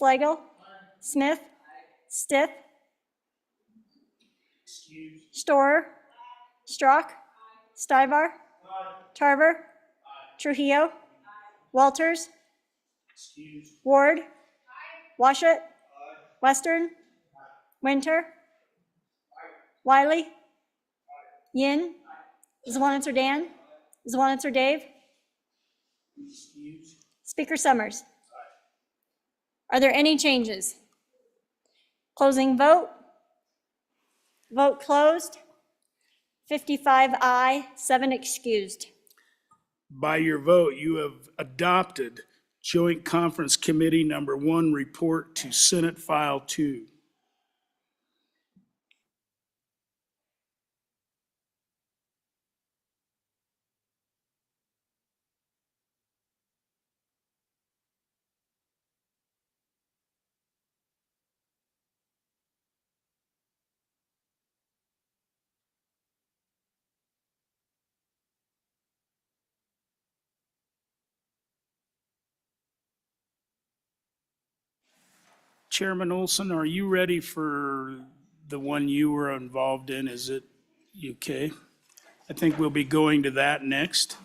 Slagle, Smith, Stith, Excuse. Storer, Strock, Stivar, Tarver, Trujillo, Walters, Excuse. Ward, Washut, Western, Winter, Wiley, Yin, Zwanitzer Dan, Zwanitzer Dave, Excuse. Speaker Summers. Are there any changes? Closing vote. Vote closed. 55 aye, 7 excused. By your vote, you have adopted Joint Conference Committee number 1 report to Senate File 2. Chairman Olson, are you ready for the one you were involved in? Is it okay? I think we'll be going to that next.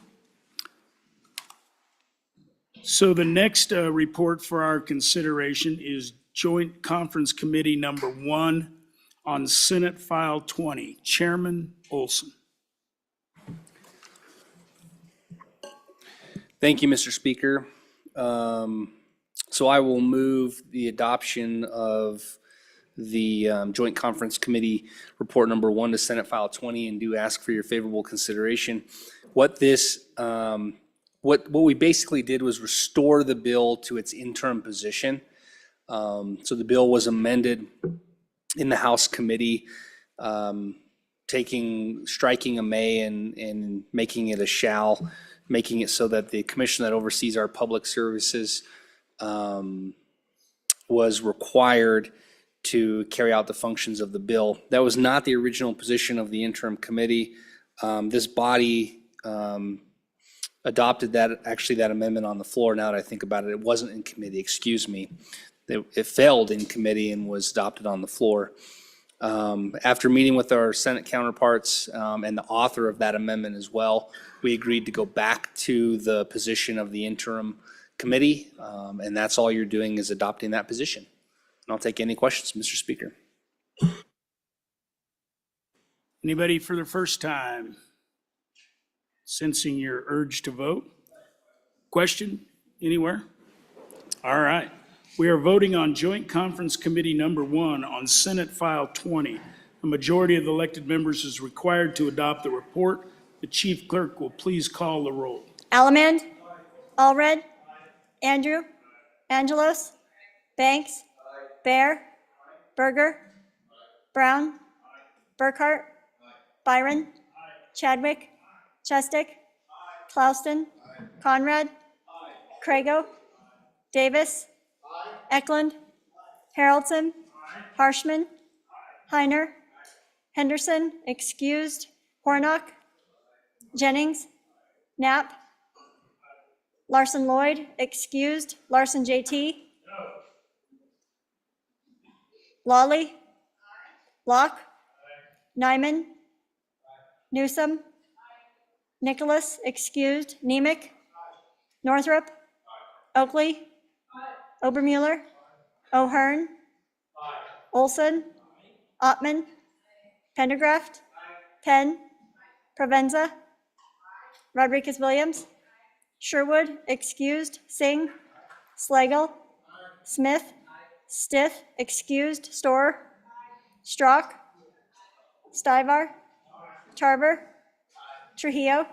So the next report for our consideration is Joint Conference Committee Number 1 on Senate File 20. Chairman Olson. Thank you, Mr. Speaker. So I will move the adoption of the Joint Conference Committee Report Number 1 to Senate File 20 and do ask for your favorable consideration. What this, what we basically did was restore the bill to its interim position. So the bill was amended in the House committee, striking a may and making it a shall, making it so that the commission that oversees our public services was required to carry out the functions of the bill. That was not the original position of the interim committee. This body adopted that amendment on the floor. Now that I think about it, it wasn't in committee, excuse me. It failed in committee and was adopted on the floor. After meeting with our Senate counterparts and the author of that amendment as well, we agreed to go back to the position of the interim committee, and that's all you're doing is adopting that position. And I'll take any questions, Mr. Speaker. Anybody for the first time? Sensing your urge to vote? Question anywhere? All right. We are voting on Joint Conference Committee Number 1 on Senate File 20. A majority of the elected members is required to adopt the report. The chief clerk will please call the roll. Allemand, Allred, Andrew, Angelos, Banks, Bear, Berger, Brown, Burkhart, Byron, Chadwick, Chestick, Clauston, Conrad, Crago, Davis, Eklund, Haraldson, Harshman, Heiner, Henderson, excused, Hornock, Jennings, Knapp, Larson Lloyd, excused, Larson JT, Lawley, Locke, Nyman, Newsom, Nicholas, excused, Nemec, Northrup, Oakley, Obermuller, O'Hearn, Olson, Ottman, Pendergraft, Penn, Provenza, Rodriguez-Williams, Sherwood, excused, Singh, Slagle, Smith, Stiff, excused, Storer, Strzok, Stivar, Tarver, Trujillo,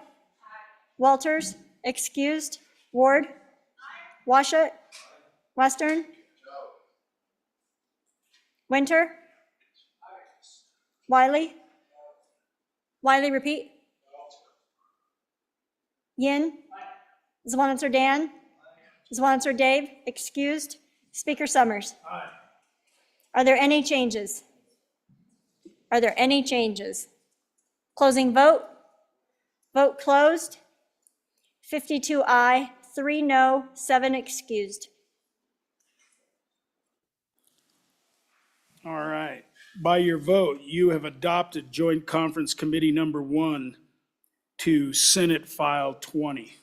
Walters, excused, Ward, Washut, Western, Winter, Wiley, repeat, Yin, Zwanitzer Dan, Zwanitzer Dave, excused, Speaker Summers. Are there any changes? Are there any changes? Closing vote. Vote closed. 52 aye, 3 no, 7 excused. All right. By your vote, you have adopted Joint Conference Committee Number 1 to Senate File 20.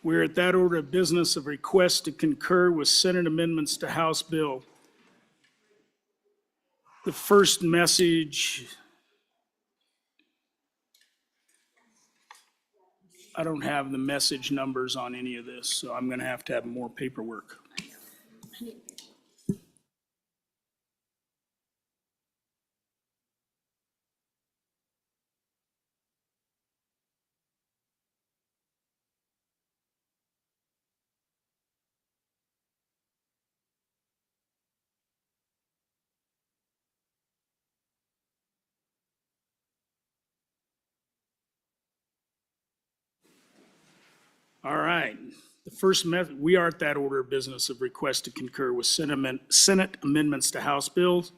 We're at that order of business of request to concur with Senate amendments to House Bill. The first message, I don't have the message numbers on any of this, so I'm going to have more paperwork. right. The first method, we are at that order of business of request to concur with Senate amendments to House bills.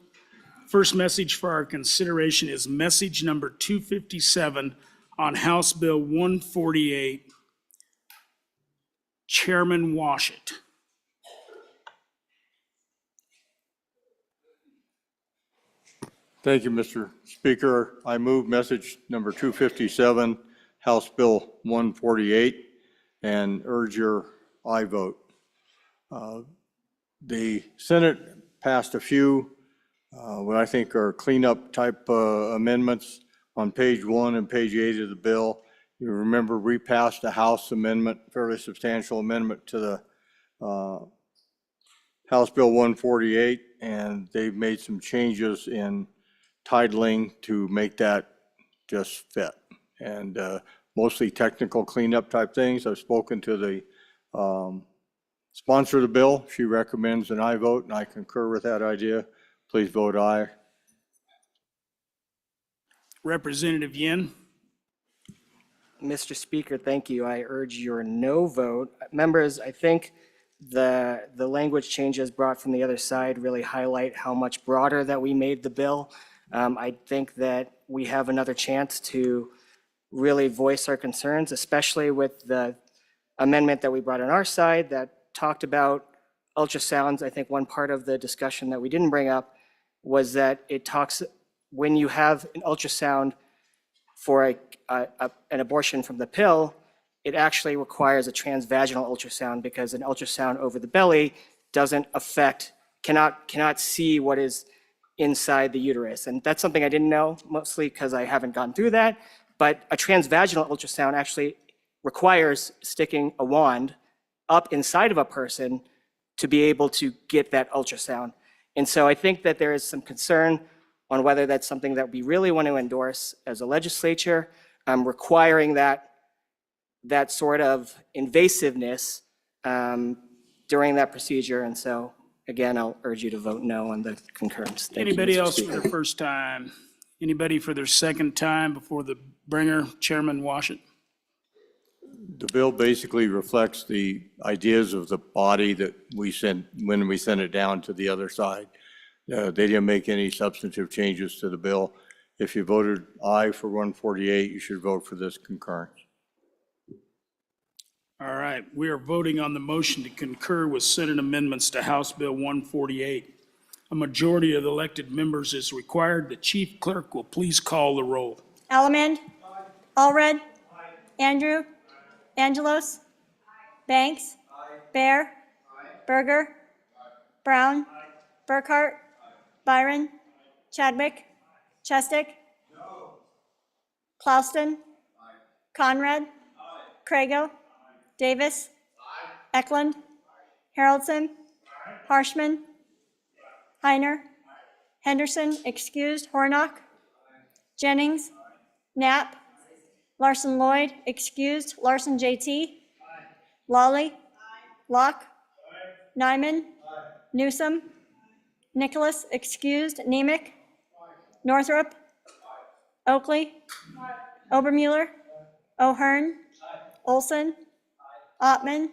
First message for our consideration is message number 257 on House Bill 148. Chairman Washit. Thank you, Mr. Speaker. I move message number 257, House Bill 148, and urge your aye vote. The Senate passed a few, what I think are cleanup type amendments on page 1 and page 8 of the bill. You remember we passed a House amendment, fairly substantial amendment to the House Bill 148, and they've made some changes in titling to make that just fit. And mostly technical cleanup type things. I've spoken to the sponsor of the bill. She recommends an aye vote, and I concur with that idea. Please vote aye. Representative Yin. Mr. Speaker, thank you. I urge your no vote. Members, I think the language changes brought from the other side really highlight how much broader that we made the bill. I think that we have another chance to really voice our concerns, especially with the amendment that we brought on our side that talked about ultrasounds. I think one part of the discussion that we didn't bring up was that it talks, when you have an ultrasound for an abortion from the pill, it actually requires a transvaginal ultrasound because an ultrasound over the belly doesn't affect, cannot see what is inside the uterus. And that's something I didn't know, mostly because I haven't gone through that. But a transvaginal ultrasound actually requires sticking a wand up inside of a person to be able to get that ultrasound. And so I think that there is some concern on whether that's something that we really want to endorse as a legislature, requiring that sort of invasiveness during that procedure. And so, again, I'll urge you to vote no on the concurrence. Thank you, Anybody Mr. else for Speaker. their first time? Anybody for their second time before the bringer, Chairman Washit? The bill basically reflects the ideas of the body that we sent when we sent it down to the other side. They didn't make any substantive changes to the bill. If you voted aye for 148, you should vote for this concurrence. All right, we are voting on the motion to concur with Senate amendments to House Bill 148. A majority of the elected members is required. The chief clerk will please call the roll. Allemande. Allred. Andrew. Angelos. Banks. Bear. Berger. Brown. Burkhart. Byron. Chadwick. Chestick. Clauston. Conrad. Crago. Davis. Eklund. Haroldson. Harshman. Heiner. Henderson, excused. Hornock. Jennings. Knapp. Larson Lloyd, excused. Larson JT. Lawley. Locke. Nyman. Newsom. Nicholas, excused. Nemec. Northrup. Oakley. Obermuller. O'Hearn. Olson. Ottman.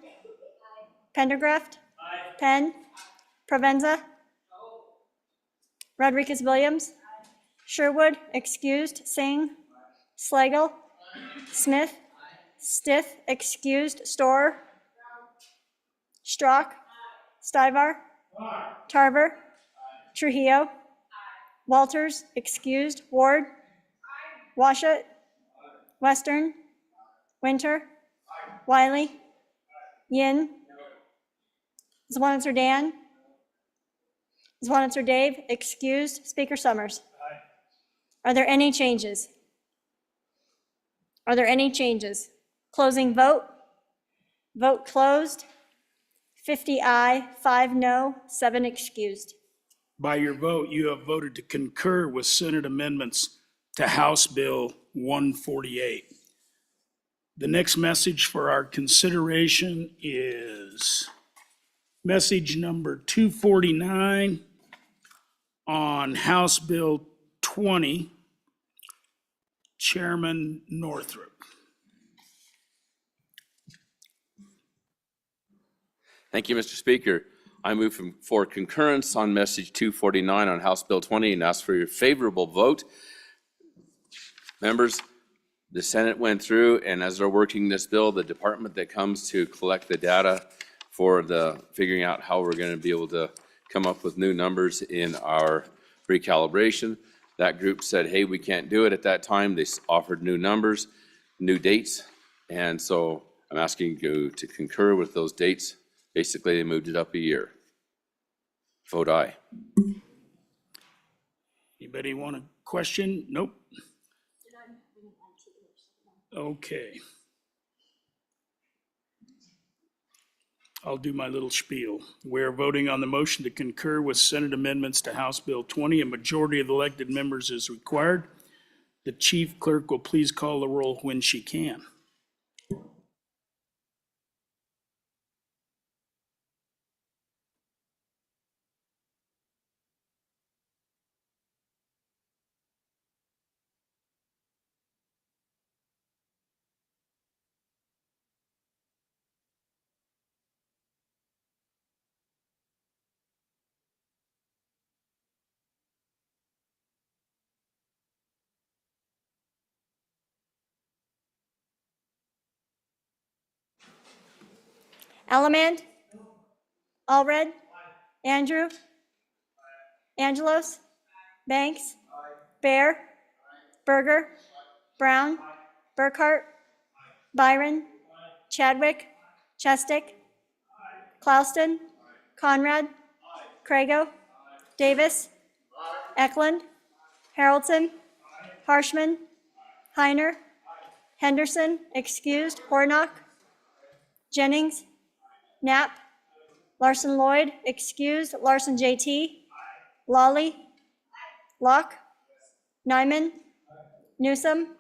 Pendergraft. Penn. Provenza. Rodriguez-Williams. Sherwood, excused. Singh. Slagle. Smith. Stith, excused. Storer. Strzok. Stivar. Tarver. Trujillo. Walters, excused. Ward. Washut. Western. Winter. Wiley. Yin. Zwanitzer Dan. Zwanitzer Dave, excused. Speaker Summers. Are there any changes? Are there any changes? Closing vote. Vote closed. 50 aye, 5 no, 7 excused. By your vote, you have voted to concur with Senate amendments to House Bill 148. The next message for our consideration is message number 249 on House Bill 20, Chairman Northrup. Thank you, Mr. Speaker. I move for concurrence on message 249 on House Bill 20 and ask for your favorable vote. Members, the Senate went through, and as they're working this bill, the department that comes to collect the data for the figuring out how we're going to be able to come up with new numbers in our recalibration, that group said, hey, we can't do it at that time. They offered new numbers, new dates, and so I'm asking you to concur with those dates. Basically, they moved it up a year. Vote aye. Anybody want a question? Nope. Okay. I'll do my little spiel. We're voting on the motion to concur with Senate amendments to House Bill 20. A majority of the elected members is required. The chief clerk will please call the roll when she can. Allemand? Allred? Andrew? Angelos? Banks? Bear? Berger? Brown? Burkhart? Byron? Chadwick? Chestick? Clauston? Conrad? Crago? Davis? Eklund? Haroldson? Harshman? Heiner? Henderson, excused. Hornock? Jennings? Knapp? Larson Lloyd, excused. Larson JT? Lawley? Locke? Nyman? Newsom?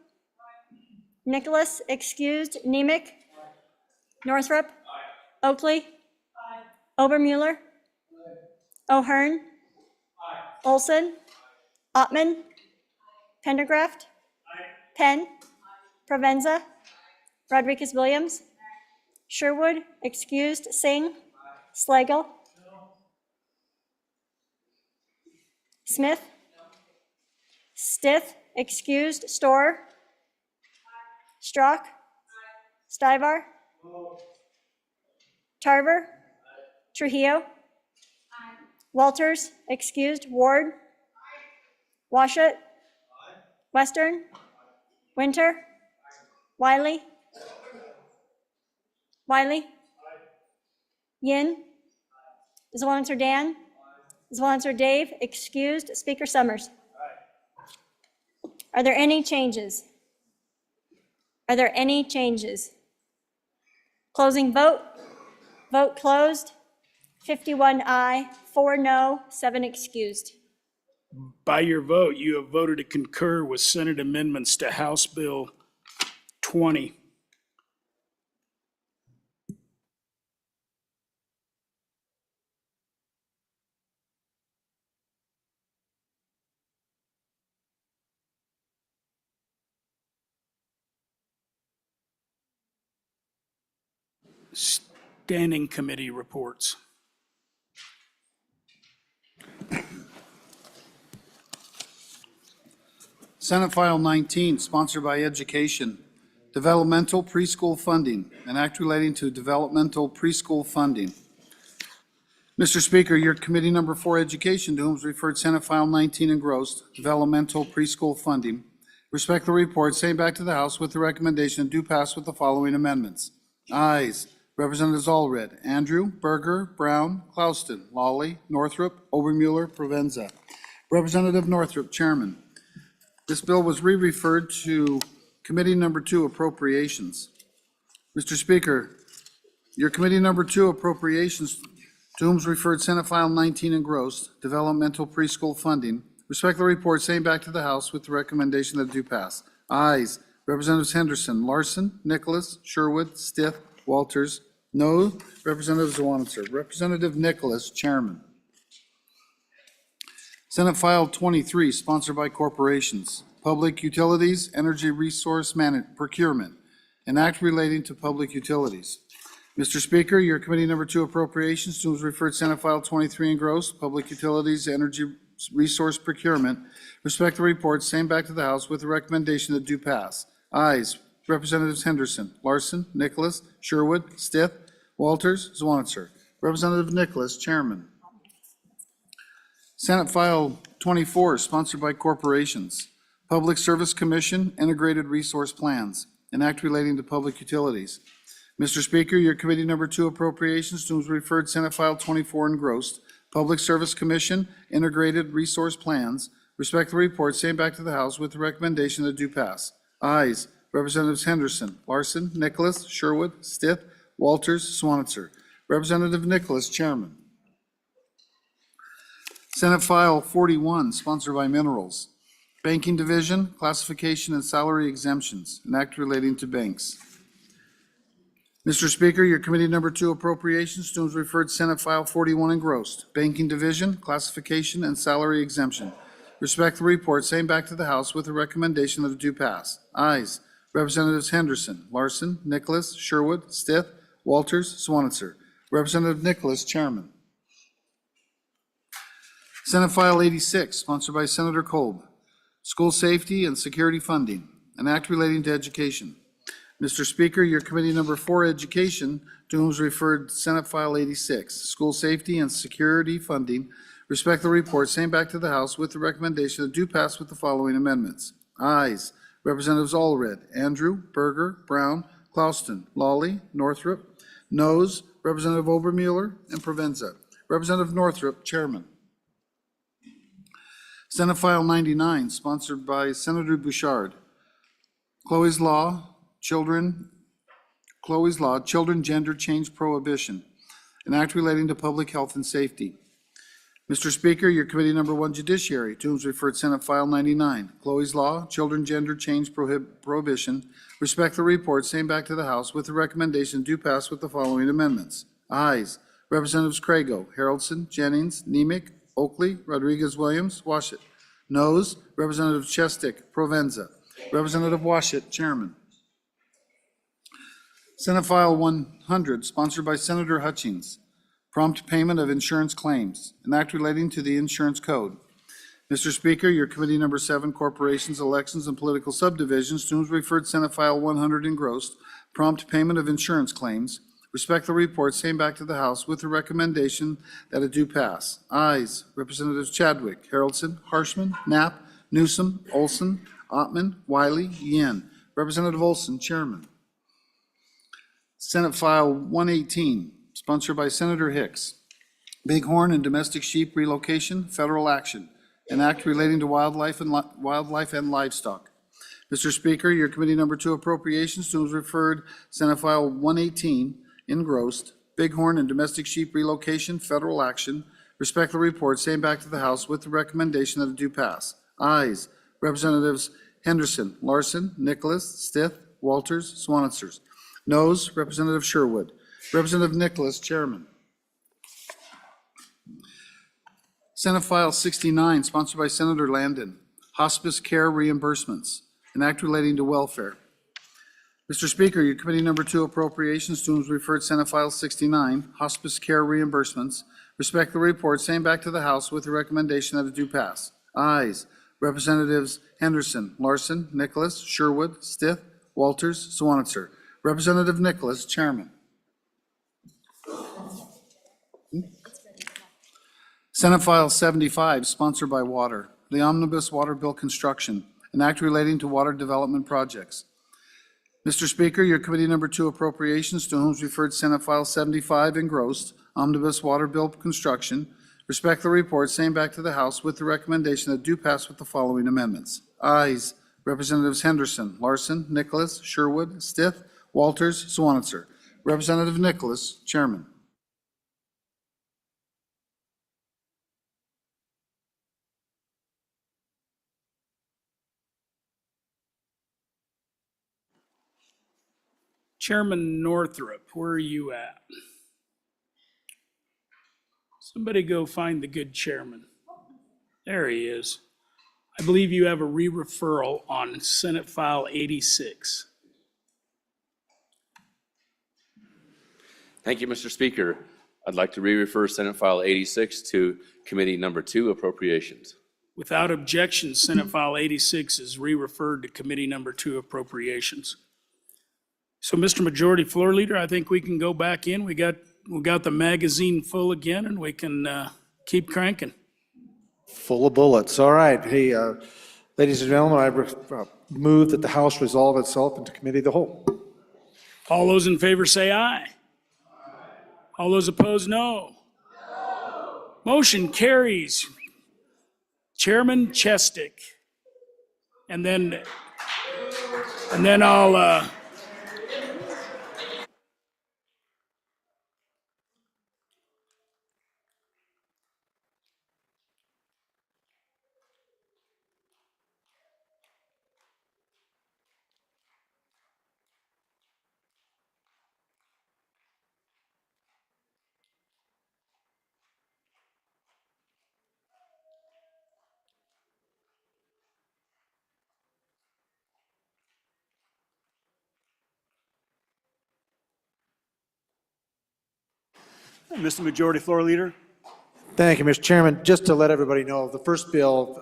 Nicholas, excused. Nemec? Northrup? Oakley? Obermuller? O'Hearn? Olson? Ottman? Pendergraft? Penn? Provenza? Rodriguez-Williams? Sherwood, excused. Singh? Slagle? Smith? Stith, excused. Storer? Strock? Stivar? Tarver? Trujillo? Walters, excused. Ward? Washut? Western? Winter? Wiley? Wiley? Yin? Zwanzer Dan? Zwanzer Dave, excused. Speaker Summers? Are there any changes? Are there any changes? Closing vote. Vote closed. 51 aye, 4 no, 7 excused. By your vote, you have voted to concur with Senate amendments to House Bill 20. Standing committee reports. Senate File 19, sponsored by Education, Developmental Preschool Funding, an act relating to developmental preschool funding. Mr. Speaker, your committee number 4, Education, to whom is referred Senate File 19 engrossed, Developmental Preschool Funding, respect the report, same back to the House with the recommendation do pass with the following amendments. Ayes. Representatives Allred, Andrew, Berger, Brown, Clauston, Lawley, Northrup, Obermuller, Provenza. Representative Northrup, Chairman. This bill was re-referred to Committee Number 2, Appropriations. Mr. Speaker, your Committee Number 2, Appropriations, to whom is referred Senate File 19 engrossed, Developmental Preschool Funding, respect the report, same back to the House with the recommendation that it do pass. Ayes. Representatives Henderson, Larson, Nicholas, Sherwood, Stith, Walters. No. Representative Zwanitzer. Representative Nicholas, Chairman. Senate File 23, sponsored by Corporations, Public Utilities, Energy Resource Procurement, an act relating to public utilities. Mr. Speaker, your committee number 2 appropriations to whom is referred Senate File 23 engrossed, Public Utilities, Energy Resource Procurement. Respect the report, same back to the House with the recommendation that do pass. Ayes, Representatives Henderson, Larson, Nicholas, Sherwood, Stith, Walters, Zwanitzer. Representative Nicholas, Chairman. Senate File 24, sponsored by corporations. Public Service Commission, Integrated Resource Plans, an act relating to public utilities. Mr. Speaker, your committee number 2 appropriations to whom is referred Senate File 24 engrossed. Public Service Commission, Integrated Resource Plans. Respect the report, same back to the House with the recommendation that do pass. Ayes, Representatives Henderson, Larson, Nicholas, Sherwood, Stith, Walters, Zwanitzer. Representative Nicholas, Chairman. Senate File 41, sponsored by Minerals. Banking Division, Classification and Salary Exemptions, an act relating to banks. Mr. Speaker, your committee number 2 appropriations to whom is referred Senate File 41 engrossed. Banking Division, Classification and Salary Exemption. Respect the report, same back to the House with the recommendation that it do pass. Ayes, Representatives Henderson, Larson, Nicholas, Sherwood, Stith, Walters, Zwanitzer. Representative Nicholas, Chairman. Senate File 86, sponsored by Senator Kolb. School Safety and Security Funding, an act relating to education. Mr. Speaker, your committee number 4, Education, to whom is referred Senate File 86, School Safety and Security Funding. Respect the report, same back to the House with the recommendation that do pass with the following amendments. Ayes, Representatives Allred, Andrew, Berger, Brown, Clauston, Lawley, Northrup. Noes, Representative Obermueller and Provenza. Representative Northrup, Chairman. Senate File 99, sponsored by Senator Bouchard. Chloe's Law, Children Gender Change Prohibition, an act relating to public health and safety. Mr. Speaker, your committee number 1, Judiciary, to whom is referred Senate File 99. Chloe's Law, Children Gender Change Prohibition. Respect the report, same back to the House with the recommendation do pass with the following amendments. Ayes, Representatives Crago, Haroldson, Jennings, Nemick, Oakley, Rodriguez-Williams, Washit. Noes, Representative Chestick, Provenza. Representative Washit, Chairman. Senate File 100, sponsored by Senator Hutchings. Prompt payment of insurance claims, an act relating to the insurance code. Mr. Speaker, your committee number 7, Corporations, Elections, and Political Subdivisions, to whom is referred Senate File 100 engrossed. Prompt payment of insurance claims. Respect the report, same back to the House with the recommendation that it do pass. Ayes, Representatives Chadwick, Haroldson, Harshman, Knapp, Newsom, Olson, Ottman, Wiley, Yen. Representative Olson, Chairman. Senate File 118, sponsored by Senator Hicks. Bighorn and domestic sheep relocation, federal action, an act relating to wildlife and livestock. Mr. Speaker, your committee number 2 appropriations to whom is referred Senate File 118, engrossed, Bighorn and domestic sheep relocation, federal action. Respect the report, same back to the House with the recommendation that it do pass. Ayes, Representatives Henderson, Larson, Nicholas, Stith, Walters, Zwanitzer. Noes, Representative Sherwood. Representative Nicholas, Chairman. Senate File 69, sponsored by Senator Landon. Hospice care reimbursements, an act relating to welfare. Mr. Speaker, your committee number 2 appropriations to whom is referred Senate File 69, hospice care reimbursements. Respect the report, same back to the House with the recommendation that it do pass. Ayes, Representatives Henderson, Larson, Nicholas, Sherwood, Stith, Walters, Zwanitzer. Representative Nicholas, Chairman. Senate File 75, sponsored by Water, the Omnibus Water Bill Construction, an act relating to water development projects. Mr. Speaker, your committee number 2 appropriations to whom is referred Senate File 75 engrossed, Omnibus Water Bill Construction. Respect the report, same back to the House with the recommendation that do pass with the following amendments. Ayes, Representatives Henderson, Larson, Nicholas, Sherwood, Stith, Walters, Zwanitzer. Representative Nicholas, Chairman. Chairman Northrup, where are you at? Somebody go find the good chairman. There he is. I believe you have a re-referral on Senate File 86. Thank you, Mr. Speaker. I'd like to re-refer Senate File 86 to Committee Number 2, Appropriations. Without objection, Senate File 86 is re-referred to Committee Number 2 Appropriations. So, Mr. Majority Floor Leader, I think we can go back in. We got the magazine full again, and we can keep cranking. Full of bullets. All right. Hey, ladies and gentlemen, I move that the House resolve itself into committee of the whole. All those in favor say aye. All those opposed, no. Motion carries. Chairman Chestick. And then I'll Mr. Majority Floor Leader? Thank you, Mr. Chairman. Just to let everybody know, the first bill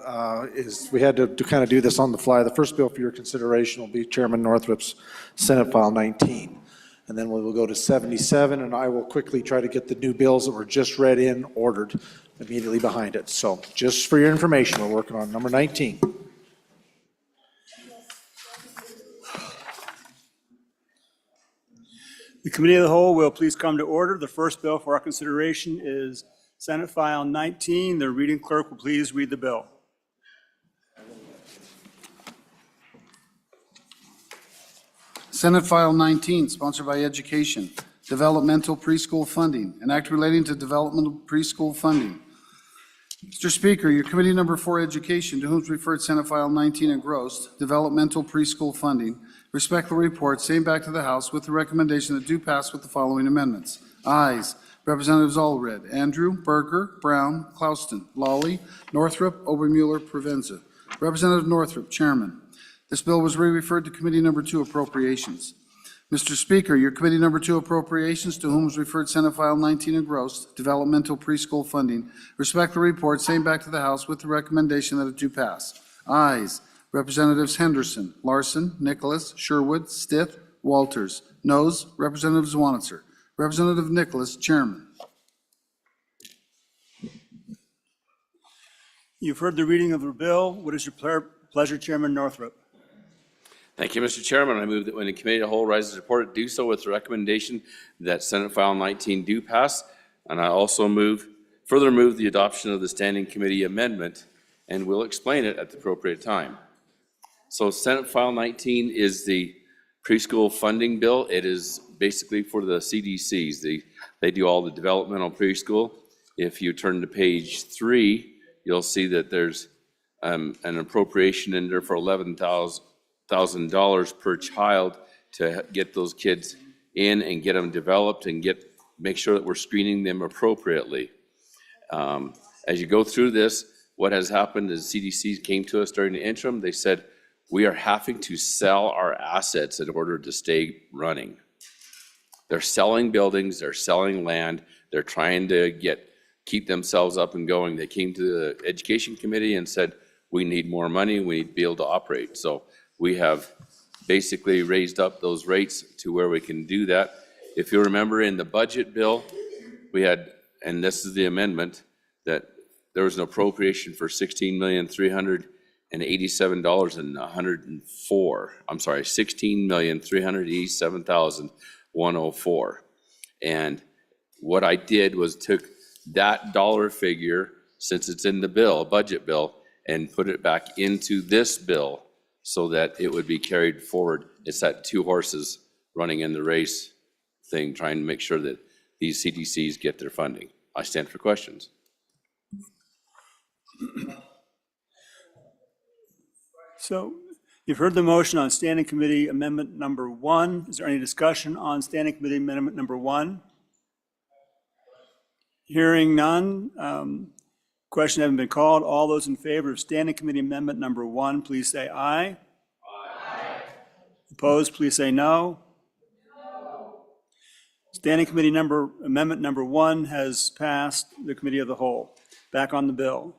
we had to kind of do this on the fly. The first bill for your consideration will be Chairman Northrup's Senate File 19. And then we will go to 77, and I will quickly try to get the new bills that were just read in ordered immediately behind it. So just for your information, we're working on number 19. The Committee of the Whole will please come to order. The first bill for our consideration is Senate File 19. The reading clerk will please read the bill. Senate File 19, sponsored by Education, Developmental Preschool Funding, an act relating to developmental preschool funding. Mr. Speaker, your Committee Number 4 Education, to whom is referred Senate File 19 engrossed, Developmental Preschool Funding, respectfully report, same back to the House with the recommendation that do pass with the following amendments. Ayes, Representatives Allred, Andrew, Berger, Brown, Clouston, Lawley, Northrup, Obermuller, Provenza. Representative Northrup, Chairman. This bill was re-referred to Committee Number 2 Appropriations. Mr. Speaker, your Committee Number 2 Appropriations, to whom is referred Senate File 19 engrossed, Developmental Preschool Funding, respectfully report, same back to the House with the recommendation that it do pass. Ayes, Representatives Henderson, Larson, Nicholas, Sherwood, Stith, Walters. Noes, Representative Zwanitzer. Representative Nicholas, Chairman. You've heard the reading of the bill. What is your pleasure, Chairman Northrup? Thank you, Mr. Chairman. I move that when the Committee of the Whole rises to report it, do so with the recommendation that Senate File 19 do pass. And I also further move the adoption of the Standing Committee amendment, and will explain it at the appropriate time. So Senate File 19 is the preschool funding bill. It is basically for the CDCs. They do all the developmental preschool. If you turn to page 3, you'll see that there's an appropriation in there for $11,000 per child to get those kids in and get them developed and make sure that we're screening them appropriately. As you go through this, what has happened is CDC came to us during the interim. They said, we are having to sell our assets in order to stay running. They're selling buildings, they're selling land, they're trying to keep themselves up and going. They came to the Education Committee and said, we need more money, we need to be able to operate. So we have basically raised up those rates to where we can do that. If you remember in the budget bill, we had, and this is the amendment, that there was an appropriation for $16,387,104. I'm sorry, $16,387,104. And what I did was took that dollar figure, since it's in the bill, budget bill, and put it back into this bill so that it would be carried forward. It's that two horses running in the race thing, trying to make sure that these CDCs get their funding. I stand for questions. So you've heard the motion on Standing Committee Amendment Number 1. Is there any discussion on Standing Committee Amendment Number 1? Hearing none. Question having been called. All those in favor of Standing Committee Amendment Number 1, please say aye. Aye. Opposed, please say no. Standing Committee Amendment Number 1 has passed the Committee of the Whole. Back on the bill.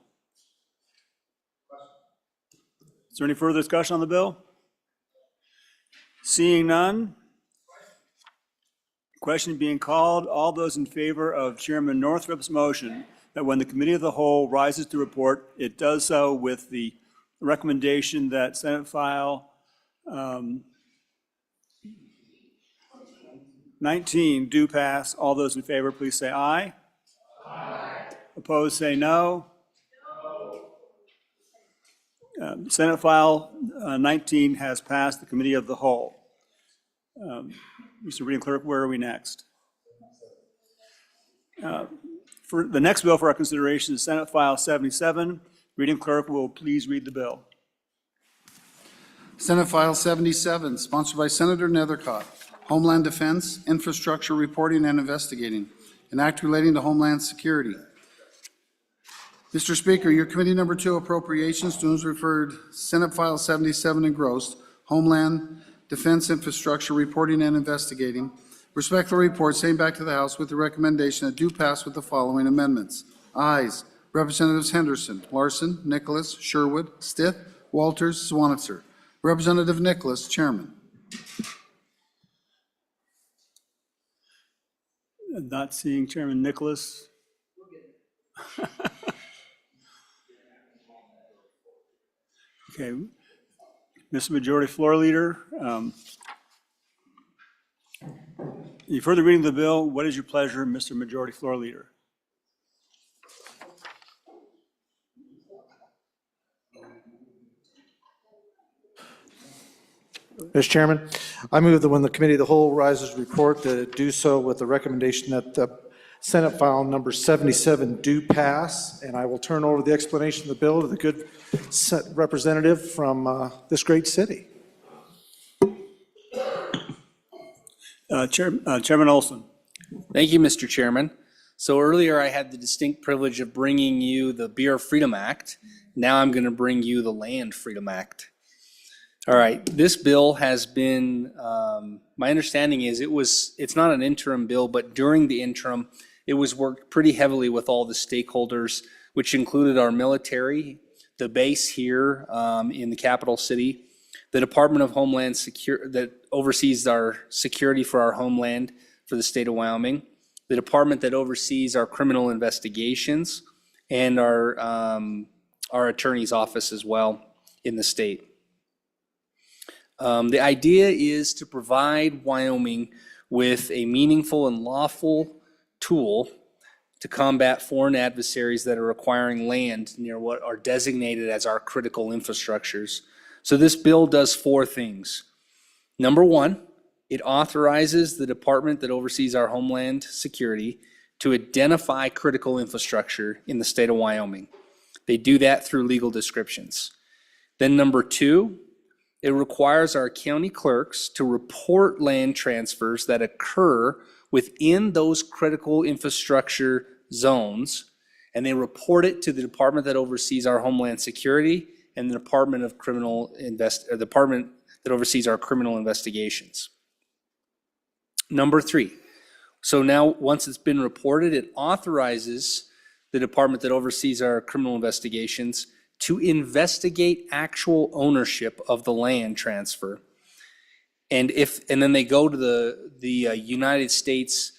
Is there any further discussion on the bill? Seeing none. Question being called. All those in favor of Chairman Northrup's motion that when the Committee of the Whole rises to report, it does so with the recommendation that Senate File 19 do pass. All those in favor, please say aye. Aye. Opposed, say no. Senate File 19 has passed the Committee of the Whole. Mr. Reading Clerk, where are we next? For the next bill for our consideration is Senate File 77. Reading Clerk will please read the bill. Senate File 77, sponsored by Senator Nethercott, Homeland Defense, Infrastructure Reporting and Investigating, an act relating to Homeland Security. Mr. Speaker, your Committee Number 2 Appropriations, to whom is referred Senate File 77 engrossed, Homeland Defense, Infrastructure Reporting and Investigating, respectfully report, same back to the House with the recommendation that do pass with the following amendments. Ayes, Representatives Henderson, Larson, Nicholas, Sherwood, Stith, Walters, Swanitzer. Representative Nicholas, Chairman. Not seeing Chairman Nicholas. Okay, Mr. Majority Floor Leader, you've heard the reading of the bill. What is your pleasure, Mr. Majority Floor Leader? Mr. Chairman, I move that when the Committee of the Whole rises to report, that it do so with the recommendation that Senate File Number 77 do pass, and I will turn over the explanation of the bill to the good representative from this great city. Chairman Olson. Thank you, Mr. Chairman. So earlier I had the distinct privilege of bringing you the Beer Freedom Act. Now I'm going to bring you the Land Freedom Act. All right, this bill has been, my understanding is it's not an interim bill, but during the interim, it was worked pretty heavily with all the stakeholders, which included our military, the base here in the capital city, the Department of Homeland Security that oversees our security for our homeland for the state of Wyoming, the department that oversees our criminal investigations, and our attorney's office as well in the state. The idea is to provide Wyoming with a meaningful and lawful tool to combat foreign adversaries that are acquiring land near what are designated as our critical infrastructures. So this bill does 4 things. Number 1, it authorizes the department that oversees our homeland security to identify critical infrastructure in the state of Wyoming. They do that through legal descriptions. Then number 2, it requires our county clerks to report land transfers that occur within those critical infrastructure zones, and they report it to the department that oversees our homeland security and the department that oversees our criminal investigations. Number 3, so now once it's been reported, it authorizes the department that oversees our criminal investigations to investigate actual ownership of the land transfer. And then they go to the United States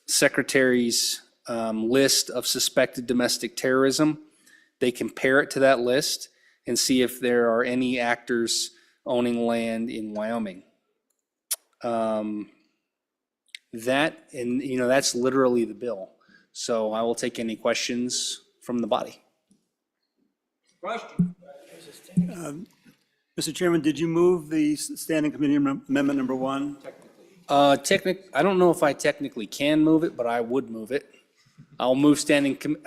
Secretary's list of suspected domestic terrorism. They compare it to that list and see if there are any actors owning land in Wyoming. That's literally the bill. So I will take any questions from the body. Question. Mr. Chairman, did you move the Standing Committee Amendment Number 1? I don't know if I technically can move it, but I would move it. I'll move Standing Committee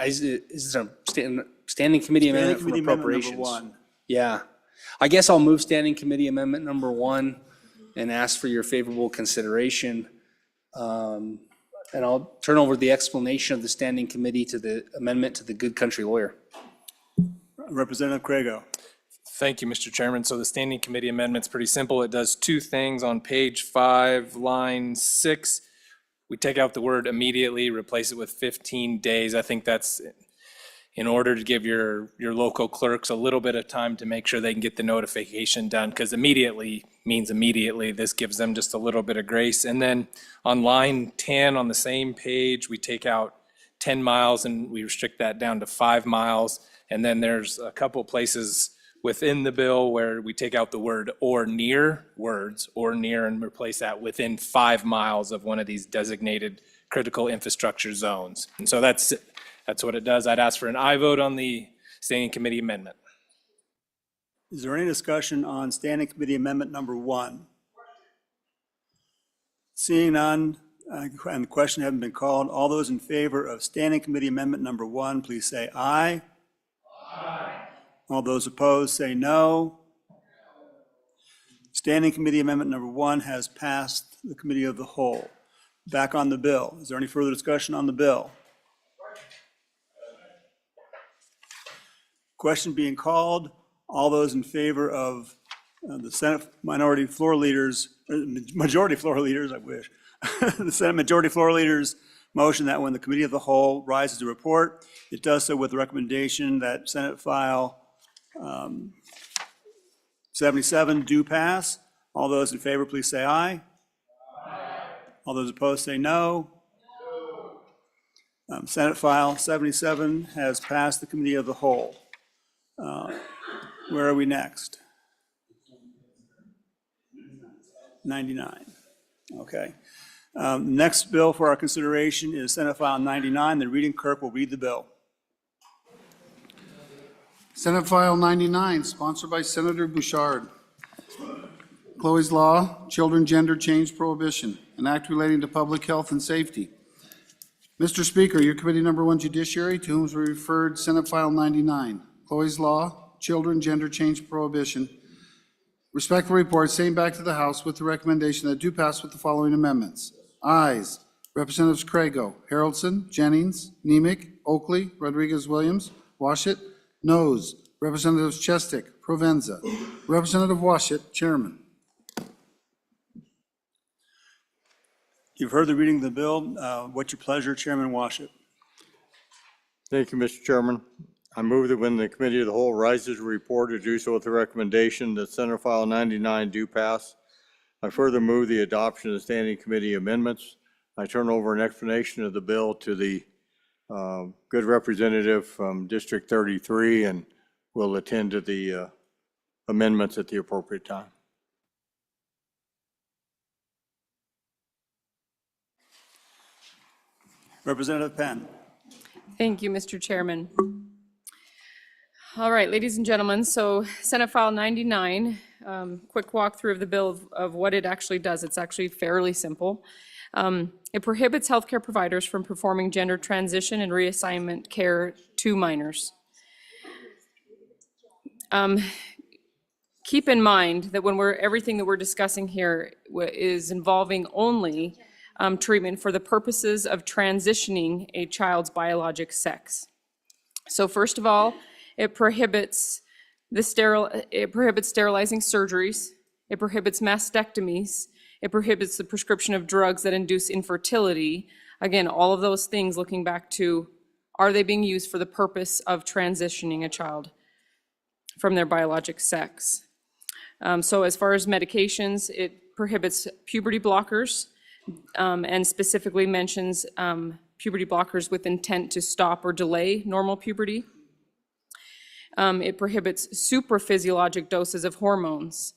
Amendment for Appropriations. Number 1. Yeah. I guess I'll move Standing Committee Amendment Number 1 and ask for your favorable consideration. And I'll turn over the explanation of the Standing Committee to the amendment to the Good Country Lawyer. Representative Crago. Thank you, Mr. Chairman. So the standing committee amendment's pretty simple. It does two things. On page 5, line 6, we take out the word immediately, replace it with 15 days. I think that's in order to give your local clerks a little bit of time to make sure they can get the notification done, because immediately means immediately. This gives them just a little bit of grace. And then on line 10 on the same page, we take out 10 miles and we restrict that down to 5 miles. And then there's a couple places within the bill where we take out the word or near, words or near, and replace that within 5 miles of one of these designated critical infrastructure zones. And so that's what it does. I'd ask for an aye vote on the standing committee amendment. Is there any discussion on standing committee amendment number 1? Seeing none, and the question hasn't been called, all those in favor of standing committee amendment number 1, please say aye. Aye. All those opposed, say no. Standing committee amendment number 1 has passed the committee of the whole. Back on the bill. Is there any further discussion on the bill? Question being called. All those in favor of the Senate majority floor leaders, I wish, the Senate majority floor leaders motion that when the committee of the whole rises to report, it does so with the recommendation that Senate File 77 do pass. All those in favor, please say aye. Aye. All those opposed, say no. Senate File 77 has passed the committee of the whole. Where are we next? 99. Okay. Next bill for our consideration is Senate File 99. The reading clerk will read the bill. Senate File 99, sponsored by Senator Bouchard. Chloe's Law, Children Gender Change Prohibition, an act relating to public health and safety. Mr. Speaker, your committee number 1 judiciary, to whom is referred Senate File 99. Chloe's Law, Children Gender Change Prohibition. Respectfully report, same back to the House with the recommendation that do pass with the following amendments. Ayes, Representatives Crago, Haroldson, Jennings, Nemec, Oakley, Rodriguez-Williams, Washit. Noes, Representatives Chestick, Provenza. Representative Washit, Chairman. You've heard the reading of the bill. What's your pleasure, Chairman Washit? Thank you, Mr. Chairman. I move that when the committee of the whole rises to report, to do so with the recommendation that Senate File 99 do pass. I further move the adoption of the standing committee amendments. I turn over an explanation of the bill to the good representative from District 33, and will attend to the amendments at the appropriate time. Representative Penn. Thank you, Mr. Chairman. All right, ladies and gentlemen, so Senate File 99, quick walkthrough of the bill of what it actually does. It's actually fairly simple. It prohibits healthcare providers from performing gender transition and reassignment care to minors. Keep in mind that when everything that we're discussing here is involving only treatment for the purposes of transitioning a child's biologic sex. So first of all, it prohibits sterilizing surgeries. It prohibits mastectomies. It prohibits the prescription of drugs that induce infertility. Again, all of those things looking back to, are they being used for the purpose of transitioning a child from their biologic sex? So as far as medications, it prohibits puberty blockers and specifically mentions puberty blockers with intent to stop or delay normal puberty. It prohibits supraphysiologic doses of hormones.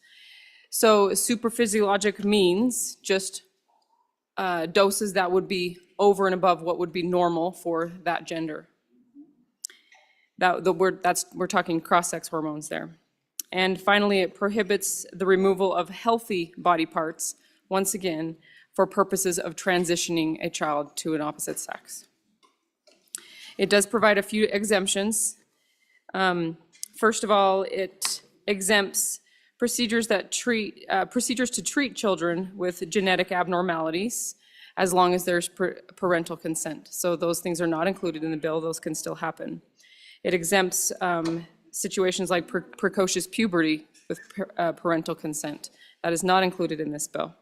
So supraphysiologic means just doses that would be over and above what would be normal for that gender. We're talking cross-sex hormones there. And finally, it prohibits the removal of healthy body parts, once again, for purposes of transitioning a child to an opposite sex. It does provide a few exemptions. First of all, it exempts procedures to treat children with genetic abnormalities, as long as there's parental consent. So those things are not included in the bill. Those can still happen. It exempts situations like precocious puberty with parental consent. That is not included in this bill.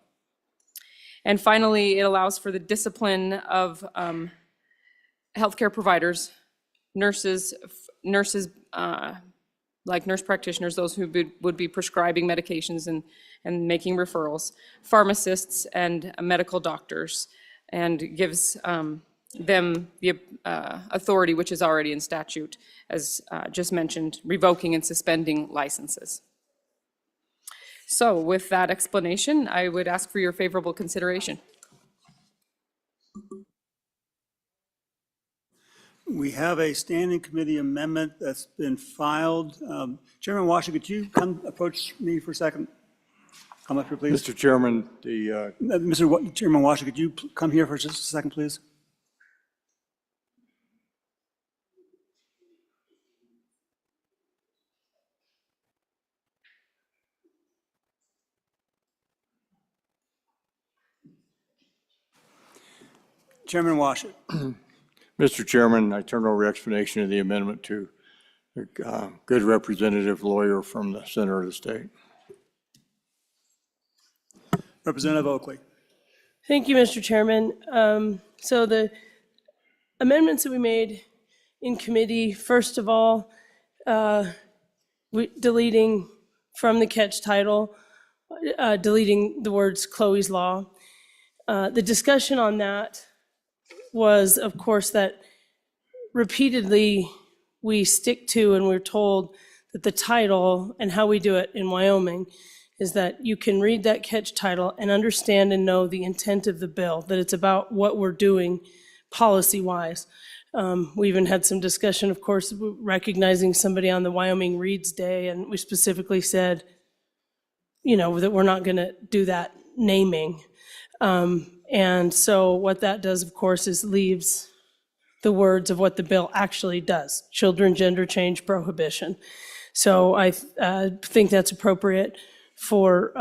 And finally, it allows for the discipline of healthcare providers, nurses, like nurse practitioners, those who would be prescribing medications and making referrals, pharmacists and medical doctors, and gives them the authority, which is already in statute, as just mentioned, revoking and suspending licenses. So with that explanation, I would ask for your favorable consideration. We have a standing committee amendment that's been filed. Chairman Washington, could you come approach me for a second? Come up here, please. Mr. Chairman, the, Chairman Washington, could you come here for just a second, please? Chairman Washington. Mr. Chairman, I turn over explanation of the amendment to a good representative lawyer from the center of the state. Representative Oakley. Thank you, Mr. Chairman. So the amendments that we made in committee, first of all, deleting from the catch title, deleting the words Chloe's Law. The discussion on that was, of course, that repeatedly we stick to and we're told that the title and how we do it in Wyoming is that you can read that catch title and understand and know the intent of the bill, that it's about what we're doing policy-wise. We even had some discussion, of course, recognizing somebody on the Wyoming Reads Day, and we specifically said, you know, that we're not going to do that naming. And so what that does, of course, is leaves the words of what the bill actually does, children gender change prohibition. So I think that's appropriate for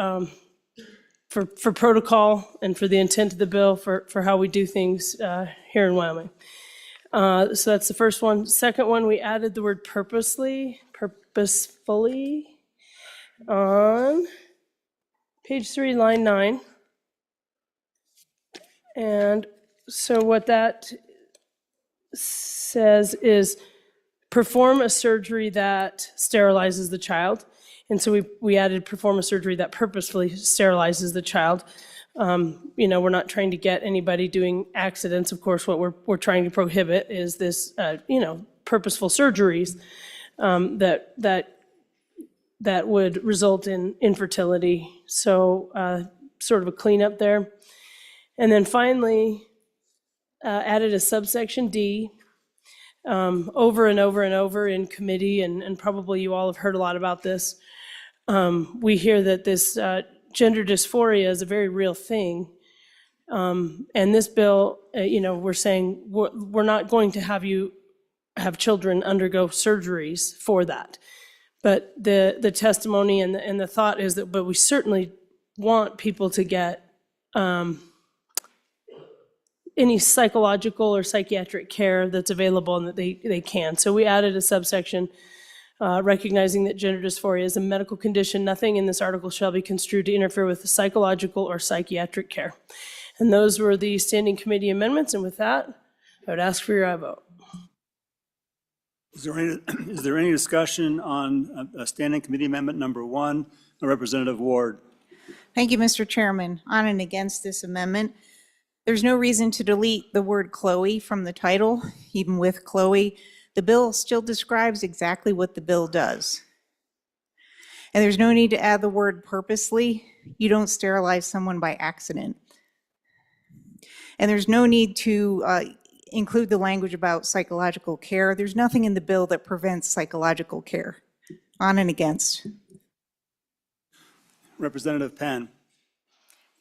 protocol and for the intent of the bill for how we do things here in Wyoming. So that's the first one. Second one, we added the word purposefully on page 3, line 9. And so what that says is perform a surgery that sterilizes the child. And so we added perform a surgery that purposefully sterilizes the child. You know, we're not trying to get anybody doing accidents. Of course, what we're trying to prohibit is this, you know, purposeful surgeries that would result in infertility. So sort of a cleanup there. And then finally, added a subsection D. Over and over and over in committee, and probably you all have heard a lot about this. We hear that this gender dysphoria is a very real thing. And this bill, you know, we're saying we're not going to have children undergo surgeries for that. But the testimony and the thought is that, but we certainly want people to get any psychological or psychiatric care that's available and that they can. So we added a subsection recognizing that gender dysphoria is a medical condition. Nothing in this article shall be construed to interfere with psychological or psychiatric care. And those were the standing committee amendments. And with that, I would ask for your vote. Is there any discussion on standing committee amendment number 1, Representative Ward? Thank you, Mr. Chairman. On and against this amendment. There's no reason to delete the word Chloe from the title, even with Chloe. The bill still describes exactly what the bill does. And there's no need to add the word purposely. You don't sterilize someone by accident. And there's no need to include the language about psychological care. There's nothing in the bill that prevents psychological care. On and against. Representative Penn.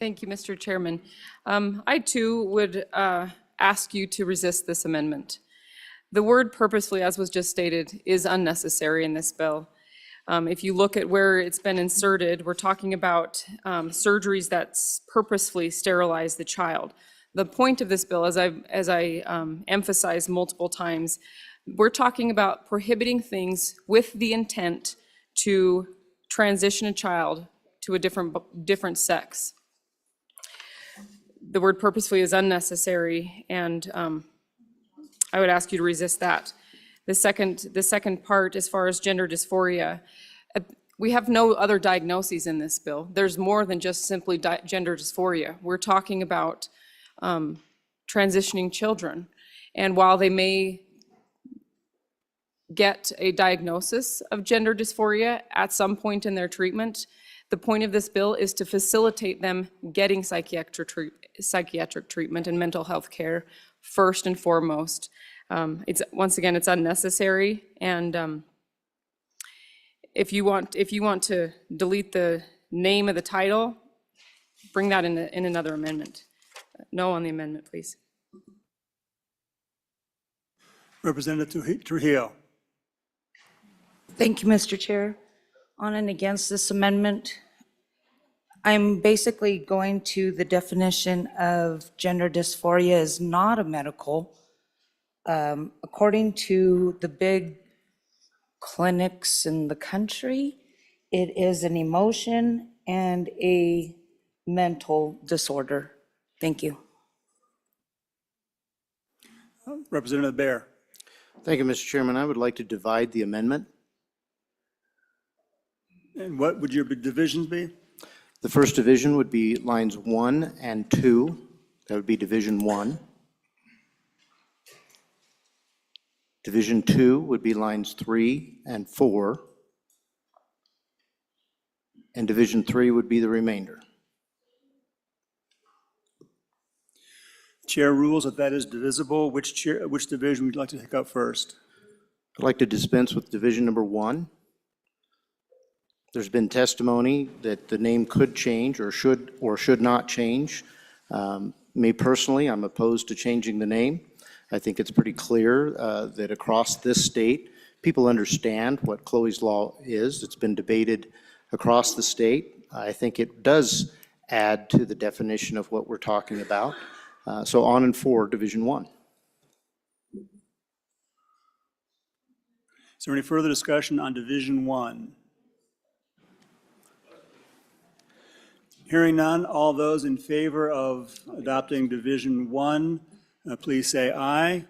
Thank you, Mr. Chairman. I too would ask you to resist this amendment. The word purposefully, as was just stated, is unnecessary in this bill. If you look at where it's been inserted, we're talking about surgeries that purposefully sterilize the child. The point of this bill, as I emphasized multiple times, we're talking about prohibiting things with the intent to transition a child to a different sex. The word purposefully is unnecessary, and I would ask you to resist that. The second part, as far as gender dysphoria, we have no other diagnoses in this bill. There's more than just simply gender dysphoria. We're talking about transitioning children. And while they may get a diagnosis of gender dysphoria at some point in their treatment, the point of this bill is to facilitate them getting psychiatric treatment and mental health care first and foremost. Once again, it's unnecessary, and if you want to delete the name of the title, bring that in another amendment. No on the amendment, please. Representative Trujillo. Thank you, Mr. Chair. On and against this amendment, I'm basically going to the definition of gender dysphoria is not a medical. According to the big clinics in the country, it is an emotion and a mental disorder. Thank you. Representative Bear. Thank you, Mr. Chairman. I would like to divide the amendment. And what would your divisions be? The first division would be lines 1 and 2. That would be Division 1. Division 2 would be lines 3 and 4. And Division 3 would be the remainder. Chair rules if that is divisible. Which division would you like to take up first? I'd like to dispense with division number 1. There's been testimony that the name could change or should not change. Me personally, I'm opposed to changing the name. I think it's pretty clear that across this state, people understand what Chloe's Law is. It's been debated across the state. I think it does add to the definition of what we're talking about. So on and for Division 1. Is there any further discussion on Division 1? Hearing none, all those in favor of adopting Division 1, please say aye.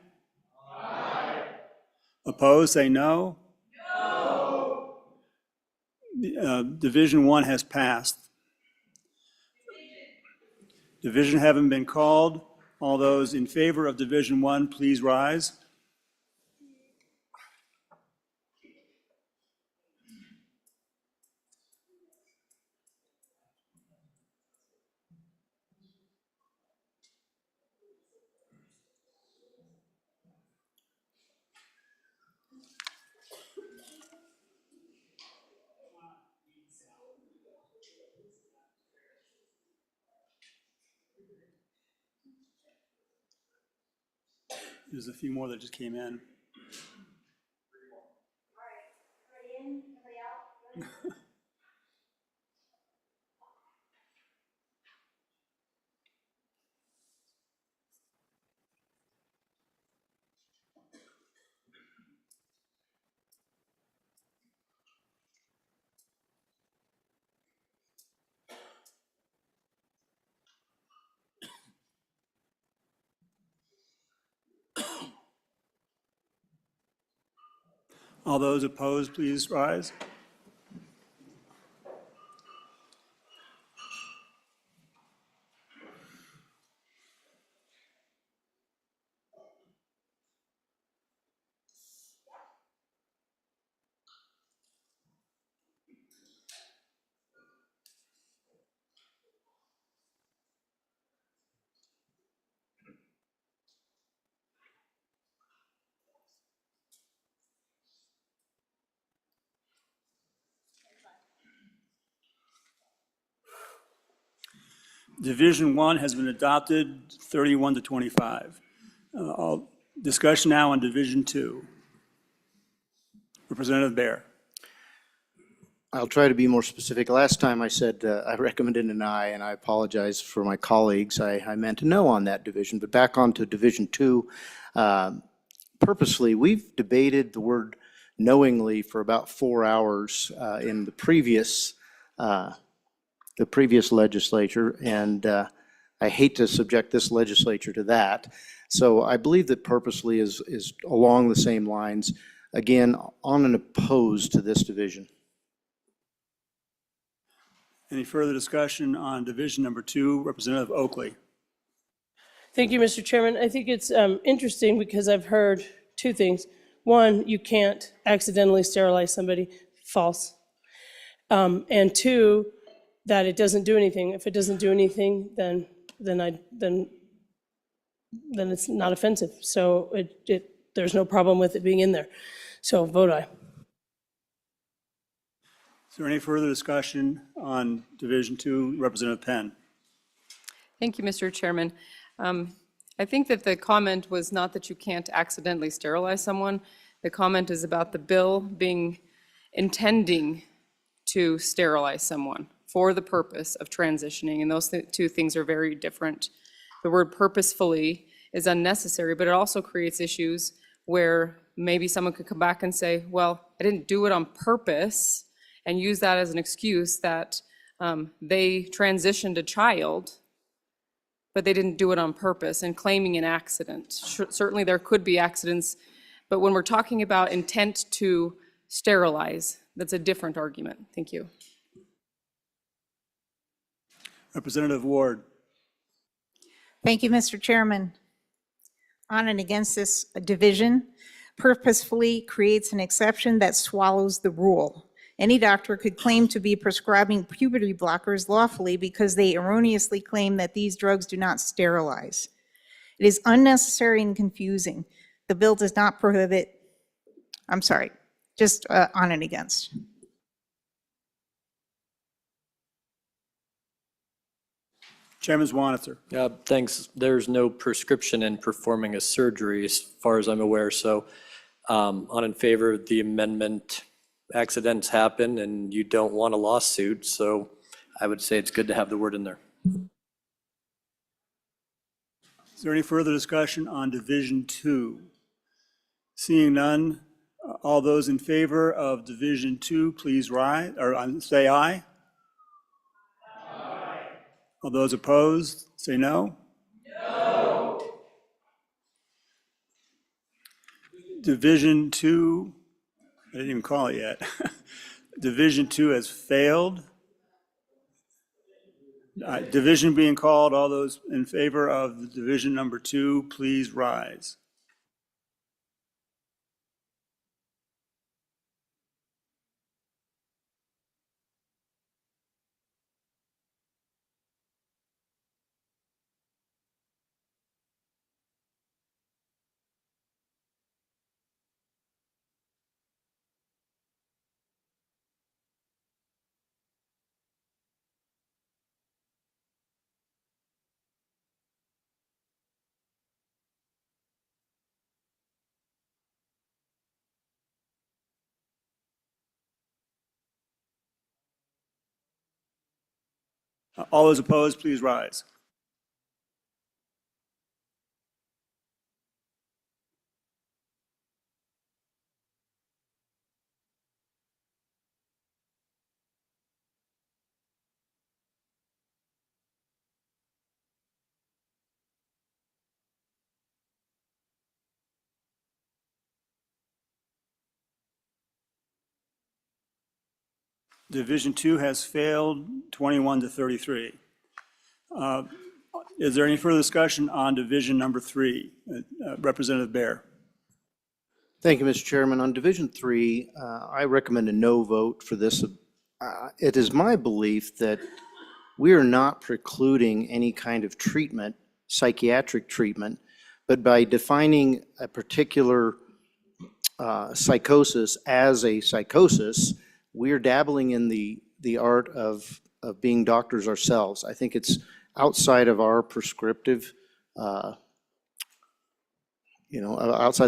Aye. Opposed, say no. No. Division 1 has passed. Division having been called, all those in favor of Division 1, please rise. There's a few more that just came in. All those opposed, please rise. Division 1 has been adopted 31 to 25. Discussion now on Division 2. Representative Bear. I'll try to be more specific. Last time I said I recommended an aye, and I apologize for my colleagues. I meant a no on that division, but back on to Division 2. Per purposely, we've debated the word knowingly for about 4 hours in the previous legislature, and I hate to subject this legislature to that. So I believe that purposely is along the same lines, again, on and opposed to this division. Any further discussion on division number 2, Representative Oakley? Thank you, Mr. Chairman. I think it's interesting because I've heard two things. One, you can't accidentally sterilize somebody. False. And two, that it doesn't do anything. If it doesn't do anything, then it's not offensive. So there's no problem with it being in there. So vote aye. Is there any further discussion on division 2, Representative Penn? Thank you, Mr. Chairman. I think that the comment was not that you can't accidentally sterilize someone. The comment is about the bill intending to sterilize someone for the purpose of transitioning, and those two things are very different. The word purposefully is unnecessary, but it also creates issues where maybe someone could come back and say, well, I didn't do it on purpose, and use that as an excuse that they transitioned a child, but they didn't do it on purpose, and claiming an accident. Certainly there could be accidents, but when we're talking about intent to sterilize, that's a different argument. Thank you. Representative Ward. Thank you, Mr. Chairman. On and against this division, purposefully creates an exception that swallows the rule. Any doctor could claim to be prescribing puberty blockers lawfully because they erroneously claim that these drugs do not sterilize. It is unnecessary and confusing. The bill does not prohibit, I'm sorry, just on and against. Chairman Zwanitzer. Thanks. There's no prescription in performing a surgery as far as I'm aware, so on in favor of the amendment. Accidents happen and you don't want a lawsuit, so I would say it's good to have the word in there. Is there any further discussion on division 2? Seeing none, all those in favor of division 2, please rise, or say aye. Aye. All those opposed, say no. No. Division 2, I didn't even call it yet. Division 2 has failed. Division being called, all those in favor of division number 2, please rise. All those opposed, please rise. Division 2 has failed 21-33. Is there any further discussion on division number 3? Representative Baer. Thank you, Mr. Chairman. On Division 3, I recommend a no vote for this. It is my belief that we are not precluding any kind of treatment, psychiatric treatment, but by defining a particular psychosis as a psychosis, we're dabbling in the art of being doctors ourselves. I think it's outside of our prescriptive, outside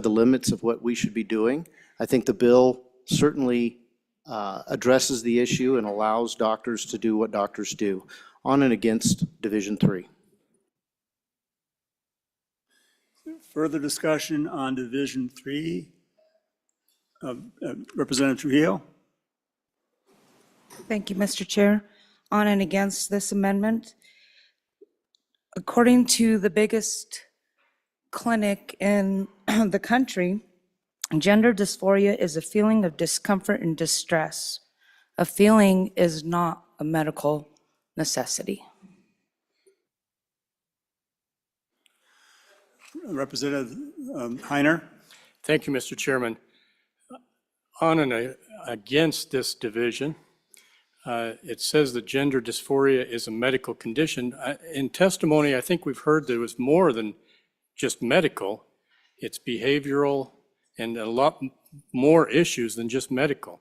the limits of what we should be doing. I think the bill certainly addresses the issue and allows doctors to do what doctors do. On and against Division 3. Further discussion on Division 3? Representative Trujillo? Thank you, Mr. Chair. On and against this amendment. According to the biggest clinic in the country, gender dysphoria is a feeling of discomfort and distress. A feeling is not a medical necessity. Representative Heiner? Thank you, Mr. Chairman. On and against this division, it says that gender dysphoria is a medical condition. In testimony, I think we've heard that it was more than just medical. It's behavioral and a lot more issues than just medical.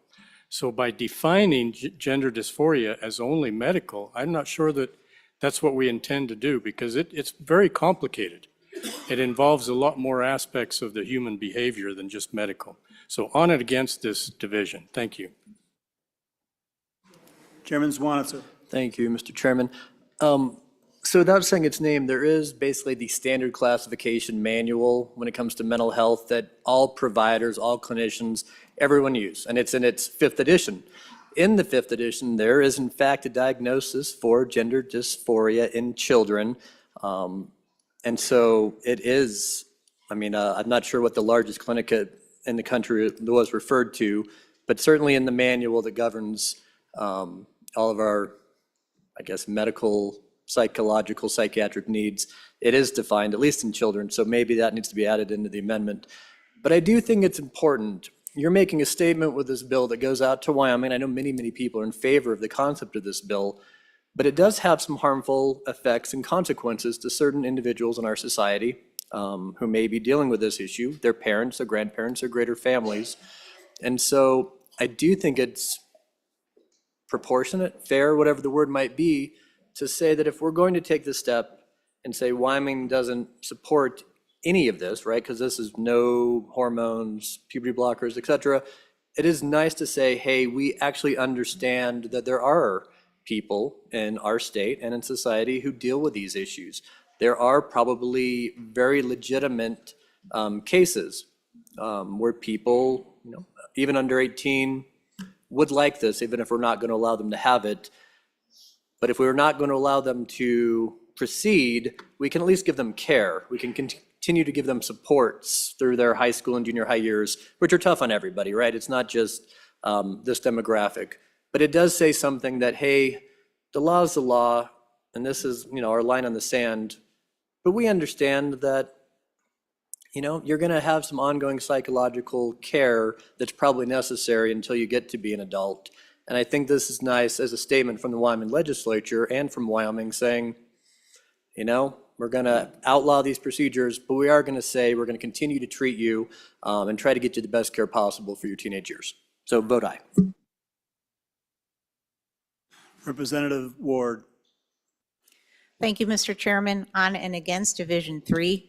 So by defining gender dysphoria as only medical, I'm not sure that that's what we intend to do, because it's very complicated. It involves a lot more aspects of the human behavior than just medical. So on and against this division. Thank you. Chairman Zwanitzer. Thank you, Mr. Chairman. So without saying its name, there is basically the standard classification manual when it comes to mental health that all providers, all clinicians, everyone use, and it's in its 5th edition. In the 5th edition, there is in fact a diagnosis for gender dysphoria in children. And so it is, I'm not sure what the largest clinic in the country was referred to, but certainly in the manual that governs all of our, medical, psychological, psychiatric needs, it is defined, at least in children, so maybe that needs to be added into the amendment. But I do think it's important. You're making a statement with this bill that goes out to Wyoming. I know many, many people are in favor of the concept of this bill, but it does have some harmful effects and consequences to certain individuals in our society who may be dealing with this issue, their parents, their grandparents, their greater families. And so I do think it's proportionate, fair, whatever the word might be, to say that if we're going to take this step and say Wyoming doesn't support any of this, right, because this is no hormones, puberty blockers, et cetera, it is nice to say, hey, we actually understand that there are people in our state and in society who deal with these issues. There are probably very legitimate cases where people, even under 18, would like this, even if we're not going to allow them to have it. But if we're not going to allow them to proceed, we can at least give them care. We can continue to give them supports through their high school and junior high years, which are tough on everybody, right? It's not just this demographic. But it does say something that, hey, the law is the law, and this is, our line on the sand. But we understand that, you're going to have some ongoing psychological care that's probably necessary until you get to be an adult. And I think this is nice as a statement from the Wyoming legislature and from Wyoming saying, we're going to outlaw these procedures, but we are going to say we're going to continue to treat you and try to get you the best care possible for your teenage years. So vote aye. Representative Ward. Thank you, Mr. Chairman. On and against Division 3.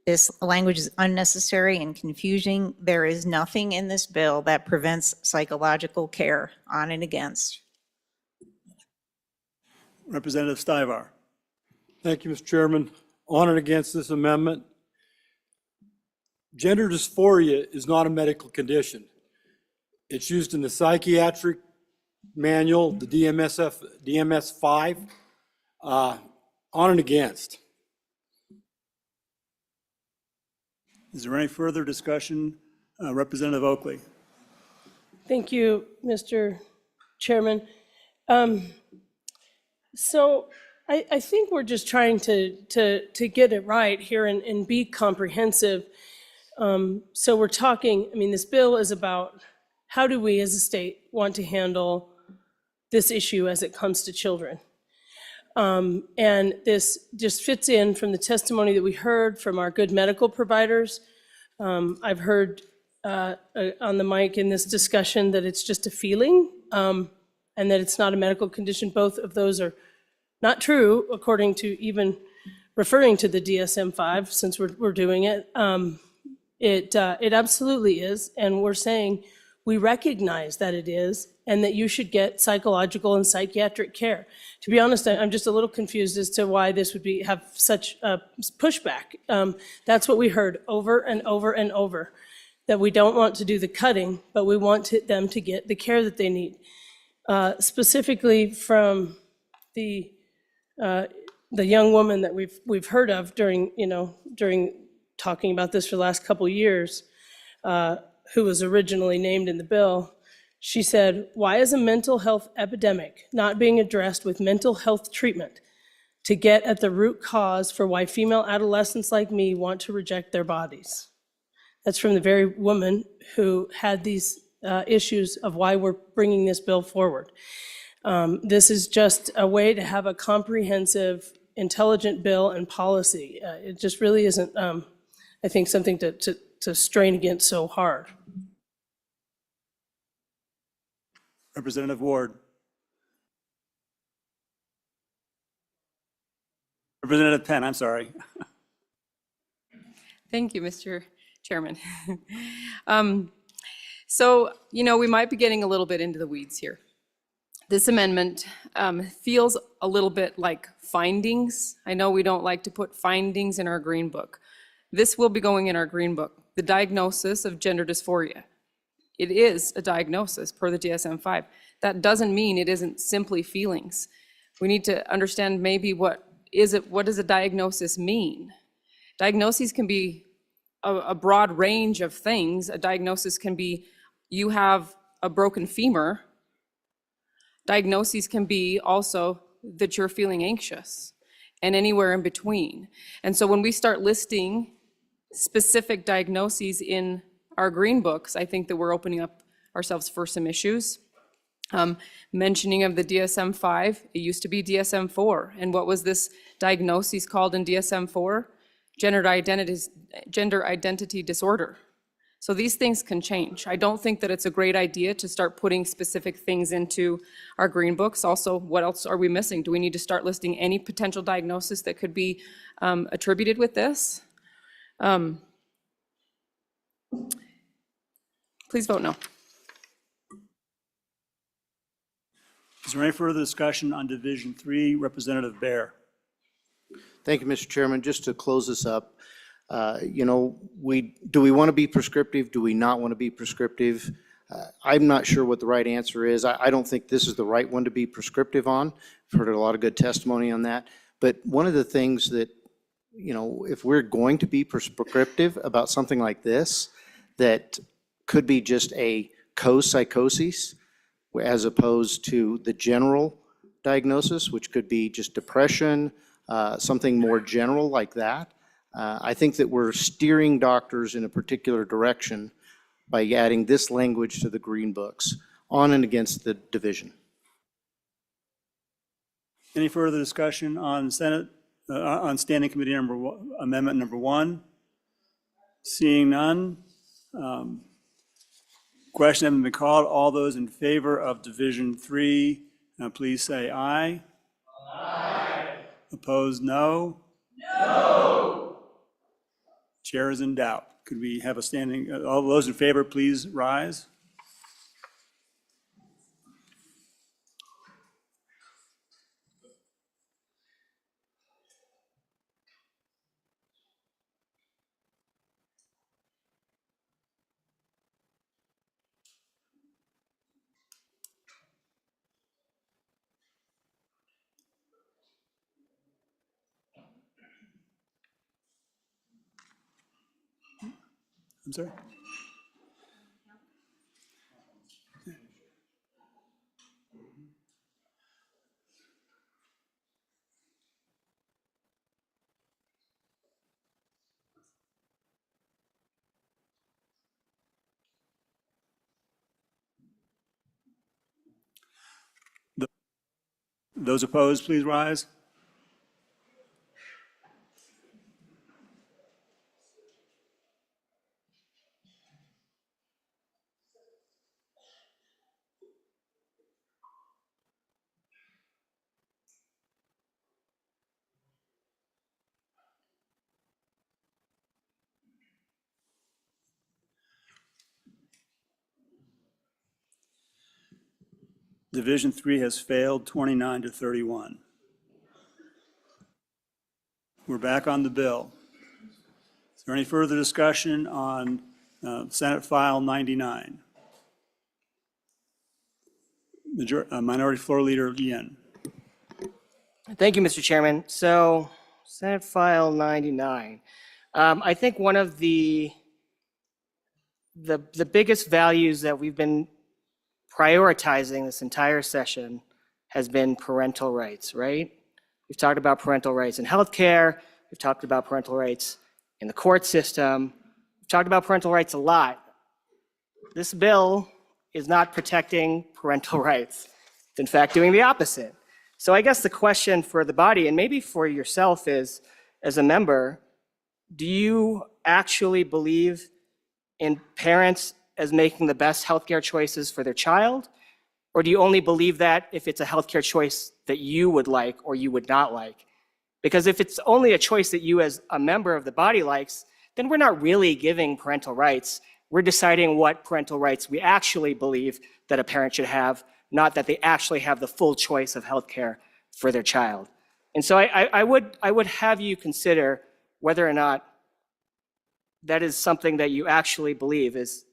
This language is unnecessary and confusing. There is nothing in this bill that prevents psychological care. On and against. Representative Stivar. Thank you, Mr. Chairman. On and against this amendment. Gender dysphoria is not a medical condition. It's used in the psychiatric manual, the DMS-5. On and against. Is there any further discussion? Representative Oakley. Thank you, Mr. Chairman. So I think we're just trying to get it right here and be comprehensive. So we're talking, this bill is about how do we as a state want to handle this issue as it comes to children. And this just fits in from the testimony that we heard from our good medical providers. I've heard on the mic in this discussion that it's just a feeling and that it's not a medical condition. Both of those are not true, according to even referring to the DSM-5, since we're doing it. It absolutely is, and we're saying we recognize that it is, and that you should get psychological and psychiatric care. To be honest, I'm just a little confused as to why this would have such a pushback. That's what we heard over and over and over, that we don't want to do the cutting, but we want them to get the care that they need. Specifically from the young woman that we've heard of during talking about this for the last couple years, who was originally named in the bill. She said, "Why is a mental health epidemic not being addressed with mental health treatment to get at the root cause for why female adolescents like me want to reject their bodies?" That's from the very woman who had these issues of why we're bringing this bill forward. This is just a way to have a comprehensive, intelligent bill and policy. It just really isn't, I think, something to strain against so hard. Representative Ward. Representative Penn, I'm sorry. Thank you, Mr. Chairman. So, we might be getting a little bit into the weeds here. This amendment feels a little bit like findings. I know we don't like to put findings in our green book. This will be going in our green book, the diagnosis of gender dysphoria. It is a diagnosis per the DSM-5. That doesn't mean it isn't simply feelings. We need to understand maybe what does a diagnosis mean? Diagnoses can be a broad range of things. A diagnosis can be you have a broken femur. Diagnoses can be also that you're feeling anxious and anywhere in between. And so when we start listing specific diagnoses in our green books, I think that we're opening up ourselves for some issues. Mentioning of the DSM-5, it used to be DSM-4. And what was this diagnosis called in DSM-4? Gender identity disorder. So these things can change. I don't think that it's a great idea to start putting specific things into our green books. Also, what else are we missing? Do we need to start listing any potential diagnosis that could be attributed with this? Please vote no. Is there any further discussion on Division 3? Representative Baer. Thank you, Mr. Chairman. Just to close this up, do we want to be prescriptive? Do we not want to be prescriptive? I'm not sure what the right answer is. I don't think this is the right one to be prescriptive on. I've heard a lot of good testimony on that. But one of the things that, if we're going to be prescriptive about something like this, that could be just a co-psychosis as opposed to the general diagnosis, which could be just depression, something more general like that. I think that we're steering doctors in a particular direction by adding this language to the green books on and against the division. Any further discussion on on Standing Committee Amendment number 1? Seeing none. Question having been called. All those in favor of Division 3, please say aye. Aye. Opposed, no. No. Chair is in doubt. Could we have a standing, all those in favor, please rise. I'm sorry? Those opposed, please rise. Division 3 has failed 29 to 31. We're back on the bill. Is there any further discussion on Senate File 99? Minority Floor Leader Yin. Thank you, Mr. Chairman. So, Senate File 99. I think one of the biggest values that we've been prioritizing this entire session has been parental rights, right? We've talked about parental rights in healthcare. We've talked about parental rights in the court system. We've talked about parental rights a lot. This bill is not protecting parental rights. It's in fact doing the opposite. So I guess the question for the body, and maybe for yourself is, as a member, do you actually believe in parents as making the best healthcare choices for their child? Or do you only believe that if it's a healthcare choice that you would like or you would not like? Because if it's only a choice that you as a member of the body likes, then we're not really giving parental rights. We're deciding what parental rights we actually believe that a parent should have, not that they actually have the full choice of healthcare for their child. And so I would have you consider whether or not that is something that you actually believe is,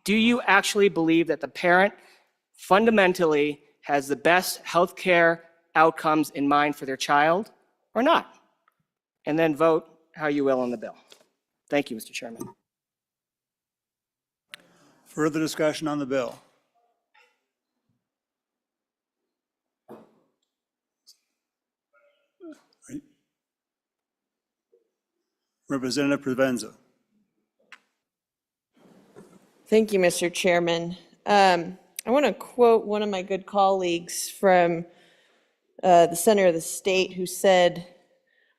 do you actually believe that the parent fundamentally has the best healthcare outcomes in mind for their child or not? And then vote how you will on the bill. Thank you, Mr. Chairman. Further discussion on the bill? Representative Provenza. Thank you, Mr. Chairman. I want to quote one of my good colleagues from the center of the state who said,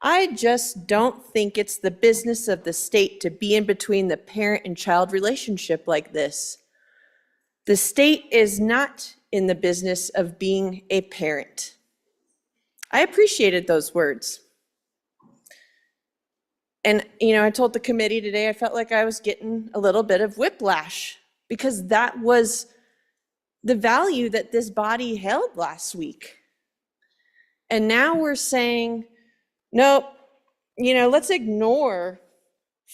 "I just don't think it's the business of the state to be in between the parent and child relationship like this. The state is not in the business of being a parent." I appreciated those words. And, you know, I told the committee today I felt like I was getting a little bit of whiplash because that was the value that this body held last week. And now we're saying, nope, you know, let's ignore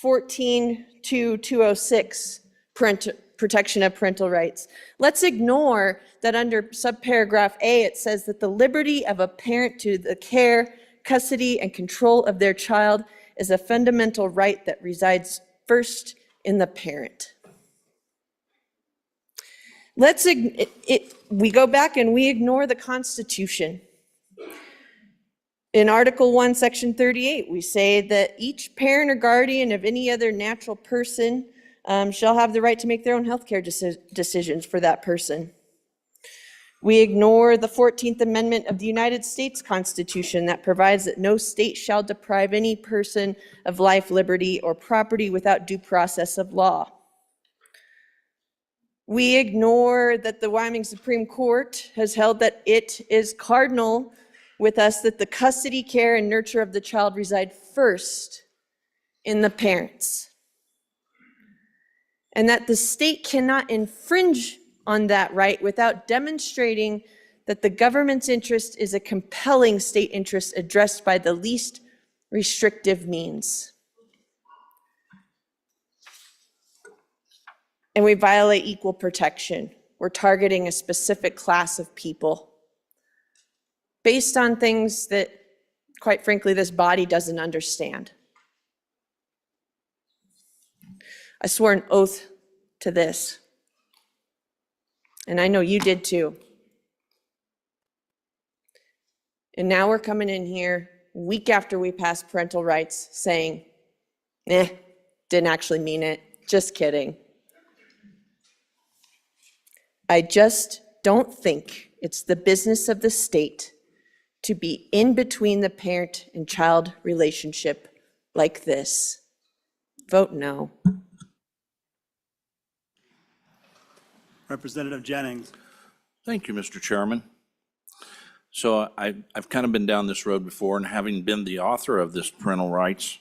14-206, protection of parental rights. Let's ignore that under subparagraph A, it says that the liberty of a parent to the care, custody, and control of their child is a fundamental right that resides first in the parent. We go back and we ignore the Constitution. In Article 1, Section 38, we say that each parent or guardian of any other natural person shall have the right to make their own healthcare decisions for that person. We ignore the 14th Amendment of the United States Constitution that provides that no state shall deprive any person of life, liberty, or property without due process of law. We ignore that the Wyoming Supreme Court has held that it is cardinal with us that the custody, care, and nurture of the child reside first in the parents, and that the state cannot infringe on that right without demonstrating that the government's interest is a compelling state interest addressed by the least restrictive means. And we violate equal protection. We're targeting a specific class of people based on things that, quite frankly, this body doesn't understand. I swore an oath to this, and I know you did too. And now we're coming in here week after we pass parental rights saying, didn't actually mean it, just kidding. I just don't think it's the business of the state to be in between the parent and child relationship like this. Vote no. Representative Jennings. Thank you, Mr. Chairman. So I've kind of been down this road before, and having been the author of this parental rights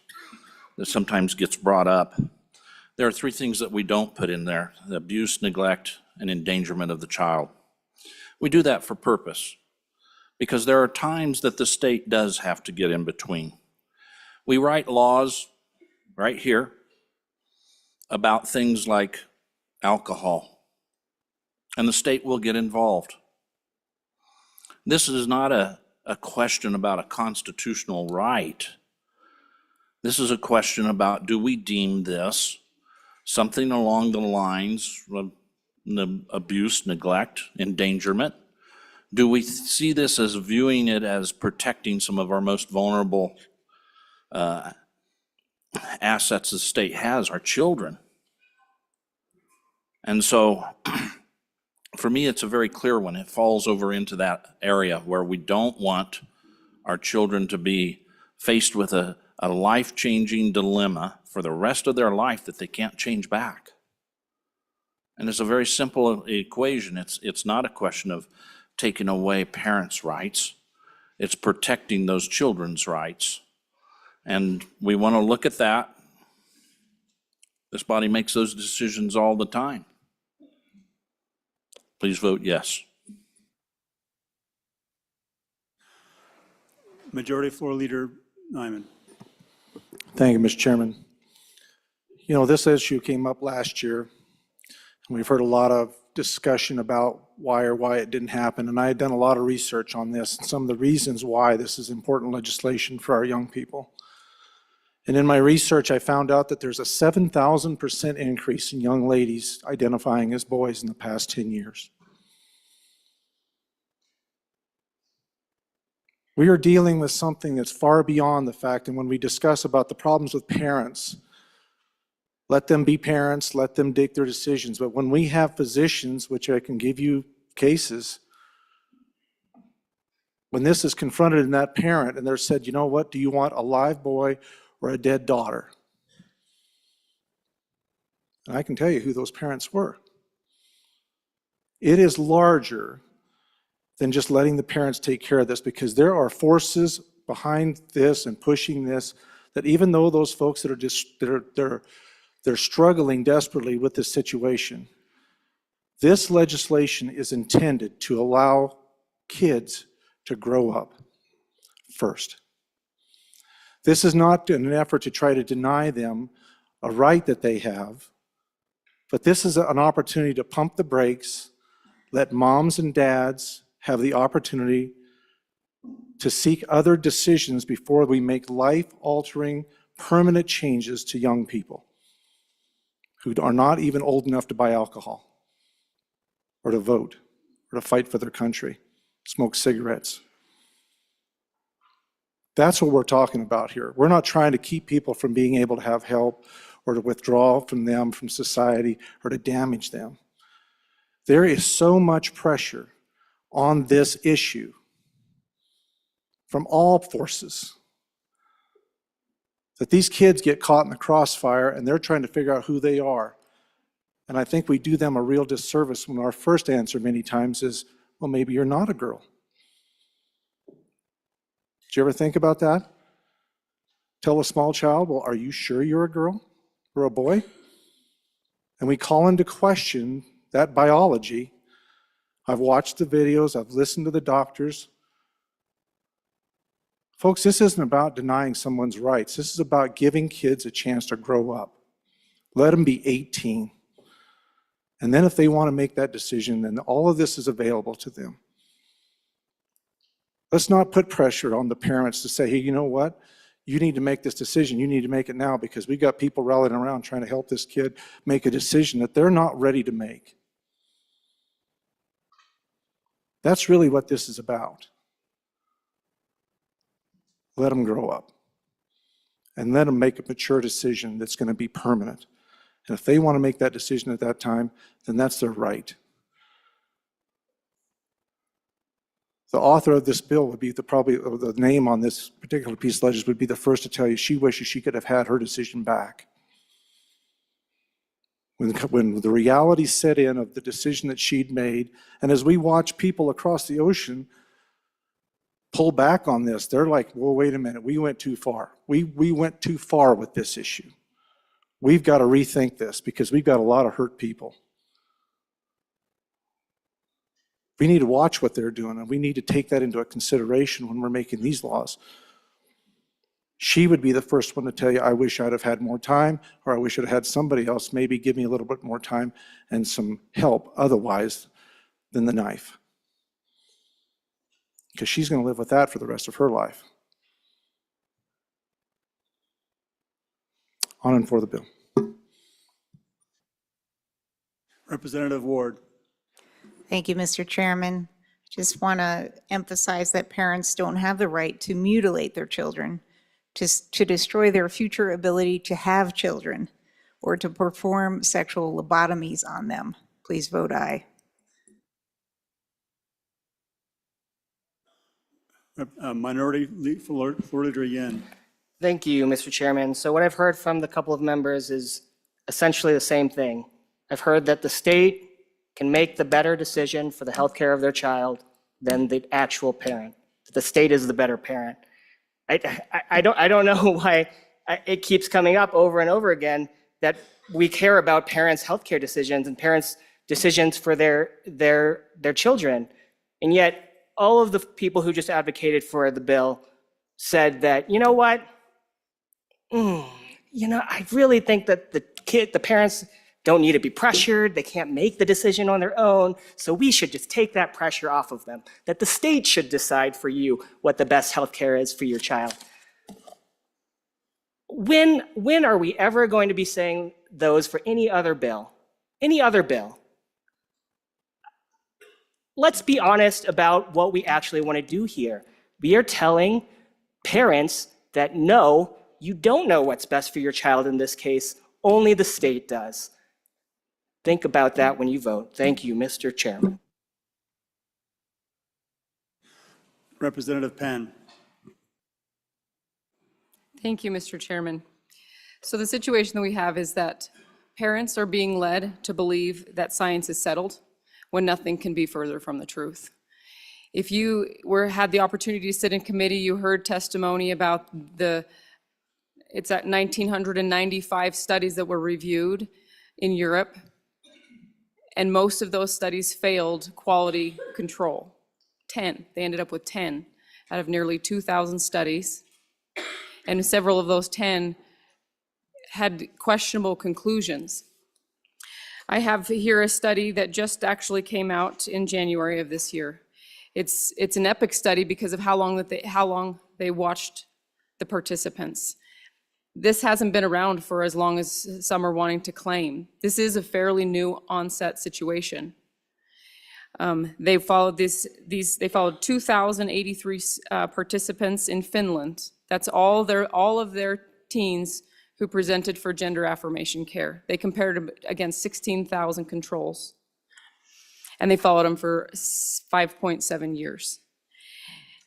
that sometimes gets brought up, there are three things that we don't put in there: the abuse, neglect, and endangerment of the child. We do that for purpose, because there are times that the state does have to get in between. We write laws right here about things like alcohol, and the state will get involved. This is not a question about a constitutional right. This is a question about, do we deem this something along the lines of abuse, neglect, endangerment? Do we see this as viewing it as protecting some of our most vulnerable assets the state has, our children? And so, for me, it's a very clear one. It falls over into that area where we don't want our children to be faced with a life-changing dilemma for the rest of their life that they can't change back. And it's a very simple equation. It's not a question of taking away parents' rights. It's protecting those children's rights. And we want to look at that. This body makes those decisions all the time. Please vote yes. Majority Floor Leader Nyman. Thank you, Mr. Chairman. You know, this issue came up last year, and we've heard a lot of discussion about why it didn't happen, and I had done a lot of research on this and some of the reasons why this is important legislation for our young people. And in my research, I found out that there's a 7,000% increase in young ladies identifying as boys in the past 10 years. We are dealing with something that's far beyond the fact, and when we discuss about the problems with parents, let them be parents, let them make their decisions. But when we have physicians, which I can give you cases, when this is confronted in that parent and they're said, you know what, do you want a live boy or a dead daughter? And I can tell you who those parents were. It is larger than just letting the parents take care of this, because there are forces behind this and pushing this, that even though those folks that are just, they're struggling desperately with this situation, this legislation is intended to allow kids to grow up first. This is not an effort to try to deny them a right that they have, but this is an opportunity to pump the brakes, let moms and dads have the opportunity to seek other decisions before we make life-altering, permanent changes to young people who are not even old enough to buy alcohol or to vote or to fight for their country, smoke cigarettes. That's what we're talking about here. We're not trying to keep people from being able to have help or to withdraw from them, from society, or to damage them. There is so much pressure on this issue from all forces that these kids get caught in the crossfire and they're trying to figure out who they are. And I think we do them a real disservice when our first answer many times is, well, maybe you're not a girl. Did you ever think about that? Tell a small child, well, are you sure you're a girl or a boy? And we call into question that biology. I've watched the videos, I've listened to the doctors. Folks, this isn't about denying someone's rights. This is about giving kids a chance to grow up. Let them be 18. And then if they want to make that decision, then all of this is available to them. Let's not put pressure on the parents to say, hey, you know what? You need to make this decision. You need to make it now, because we've got people rallying around trying to help this kid make a decision that they're not ready to make. That's really what this is about. Let them grow up and let them make a mature decision that's going to be permanent. And if they want to make that decision at that time, then that's their right. The author of this bill would be the name on this particular piece of legislation would be the first to tell you she wishes she could have had her decision back. When the reality set in of the decision that she'd made, and as we watch people across the ocean pull back on this, they're like, well, wait a minute, we went too far. We went too far with this issue. We've got to rethink this because we've got a lot of hurt people. We need to watch what they're doing, and we need to take that into consideration when we're making these laws. She would be the first one to tell you, I wish I'd have had more time, or I wish I'd had somebody else maybe give me a little bit more time and some help otherwise than the knife. Because she's going to live with that for the rest of her life. On and for the bill. Representative Ward. Thank you, Mr. Chairman. Just want to emphasize that parents don't have the right to mutilate their children, to destroy their future ability to have children, or to perform sexual lobotomies on them. Please vote aye. Minority Leader Yin. Thank you, Mr. Chairman. So what I've heard from the couple of members is essentially the same thing. I've heard that the state can make the better decision for the health care of their child than the actual parent. That the state is the better parent. I don't know why it keeps coming up over and over again that we care about parents' healthcare decisions and parents' decisions for their children. And yet, all of the people who just advocated for the bill said that, you know what? I really think that the parents don't need to be pressured. They can't make the decision on their own. So we should just take that pressure off of them. That the state should decide for you what the best healthcare is for your child. When are we ever going to be saying those for any other bill? Any other bill? Let's be honest about what we actually want to do here. We are telling parents that no, you don't know what's best for your child in this case. Only the state does. Think about that when you vote. Thank you, Mr. Chairman. Representative Penn. Thank you, Mr. Chairman. So the situation that we have is that parents are being led to believe that science is settled when nothing can be further from the truth. If you had the opportunity to sit in committee, you heard testimony about it's at 1,995 studies that were reviewed in Europe, and most of those studies failed quality control. 10, they ended up with 10 out of nearly 2,000 studies, and several of those 10 had questionable conclusions. I have here a study that just actually came out in January of this year. It's an epic study because of how long they watched the participants. This hasn't been around for as long as some are wanting to claim. This is a fairly new onset situation. They followed 2,083 participants in Finland. That's all of their teens who presented for gender affirmation care. They compared them against 16,000 controls. And they followed them for 5.7 years.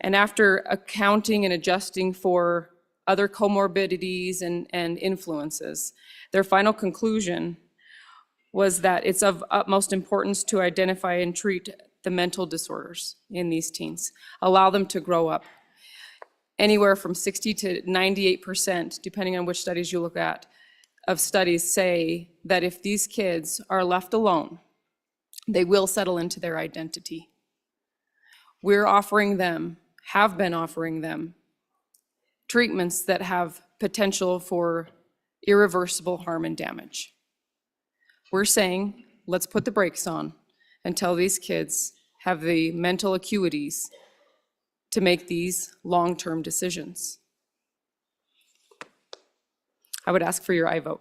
And after accounting and adjusting for other comorbidities and influences, their final conclusion was that it's of utmost importance to identify and treat the mental disorders in these teens, allow them to grow up. Anywhere from 60 to 98%, depending on which studies you look at, of studies say that if these kids are left alone, they will settle into their identity. We're offering them, have been offering them, treatments that have potential for irreversible harm and damage. We're saying, let's put the brakes on until these kids have the mental acuities to make these long-term decisions. I would ask for your aye vote.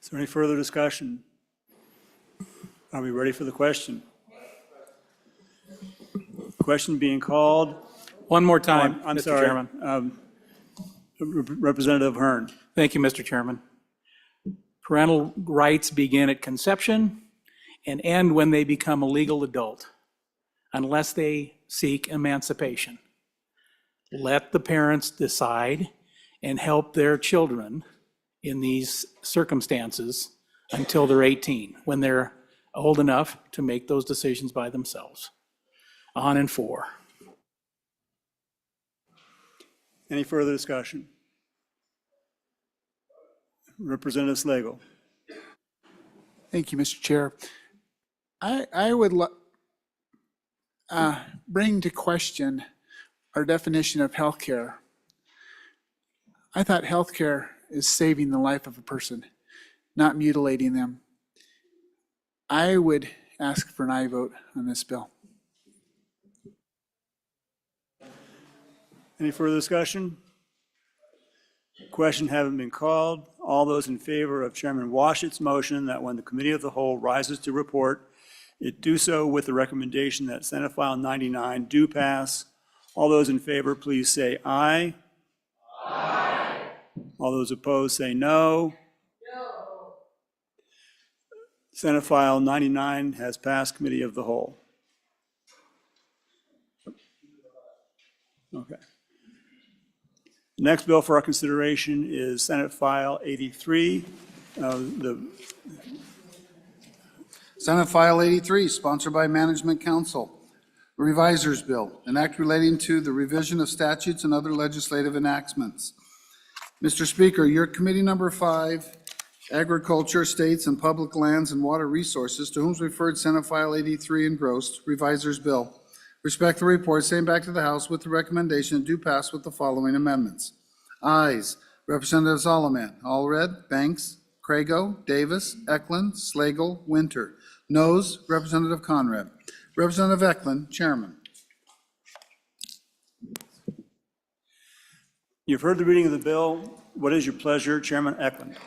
Is there any further discussion? Are we ready for the question? Question being called. One more time, I'm Mr. sorry. Chairman. Representative Hearn. Thank you, Mr. Chairman. Parental rights begin at conception and end when they become a legal adult, unless they seek emancipation. Let the parents decide and help their children in these circumstances until they're 18, when they're old enough to make those decisions by themselves. On and for. Any further discussion? Representative Slagle. Thank you, Mr. Chair. I would bring to question our definition of healthcare. I thought healthcare is saving the life of a person, not mutilating them. I would ask for an aye vote on this bill. Any further discussion? Question having been called, all those in favor of Chairman Washett's motion that when the Committee of the Whole rises to report, it do so with the recommendation that Senate File 99 do pass. All those in favor, please say aye. Aye. All those opposed, say no. No. Senate File 99 has passed Committee of the Whole. Okay. Next bill for our consideration is Senate File 83. Senate File 83, sponsored by Management Council. Revisers Bill, an act relating to the revision of statutes and other legislative enactments. Mr. Speaker, your committee number 5, Agriculture, States and Public Lands and Water Resources, to whom is referred Senate File 83 engrossed, Revisers Bill. Respect the report, same back to the House with the recommendation and do pass with the following amendments. Ayes, Representative Solomon. All read, Banks, Crago, Davis, Eklund, Slagle, Winter. Noes, Representative Conrad. Representative Eklund, Chairman. You've heard the reading of the bill. What is your pleasure, Chairman Eklund?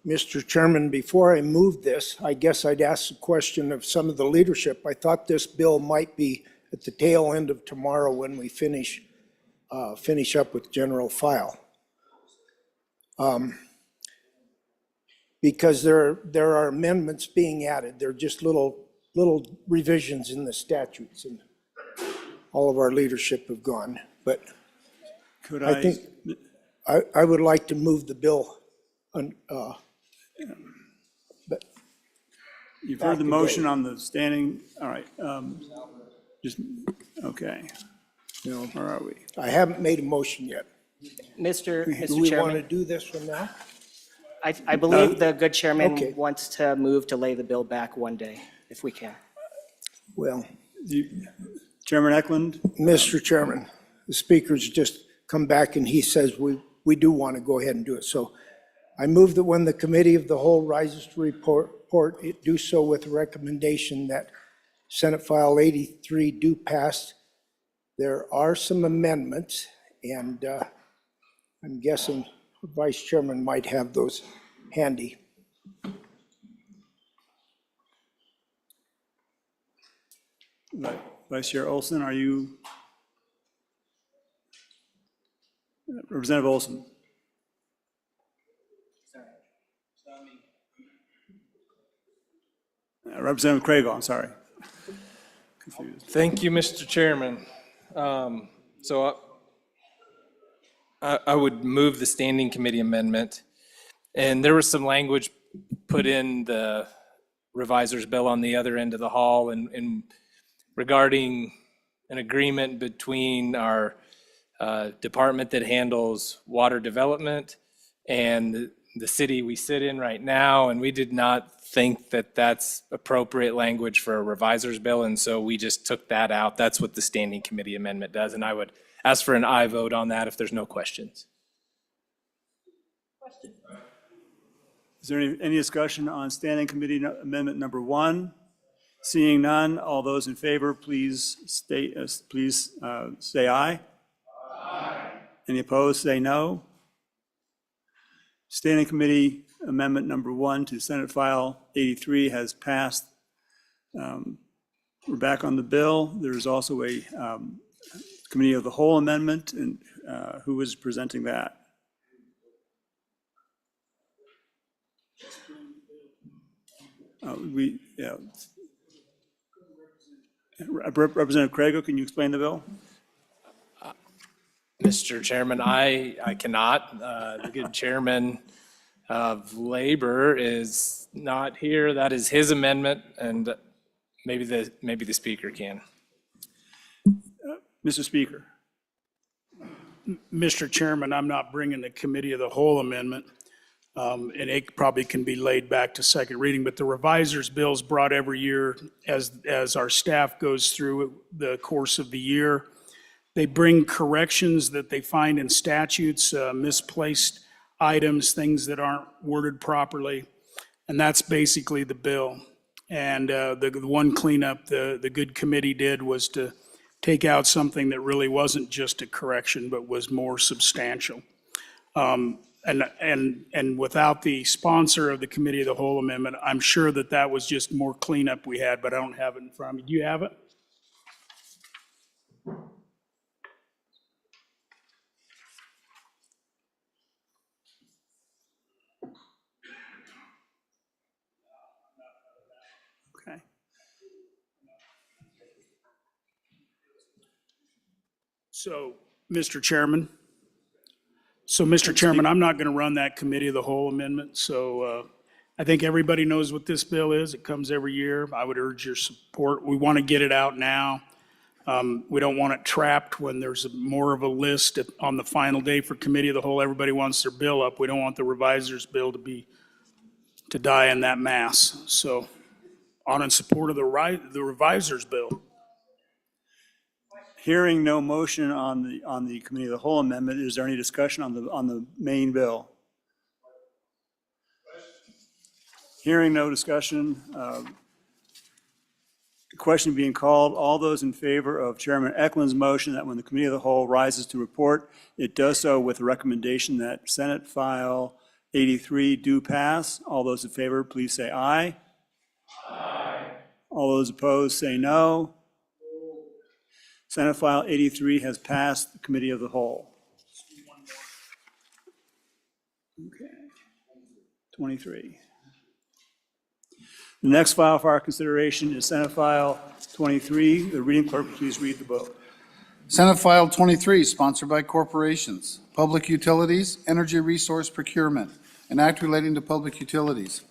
Mr. Chairman, before I move this, I guess I'd ask a question of some of the leadership. I thought this bill might be at the tail end of tomorrow when we finish up with general file. Because there are amendments being added. They're just little revisions in the statutes, and all of our leadership have gone. But I think I would like to move the bill. But you've heard the motion on the standing. All right. Okay. No. Where are we? I haven't made a motion yet. Mr. Do we want Chairman, to do this from now? I believe the good chairman wants to move to lay the bill back one day, if we can. Well, Chairman Eklund? Mr. Chairman, the speaker's just come back and he says we do want to go ahead and do it. So I move that when the Committee of the Whole rises to report, it do so with a recommendation that Senate File 83 do pass. There are some amendments, and I'm guessing the Vice Chairman might have those handy. Vice Chair Olson, are you? Representative Olson. Representative Crago, I'm sorry. Confused. Thank you, Mr. Chairman. So I would move the standing committee amendment. And there was some language put in the reviser's bill on the other end of the hall and regarding an agreement between our department that handles water development and the city we sit in right now, and we did not think that that's appropriate language for a reviser's bill, and so we just took that out. That's what the standing committee amendment does, and I would ask for an aye vote on that if there's no questions. Is there any discussion on standing committee amendment number 1? Seeing none, all those in favor, please say aye. Aye. Any opposed, say no. Standing committee amendment number 1 to Senate File 83 has passed. We're back on the bill. There's also a Committee of the Whole amendment, and who is presenting that? Representative Crago, can you explain the bill? Mr. Chairman, I cannot. The good chairman of Labor is not here. That is his amendment, and maybe the speaker can. Mr. Speaker. Mr. Chairman, I'm not bringing the Committee of the Whole amendment. And it probably can be laid back to second reading, but the reviser's bill is brought every year as our staff goes through the course of the year. They bring corrections that they find in statutes, misplaced items, things that aren't worded properly. And that's basically the bill. And the one cleanup the good committee did was to take out something that really wasn't just a correction, but was more substantial. And without the sponsor of the Committee of the Whole amendment, I'm sure that that was just more cleanup we had, but I don't have it in front of me. Do you have it? Okay. So, Mr. Chairman, I'm not going to run that Committee of the Whole amendment, so I think everybody knows what this bill is. It comes every year. I would urge your support. We want to get it out now. We don't want it trapped when there's more of a list on the final day for Committee of the Whole. Everybody wants their bill up. We don't want the reviser's bill to die in that mass. So, in support of the reviser's bill. Hearing no motion on the Committee of the Whole amendment, is there any discussion on the main bill? Hearing no discussion, the question being called, all those in favor of Chairman Eklund's motion that when the Committee of the Whole rises to report, it does so with the recommendation that Senate File 83 do pass. All those in favor, please say aye. Aye. All those opposed, say no. Senate File 83 has passed the Committee of the Whole. Okay. 23. The next file for our consideration is Senate File 23. The reading clerk, please read the vote. Senate File 23, sponsored by corporations, public utilities, energy resource procurement, an act relating to public utilities.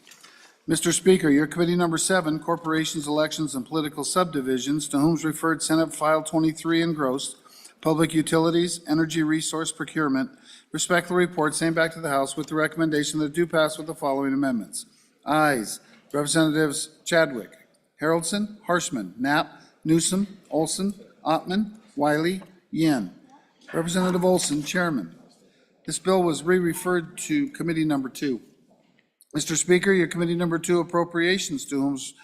Mr. Speaker, your committee number 7, Corporations, Elections, and Political Subdivisions, to whom is referred Senate File 23 engrossed, Public Utilities, Energy Resource Procurement, respectfully report same back to the House with the recommendation that it do pass with the following amendments. Ayes, Representatives Chadwick, Haroldson, Harshman, Knapp, Newsom, Olson, Ottman, Wiley, Yen. Representative Olson, Chairman. This bill was re-referred to Committee number 2. Mr. Speaker, your Committee number 2 Appropriations, to whom is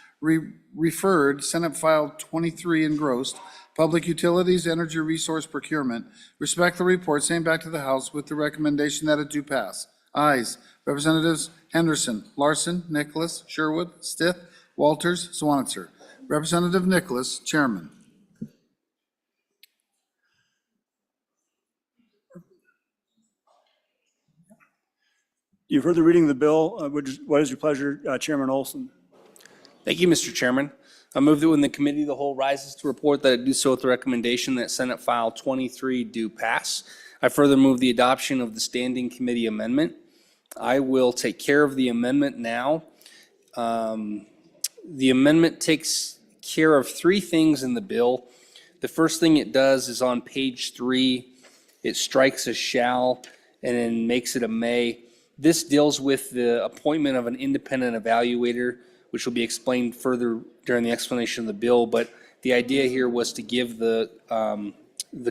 referred Senate File 23 engrossed, Public Utilities, Energy Resource Procurement, respectfully report same back to the House with the recommendation that it do pass. Ayes, Representatives Henderson, Larson, Nicholas, Sherwood, Stith, Walters, Swanitzer. Representative Nicholas, Chairman. You've heard the reading of the bill. What is your pleasure, Chairman Olson? Thank you, Mr. Chairman. I move that when the Committee of the Whole rises to report that it do so with the recommendation that Senate File 23 do pass. I further move the adoption of the Standing Committee amendment. I will take care of the amendment now. The amendment takes care of 3 things in the bill. The first thing it does is on page 3, it strikes a shall and then makes it a may. This deals with the appointment of an independent evaluator, which will be explained further during the explanation of the bill. But the idea here was to give the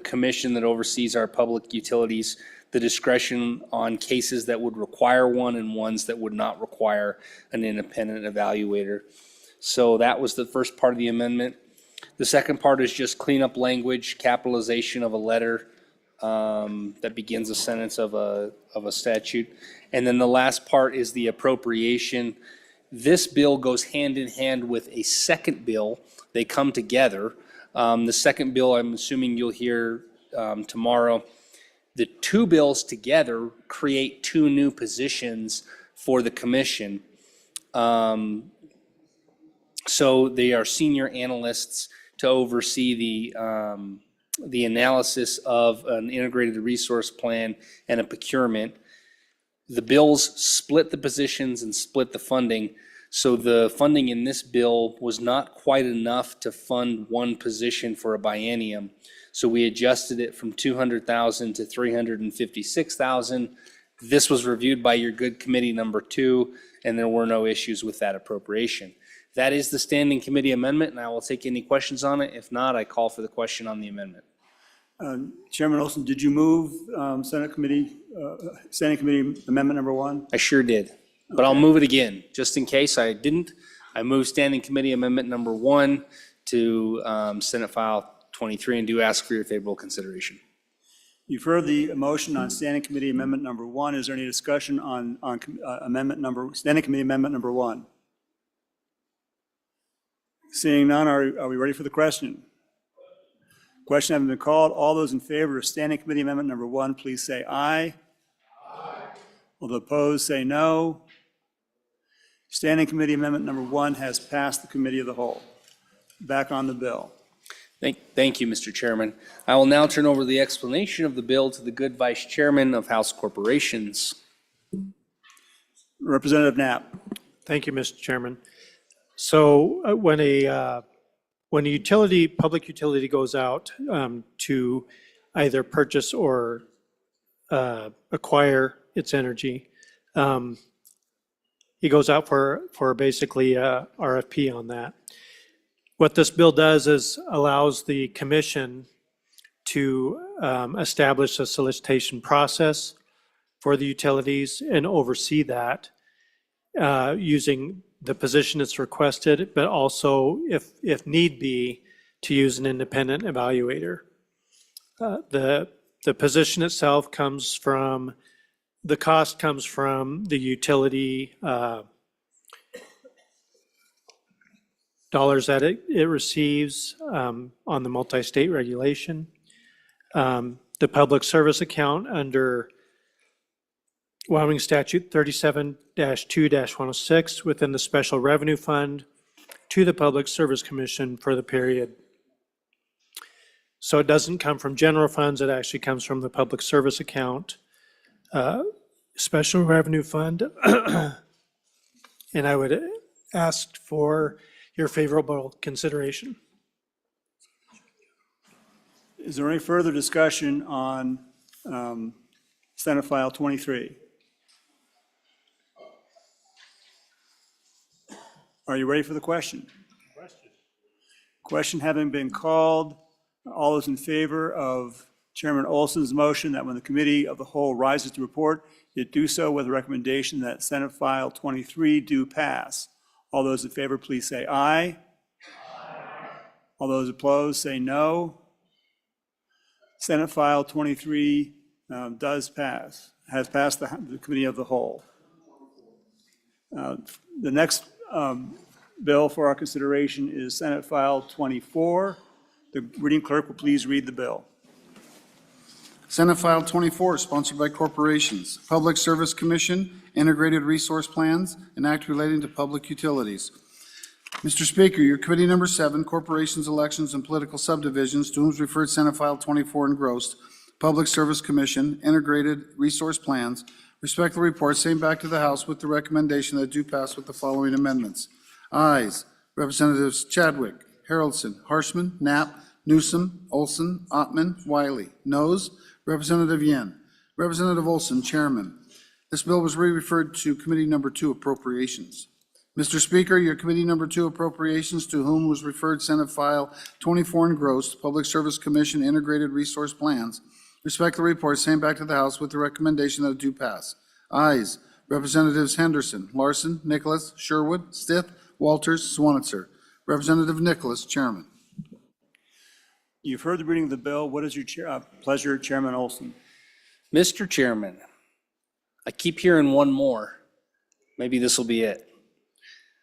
commission that oversees our public utilities the discretion on cases that would require one and ones that would not require an independent evaluator. So that was the first part of the amendment. The second part is just cleanup language, capitalization of a letter that begins a sentence of a statute. And then the last part is the appropriation. This bill goes hand in hand with a second bill. They come together. The second bill, I'm assuming you'll hear tomorrow. The 2 bills together create 2 new positions for the commission. So they are senior analysts to oversee the analysis of an integrated resource plan and a procurement. The bills split the positions and split the funding. So the funding in this bill was not quite enough to fund one position for a biennium. So we adjusted it from $200,000 to $356,000. This was reviewed by your good committee number 2, and there were no issues with that appropriation. That is the standing committee amendment, and I will take any questions on it. If not, I call for the question on the amendment. Chairman Olson, did you move Standing Committee Amendment number 1? I sure did, but I'll move it again, just in case I didn't. I move Standing Committee Amendment number 1 to Senate File 23 and do ask for your favorable consideration. You've heard the motion on Standing Committee Amendment number 1. Is there any discussion on Standing Committee Amendment number 1? Seeing none, are we ready for the question? Question having been called, all those in favor of Standing Committee Amendment number 1, please say aye. Aye. All the opposed, say no. Standing Committee Amendment number 1 has passed the Committee of the Whole. Back on the bill. Thank you, Mr. Chairman. I will now turn over the explanation of the bill to the good Vice Chairman of House Corporations. Representative Knapp. Thank you, Mr. Chairman. So when a public utility goes out to either purchase or acquire its energy, it goes out for basically a RFP on that. What this bill does is allows the commission to establish a solicitation process for the utilities and oversee that using the position it's requested, but also, if need be, to use an independent evaluator. The position itself comes from, the cost comes from the utility dollars that it receives on the multi-state regulation. The public service account under Wyoming Statute 37-2-106 within the Special Revenue Fund to the Public Service Commission for the period. So it doesn't come from general funds, it actually comes from the Public Service Account, Special Revenue Fund. And I would ask for your favorable consideration. Is there any further discussion on Senate File 23? Are you ready for the question? Question having been called, all those in favor of Chairman Olson's motion that when the Committee of the Whole rises to report, it do so with a recommendation that Senate File 23 do pass. All those in favor, please say aye. Aye. All those opposed, say no. Senate File 23 has passed the Committee of the Whole. The next bill for our consideration is Senate File 24. The reading clerk will please read the bill. Senate File 24, sponsored by corporations, Public Service Commission, Integrated Resource Plans, and Act relating to public utilities. Mr. Speaker, your committee number 7, Corporations, Elections, and Political Subdivisions, to whom is referred Senate File 24 engrossed, Public Service Commission, Integrated Resource Plans, respectfully report same back to the House with the recommendation that do pass with the following amendments. Ayes, Representatives Chadwick, Harrelson, Harshman, Knapp, Newsom, Olson, Ottman, Wiley. Noes, Representative Yen. Representative Olson, Chairman. This bill was re-referred to Committee Number 2, Appropriations. Mr. Speaker, your Committee Number 2, Appropriations, to whom was referred Senate File 24 engrossed, Public Service Commission Integrated Resource Plans, respectfully report same back to the House with the recommendation that it do pass. Ayes, Representatives Henderson, Larson, Nicholas, Sherwood, Stith, Walters, Swanitzer. Representative Nicholas, Chairman. You've heard the reading of the bill. What is your pleasure, Chairman Olson? Mr. Chairman, I keep hearing one more. Maybe this will be it.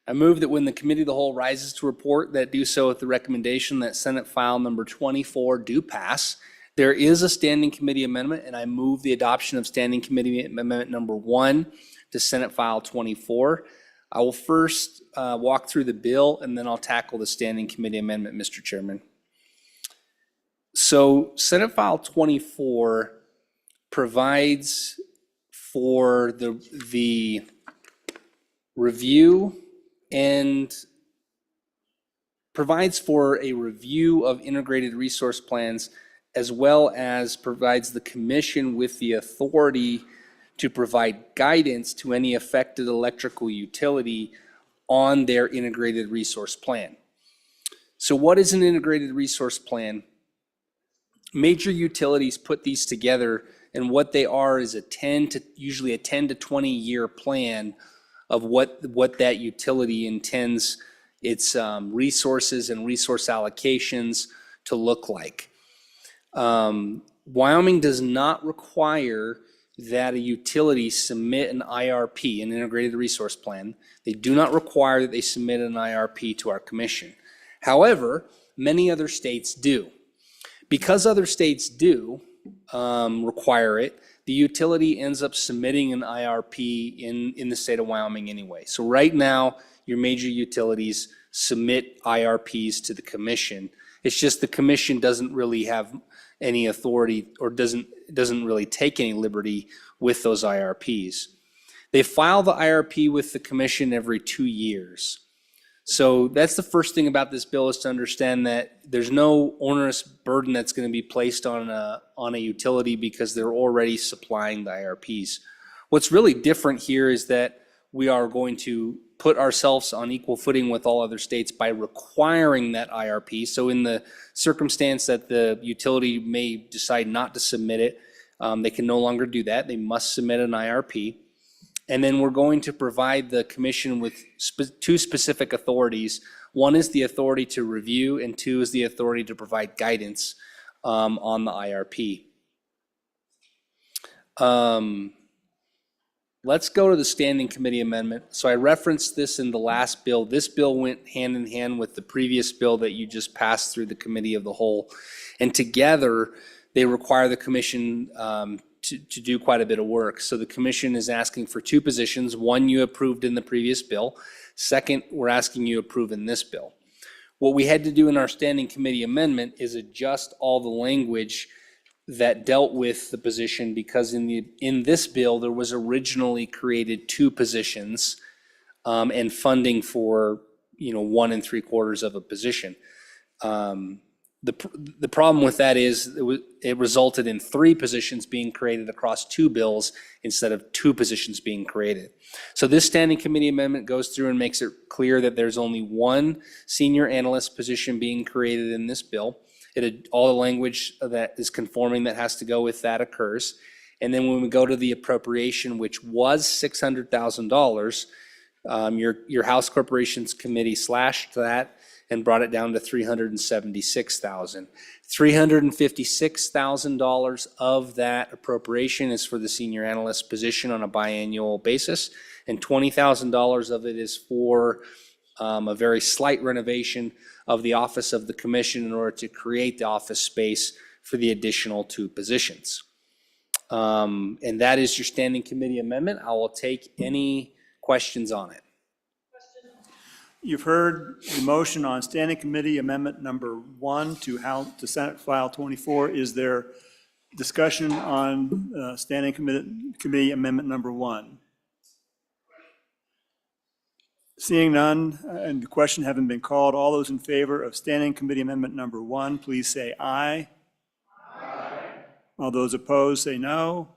I move that when the Committee of the Whole rises to report, that do so with the recommendation that Senate File number 24 do pass. There is a standing committee amendment, and I move the adoption of Standing Committee Amendment number 1 to Senate File 24. I will first walk through the bill, and then I'll tackle the Standing Committee Amendment, Mr. Chairman. So Senate File 24 provides for the review and provides for a review of integrated resource plans, as well as provides the commission with the authority to provide guidance to any affected electrical utility on their integrated resource plan. So what is an integrated resource plan? Major utilities put these together, and what they are is usually a 10 to 20 year plan of what that utility intends its resources and resource allocations to look like. Wyoming does not require that a utility submit an IRP, an integrated resource plan. They do not require that they submit an IRP to our commission. However, many other states do. Because other states do require it, the utility ends up submitting an IRP in the state of Wyoming anyway. So right now, your major utilities submit IRPs to the commission. It's just the commission doesn't really have any authority or doesn't really take any liberty with those IRPs. They file the IRP with the commission every 2 years. So that's the first thing about this bill, is to understand that there's no onerous burden that's going to be placed on a utility because they're already supplying the IRPs. What's really different here is that we are going to put ourselves on equal footing with all other states by requiring that IRP. So in the circumstance that the utility may decide not to submit it, they can no longer do that. They must submit an IRP. And then we're going to provide the commission with two specific authorities. One is the authority to review, and two is the authority to provide guidance on the IRP. Let's go to the standing committee amendment. So I referenced this in the last bill. This bill went hand in hand with the previous bill that you just passed through the committee of the whole. And together, they require the commission to do quite a bit of work. So the commission is asking for two positions. One you approved in the previous bill. Second, we're asking you approve in this bill. What we had to do in our standing committee amendment is adjust all the language that dealt with the position, because in this bill, there was originally created two positions and funding for 1 3/4 of a position. The problem with that is it resulted in 3 positions being created across 2 bills instead of 2 positions being created. So this standing committee amendment goes through and makes it clear that there's only 1 senior analyst position being created in this bill. All the language that is conforming that has to go with that occurs. And then when we go to the appropriation, which was $600,000, your House Corporations Committee slashed that and brought it down to $376,000. $356,000 of that appropriation is for the senior analyst position on a biannual basis, and $20,000 of it is for a very slight renovation of the office of the commission in order to create the office space for the additional 2 positions. And that is your standing committee amendment. I will take any questions on it. You've heard the motion on standing committee amendment number 1 to Senate File 24. Is there discussion on standing committee amendment number 1? Seeing none and the question having been called, all those in favor of standing committee amendment number 1, please say aye. Aye. All those opposed say no.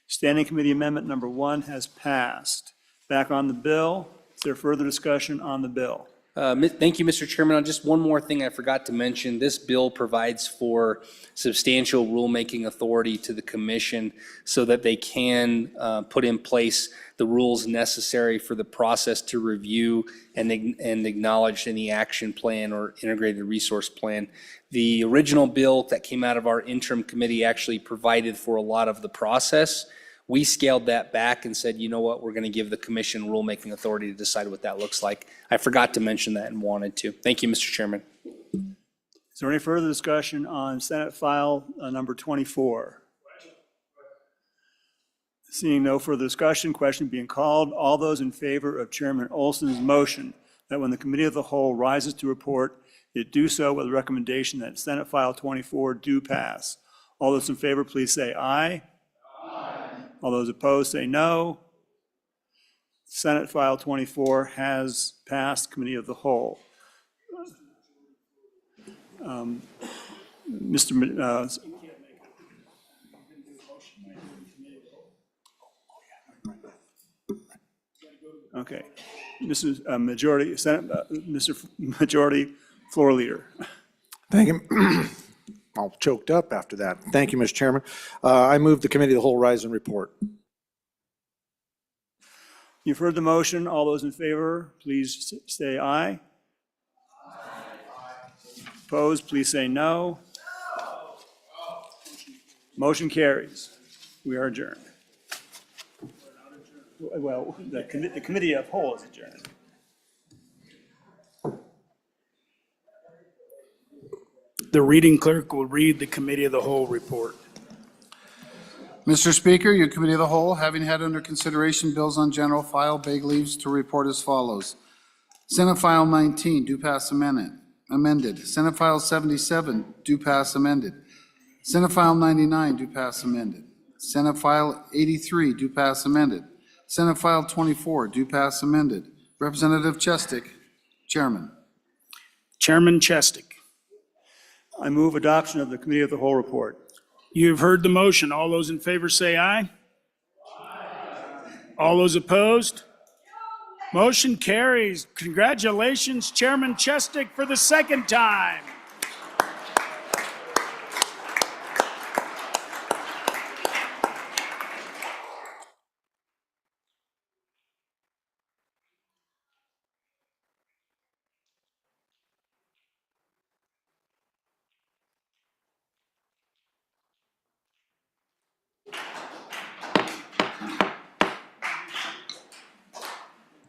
Standing committee amendment number 1 has passed. Back on the bill. Is there further discussion on the bill? Thank you, Mr. Chairman. Just one more thing I forgot to mention. This bill provides for substantial rulemaking authority to the commission so that they can put in place the rules necessary for the process to review and acknowledge any action plan or integrated resource plan. The original bill that came out of our interim committee actually provided for a lot of the process. We scaled that back and said, you know what, we're going to give the commission rulemaking authority to decide what that looks like. I forgot to mention that and wanted to. Thank you, Mr. Chairman. Is there any further discussion on Senate File number 24? Seeing no further discussion, question being called. All those in favor of Chairman Olson's motion that when the committee of the whole rises to report, it do so with the recommendation that Senate File 24 do pass. All those in favor, please say aye. All those opposed say no. Senate File 24 has passed committee of the whole. Okay. Mr. Majority, Mr. Majority Floor Leader. Thank you. All choked up after that. Thank you, Mr. Chairman. I move the Committee of the Whole rise and report. You've heard the motion. All those in favor, please say aye. Opposed, please say no. Motion carries. We are adjourned. Well, the Committee of Whole is adjourned. The reading clerk will read the Committee of the Whole report. Mr. Speaker, your Committee of the Whole, having had under consideration bills on general file, beg leaves to report as follows. Senate File 19, due pass amended. Senate File 77, due pass amended. Senate File 99, due pass amended. Senate File 83, due pass amended. Senate File 24, due pass amended. Representative Chestick, Chairman. Chairman Chestick. I move adoption of the Committee of the Whole report. You have heard the motion. All those in favor say aye. All those opposed? Motion carries. Congratulations, Chairman Chestick, for the second time.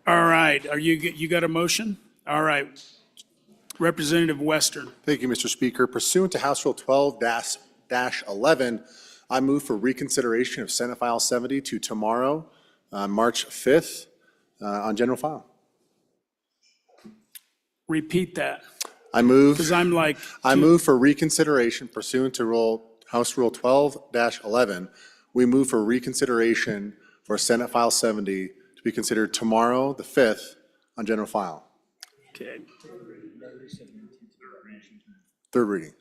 All right, you got a motion? All right. Representative Western. Thank you, Mr. Speaker. Pursuant to House Rule 12-11, I move for reconsideration of Senate File 70 to tomorrow, March 5th, on general file. Repeat that. I move. Because I'm like. I move for reconsideration pursuant to House Rule 12-11. We move for reconsideration for Senate File 70 to be considered tomorrow, the 5th, on general file. Okay. Third reading.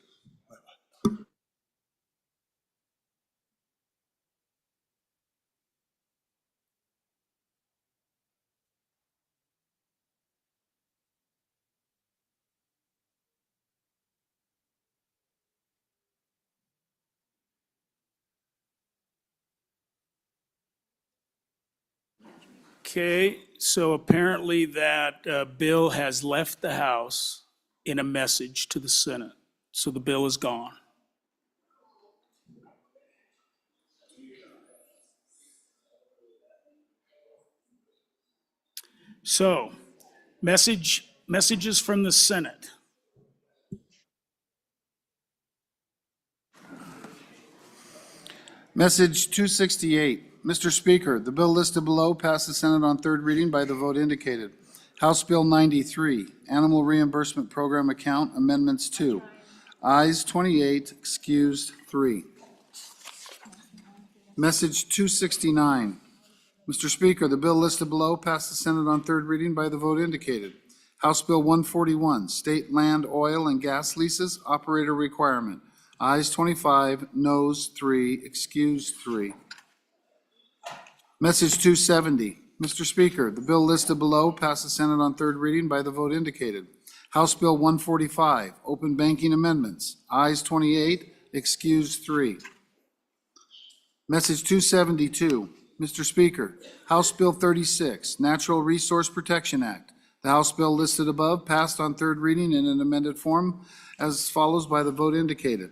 Okay, so apparently that bill has left the House in a message to the Senate. So the bill is gone. So, messages from the Senate. Message 268. Mr. Speaker, the bill listed below passed the Senate on third reading by the vote indicated. House Bill 93, Animal Reimbursement Program Account Amendments 2. Ayes 28, excused 3. Message 269. Mr. Speaker, the bill listed below passed the Senate on third reading by the vote indicated. House Bill 141, State Land, Oil, and Gas Leases Operator Requirement. Ayes 25, noes 3, excused 3. Message 270. Mr. Speaker, the bill listed below passed the Senate on third reading by the vote indicated. House Bill 145, Open Banking Amendments. Ayes 28, excused 3. Message 272. Mr. Speaker, House Bill 36, Natural Resource Protection Act. The House bill listed above passed on third reading in an amended form as follows by the vote indicated.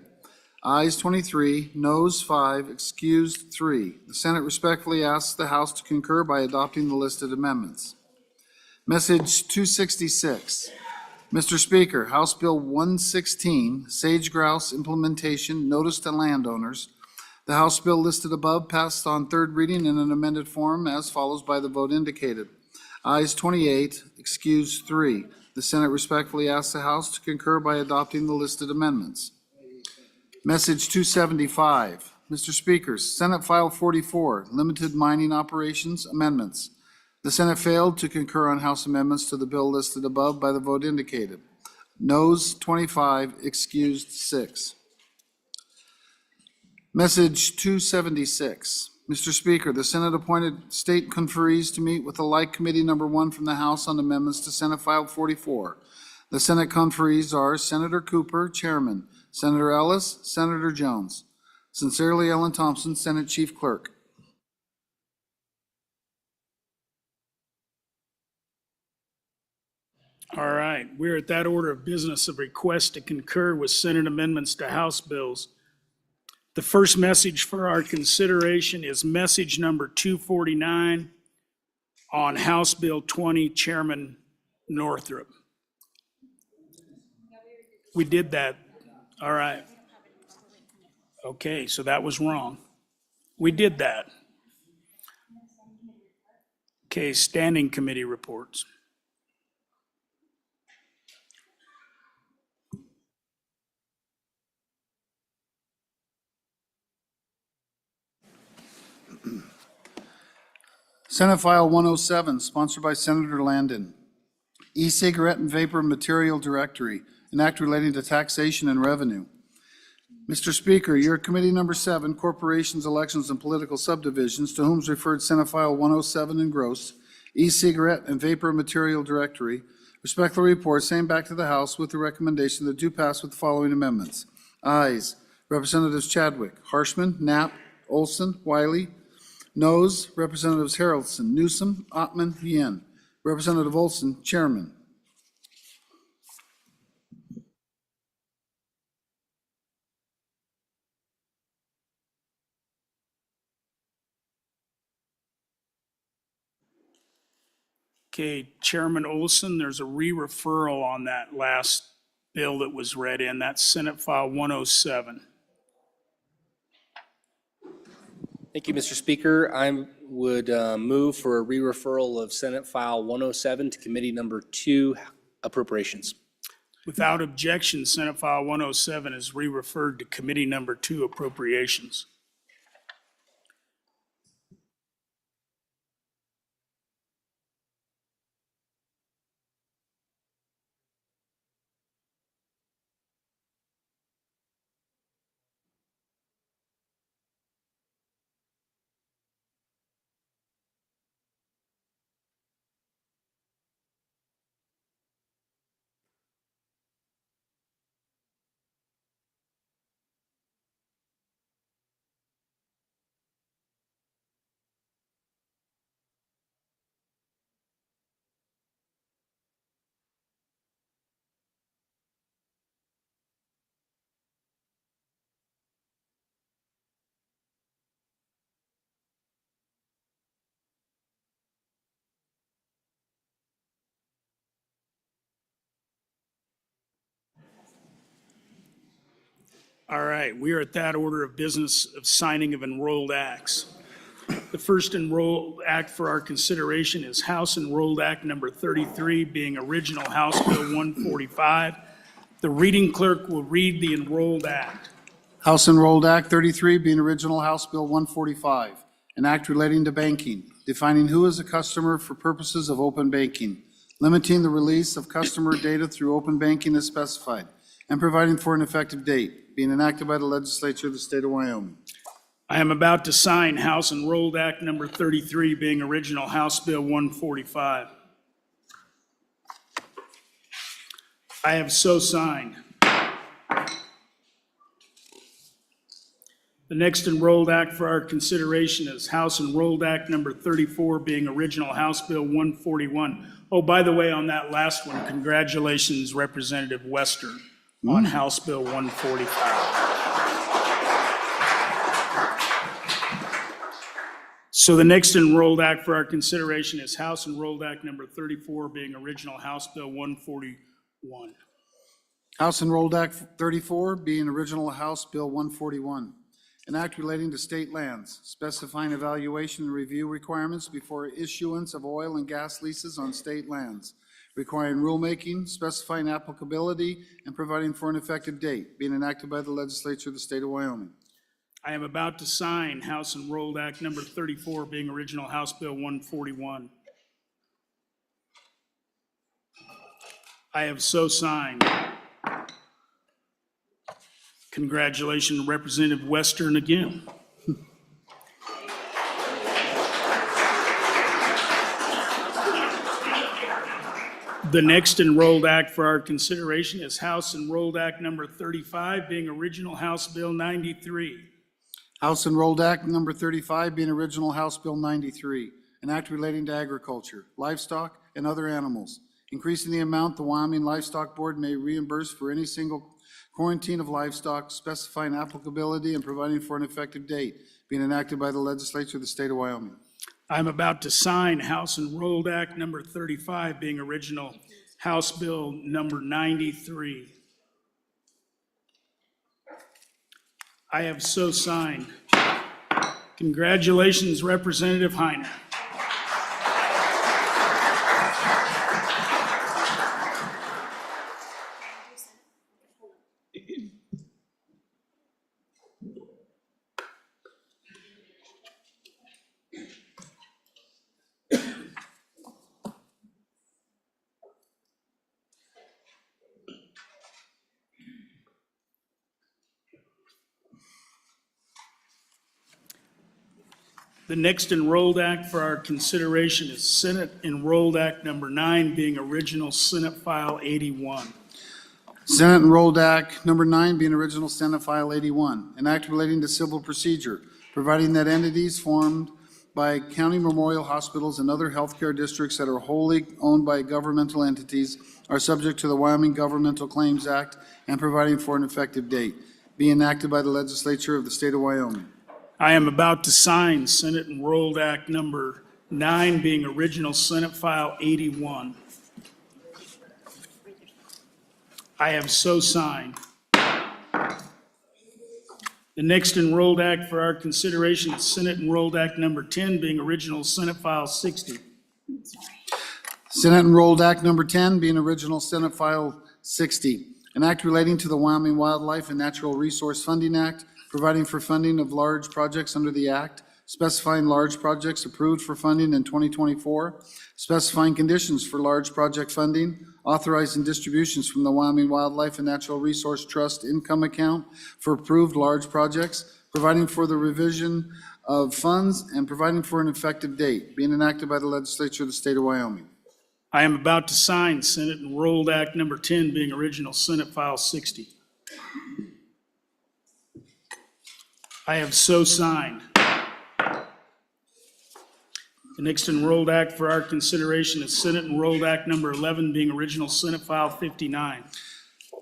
Ayes 23, noes 5, excused 3. The Senate respectfully asks the House to concur by adopting the listed amendments. Message 266. Mr. Speaker, House Bill 116, Sage Grouse Implementation Notice to Landowners. The House bill listed above passed on third reading in an amended form as follows by the vote indicated. Ayes 28, excused 3. The Senate respectfully asks the House to concur by adopting the listed amendments. Message 275. Mr. Speaker, Senate File 44, Limited Mining Operations Amendments. The Senate failed to concur on House amendments to the bill listed above by the vote indicated. Noes 25, excused 6. Message 276. Mr. Speaker, the Senate appointed state conferees to meet with the like committee number 1 from the House on amendments to Senate File 44. The Senate conferees are Senator Cooper, Chairman, Senator Ellis, Senator Jones. Sincerely, Ellen Thompson, Senate Chief Clerk. All right, we're at that order of business of request to concur with Senate amendments to House bills. The first message for our consideration is message number 249 on House Bill 20, Chairman Northrup. We did that. All right. Okay, so that was wrong. We did that. Okay, standing committee reports. Senate File 107, sponsored by Senator Landon. E-cigarette and vapor material directory, an act relating to taxation and revenue. Mr. Speaker, your committee number 7, Corporations, Elections, and Political Subdivisions, to whom is referred Senate File 107 engrossed, e-cigarette and vapor material directory, respectfully report same back to the House with the recommendation that do pass with the following amendments. Ayes, Representatives Chadwick, Harshman, Knapp, Olson, Wiley. Noes, Representatives Harrelson, Newsom, Ottman, Yen. Representative Olson, Chairman. Okay, Chairman Olson, there's a re-referral on that last bill that was read in. That's Senate File 107. Thank you, Mr. Speaker. I would move for a re-referral of Senate File 107 to Committee Number 2, Appropriations. Without objection, Senate File 107 is re-referred to Committee Number 2, Appropriations. All right, we are at that order of business of signing of enrolled acts. The first enrolled act for our consideration is House Enrolled Act Number 33, being original House Bill 145. The reading clerk will read the enrolled act. House Enrolled Act 33 being original House Bill 145, an act relating to banking, defining who is a customer for purposes of open banking, limiting the release of customer data through open banking as specified, and providing for an effective date, being enacted by the legislature of the state of Wyoming. I am about to sign House Enrolled Act Number 33, being original House Bill 145. I have so signed. The next enrolled act for our consideration is House Enrolled Act Number 34, being original House Bill 141. Oh, by the way, on that last one, congratulations, Representative Wester, on House Bill 145. So the next enrolled act for our consideration is House Enrolled Act Number 34, being original House Bill 141. House Enrolled Act 34 being original House Bill 141, an act relating to state lands, specifying evaluation and review requirements before issuance of oil and gas leases on state lands, requiring rulemaking, specifying applicability, and providing for an effective date, being enacted by the legislature of the state of Wyoming. I am about to sign House Enrolled Act Number 34, being original House Bill 141. I have so signed. Congratulations, Representative Western again. The next enrolled act for our consideration is House Enrolled Act number 35, being original House Bill 93. House Enrolled Act Number 35 being original House Bill 93, an act relating to agriculture, livestock, and other animals, increasing the amount the Wyoming Livestock Board may reimburse for any single quarantine of livestock, specifying applicability and providing for an effective date, being enacted by the legislature of the state of Wyoming. I'm about to sign House Enrolled Act number 35, being original House Bill number 93. I have so signed. Congratulations, Representative Heiner. The next enrolled act for our consideration is Senate Enrolled Act number 9, being original Senate File 81. Senate Enrolled Act Number 9 being original Senate File 81, an act relating to civil procedure, providing that entities formed by county memorial hospitals and other healthcare districts that are wholly owned by governmental entities are subject to the Wyoming Governmental Claims Act and providing for an effective date, being enacted by the legislature of the state of Wyoming. I am about to sign Senate Enrolled Act number 9, being original Senate File 81. I have so signed. The next enrolled act for our consideration is Senate Enrolled Act number 10, being original Senate File 60. Senate Enrolled Act Number 10 being original Senate File 60, an act relating to the Wyoming Wildlife and Natural Resource Funding Act, providing for funding of large projects under the act, specifying large projects approved for funding in 2024, specifying conditions for large project funding, authorizing distributions from the Wyoming Wildlife and Natural Resource Trust income account for approved large projects, providing for the revision of funds, and providing for an effective date, being enacted by the legislature of the state of Wyoming. I am about to sign Senate Enrolled Act number 10, being original Senate File 60. I have so signed. The next enrolled act for our consideration is Senate Enrolled Act number 11, being original Senate File 59.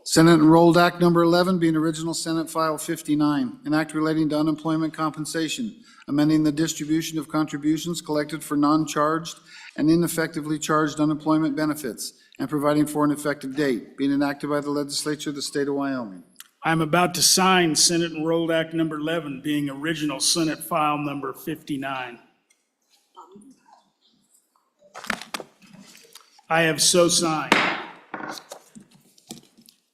Senate Enrolled Act Number 11 being original Senate File 59, an act relating to unemployment compensation, amending the distribution of contributions collected for non-charged and ineffectively charged unemployment benefits, and providing for an effective date, being enacted by the legislature of the state of Wyoming. I'm about to sign Senate Enrolled Act number 11, being original Senate File number 59. I have so signed.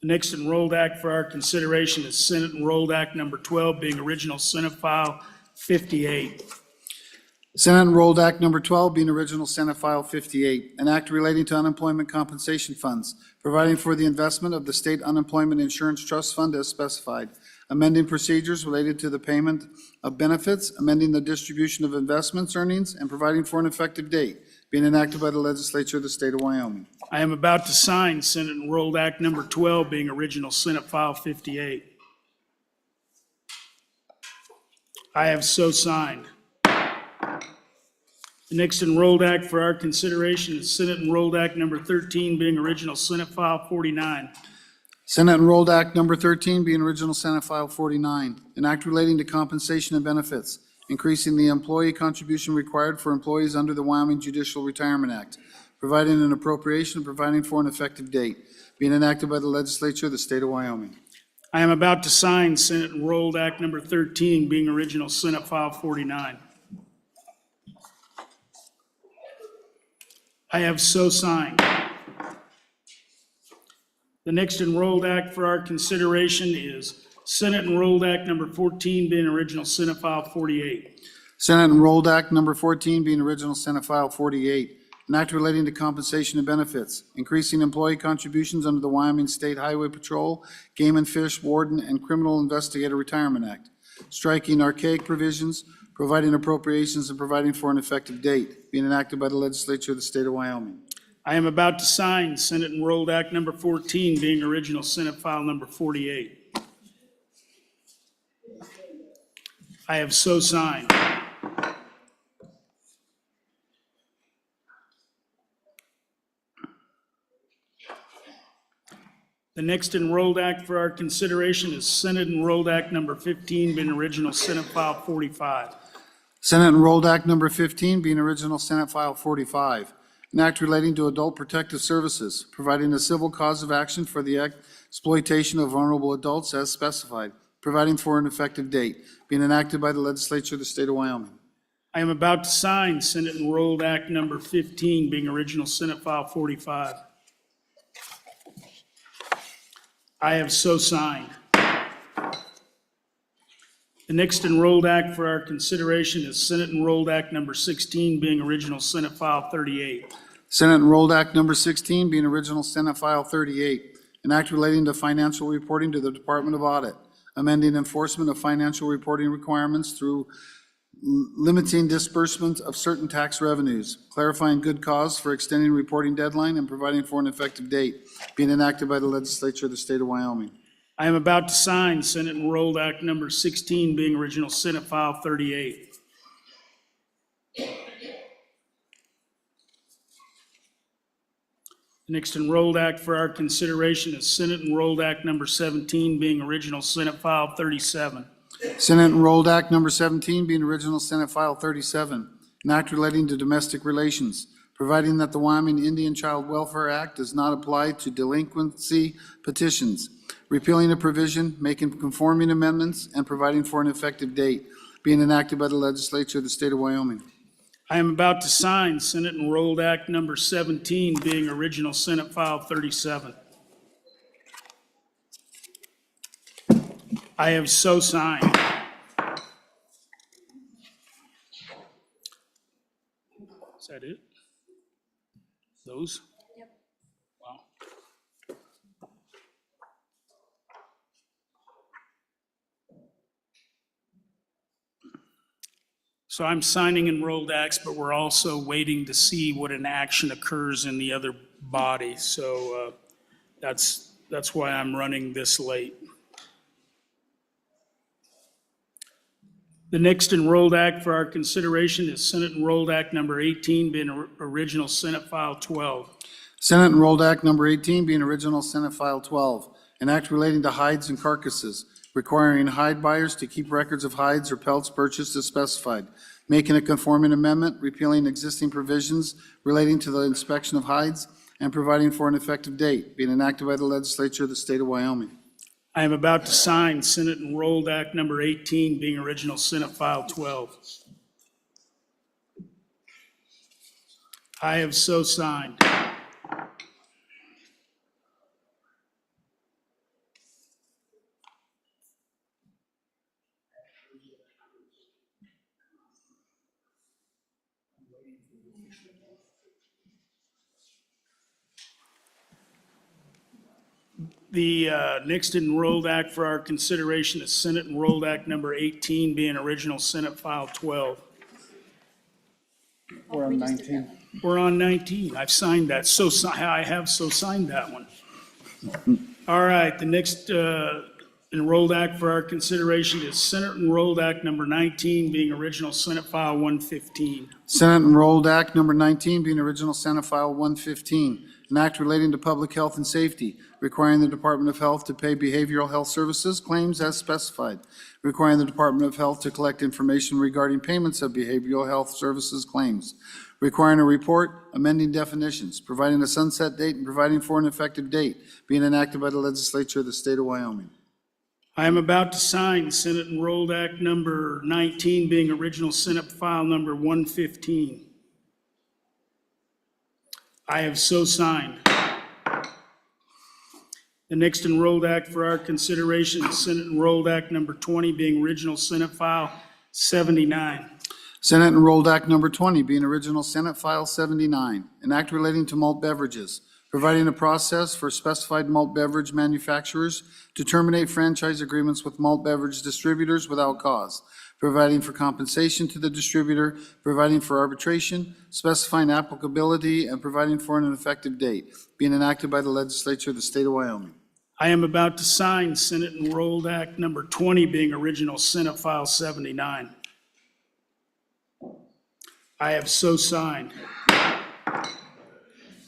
The next enrolled act for our consideration is Senate Enrolled Act number 12, being original Senate File 58. Senate Enrolled Act Number 12 being original Senate File 58, an act relating to unemployment compensation funds, providing for the investment of the State Unemployment Insurance Trust Fund as specified, amending procedures related to the payment of benefits, amending the distribution of investments earnings, and providing for an effective date, being enacted by the legislature of the state of Wyoming. I am about to sign Senate Enrolled Act number 12, being original Senate File 58. I have so signed. The next enrolled act for our consideration is Senate Enrolled Act number 13, being original Senate File 49. Senate Enrolled Act Number 13 being original Senate File 49, an act relating to compensation and benefits, increasing the employee contribution required for employees under the Wyoming Judicial Retirement Act, providing an appropriation, and providing for an effective date, being enacted by the legislature of the state of Wyoming. I am about to sign Senate Enrolled Act number 13, being original Senate File 49. I have so signed. The next enrolled act for our consideration is Senate Enrolled Act number 14, being original Senate File 48. Senate Enrolled Act Number 14 being original Senate File 48, an act relating to compensation and benefits, increasing employee contributions under the Wyoming State Highway Patrol, Game and Fish Warden, and Criminal Investigator Retirement Act, striking archaic provisions, providing appropriations, and providing for an effective date, being enacted by the legislature of the state of Wyoming. I am about to sign Senate Enrolled Act Number 14, being original Senate File Number 48. I have so signed. The next enrolled act for our consideration is Senate Enrolled Act Number 15, being original Senate File 45. Senate Enrolled Act Number 15, being original Senate File 45, an act relating to adult protective services, providing a civil cause of action for the exploitation of vulnerable adults as specified, providing for an effective date, being enacted by the legislature of the state of Wyoming. I am about to sign Senate Enrolled Act Number 15, being original Senate File 45. I have so signed. The next enrolled act for our consideration is Senate Enrolled Act Number 16, being original Senate File 38. Senate Enrolled Act Number 16, being original Senate File 38, an act relating to financial reporting to the Department of Audit, amending enforcement of financial reporting requirements through limiting disbursement of certain tax revenues, clarifying good cause for extending reporting deadline, and providing for an effective date, being enacted by the legislature of the state of Wyoming. I am about to sign Senate Enrolled Act Number 16, being original Senate File 38. The next enrolled act for our consideration is Senate Enrolled Act Number 17, being original Senate File 37. Senate Enrolled Act Number 17, being original Senate File 37, an act relating to domestic relations, providing that the Wyoming Indian Child Welfare Act does not apply to delinquency petitions, repealing a provision, making conforming amendments, and providing for an effective date, being enacted by the legislature of the state of Wyoming. I am about to sign Senate Enrolled Act Number 17, being original Senate File 37. I have so signed. Is that it? Those? Yep. Wow. So I'm signing enrolled acts, but we're also waiting to see what an action occurs in the other body. So that's why I'm running this late. The next enrolled act for our consideration is Senate Enrolled Act Number 18, being original Senate File 12. Senate Enrolled Act Number 18, being original Senate File 12, an act relating to hides and carcasses, requiring hide buyers to keep records of hides or pelts purchased as specified, making a conforming amendment, repealing existing provisions relating to the inspection of hides, and providing for an effective date, being enacted by the legislature of the state of Wyoming. I am about to sign Senate Enrolled Act Number 18, being original Senate File 12. I have so signed. The next enrolled act for our consideration is Senate Enrolled Act Number 18, being original Senate File 12. We're on 19. We're on 19. I've signed that. I have so signed that one. All right, the next enrolled act for our consideration is Senate Enrolled Act Number 19, being original Senate File 115. Senate Enrolled Act Number 19, being original Senate File 115, an act relating to public health and safety, requiring the Department of Health to pay behavioral health services claims as specified, requiring the Department of Health to collect information regarding payments of behavioral health services claims, requiring a report, amending definitions, providing a sunset date, and providing for an effective date, being enacted by the legislature of the state of Wyoming. I am about to sign Senate Enrolled Act Number 19, being original Senate File Number 115. I have so signed. The next enrolled act for our consideration is Senate Enrolled Act Number 20, being original Senate File 79. Senate Enrolled Act Number 20, being original Senate File 79, an act relating to malt beverages, providing a process for specified malt beverage manufacturers to terminate franchise agreements with malt beverage distributors without cause, providing for compensation to the distributor, providing for arbitration, specifying applicability, and providing for an effective date, being enacted by the legislature of the state of Wyoming. I am about to sign Senate Enrolled Act number 20, being original Senate File 79. I have so signed.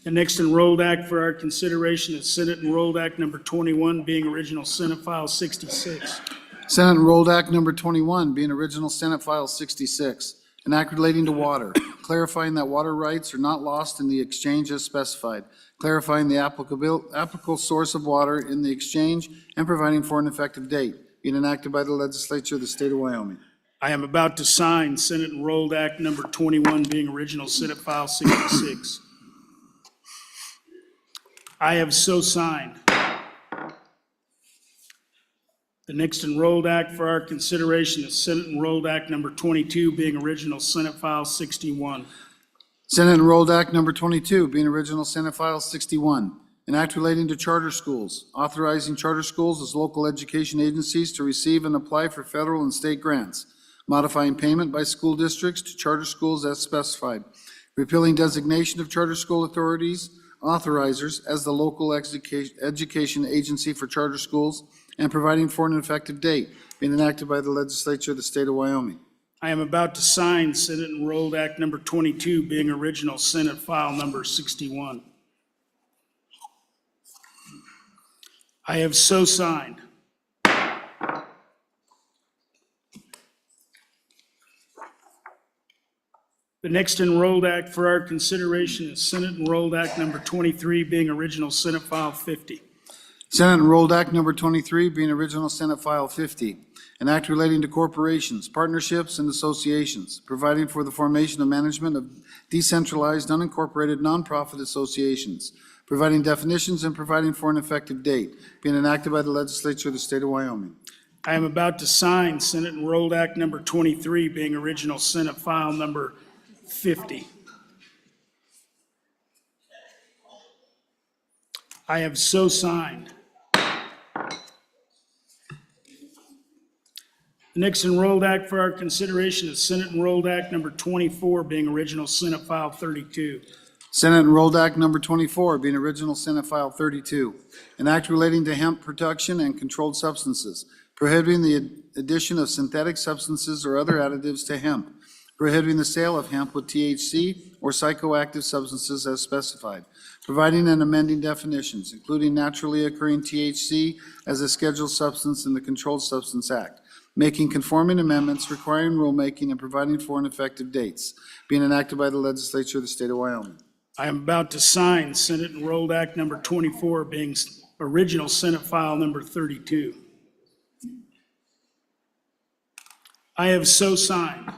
The next Enrolled Act for our consideration is Senate Enrolled Act number 21, being original Senate File 66. Senate Enrolled Act number 21, being original Senate File 66, an act relating to water, clarifying that water rights are not lost in the exchange as specified, clarifying the applicable source of water in the exchange, and providing for an effective date, being enacted by the legislature of the state of Wyoming. I am about to sign Senate Enrolled Act number 21, being original Senate File 66. I have so signed. The next Enrolled Act for our consideration is Senate Enrolled Act number 22, being original Senate File 61. Senate Enrolled Act number 22, being original Senate File 61, an act relating to charter schools, authorizing charter schools as local education agencies to receive and apply for federal and state grants, modifying payment by school districts to charter schools as specified, repealing designation of charter school authorities, authorizers as the local education agency for charter schools, and providing for an effective date, being enacted by the legislature of the state of Wyoming. I am about to sign Senate Enrolled Act number 22, being original Senate File number 61. I have so signed. The next Enrolled Act for our consideration is Senate Enrolled Act number 23, being original Senate File 50. Senate Enrolled Act number 23, being original Senate File 50, an act relating to corporations, partnerships, and associations, providing for the formation and management of decentralized, unincorporated, nonprofit associations, providing definitions and providing for an effective date, being enacted by the legislature of the state of Wyoming. I am about to sign Senate Enrolled Act number 23, being original Senate File number 50. I have so signed. The next Enrolled Act for our consideration is Senate Enrolled Act number 24, being original Senate File 32. Senate Enrolled Act number 24, being original Senate File 32, an act relating to hemp production and controlled substances, prohibiting the addition of synthetic substances or other additives to hemp, prohibiting the sale of hemp with THC or psychoactive substances as specified, providing and amending definitions, including naturally occurring THC as a scheduled substance in the Controlled Substance Act, making conforming amendments, requiring rulemaking, and providing for an effective dates, being enacted by the legislature of the state of Wyoming. I am about to sign Senate Enrolled Act number 24, being original Senate File number 32. I have so signed.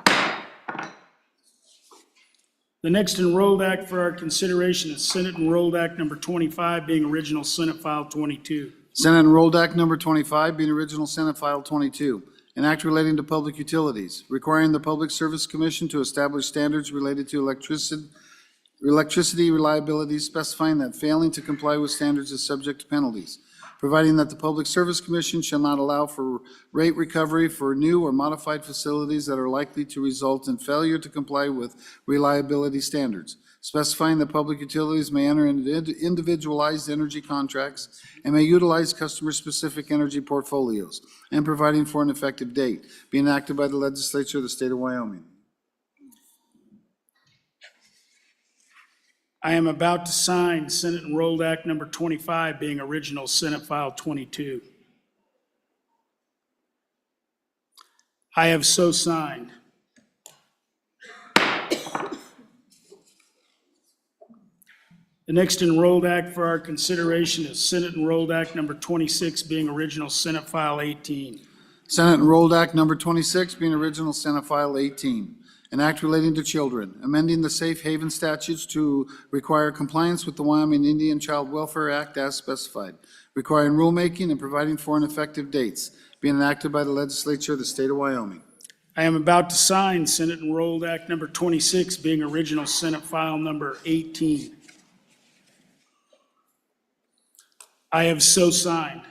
The next Enrolled Act for our consideration is Senate Enrolled Act number 25, being original Senate File 22. Senate Enrolled Act number 25, being original Senate File 22, an act relating to public utilities, requiring the Public Service Commission to establish standards related to electricity reliability, specifying that failing to comply with standards is subject to penalties, providing that the Public Service Commission shall not allow for rate recovery for new or modified facilities that are likely to result in failure to comply with reliability standards, specifying that public utilities may enter into individualized energy contracts and may utilize customer-specific energy portfolios, and providing for an effective date, being enacted by the legislature of the state of Wyoming. I am about to sign Senate Enrolled Act number 25, being original Senate File 22. I have so signed. The next Enrolled Act for our consideration is Senate Enrolled Act number 26, being original Senate File 18. Senate Enrolled Act number 26, being original Senate File 18, an act relating to children, amending the safe haven statutes to require compliance with the Wyoming Indian Child Welfare Act as specified, requiring rulemaking and providing for an effective dates, being enacted by the legislature of the state of Wyoming. I am about to sign Senate Enrolled Act number 26, being original Senate File number 18. I have so signed.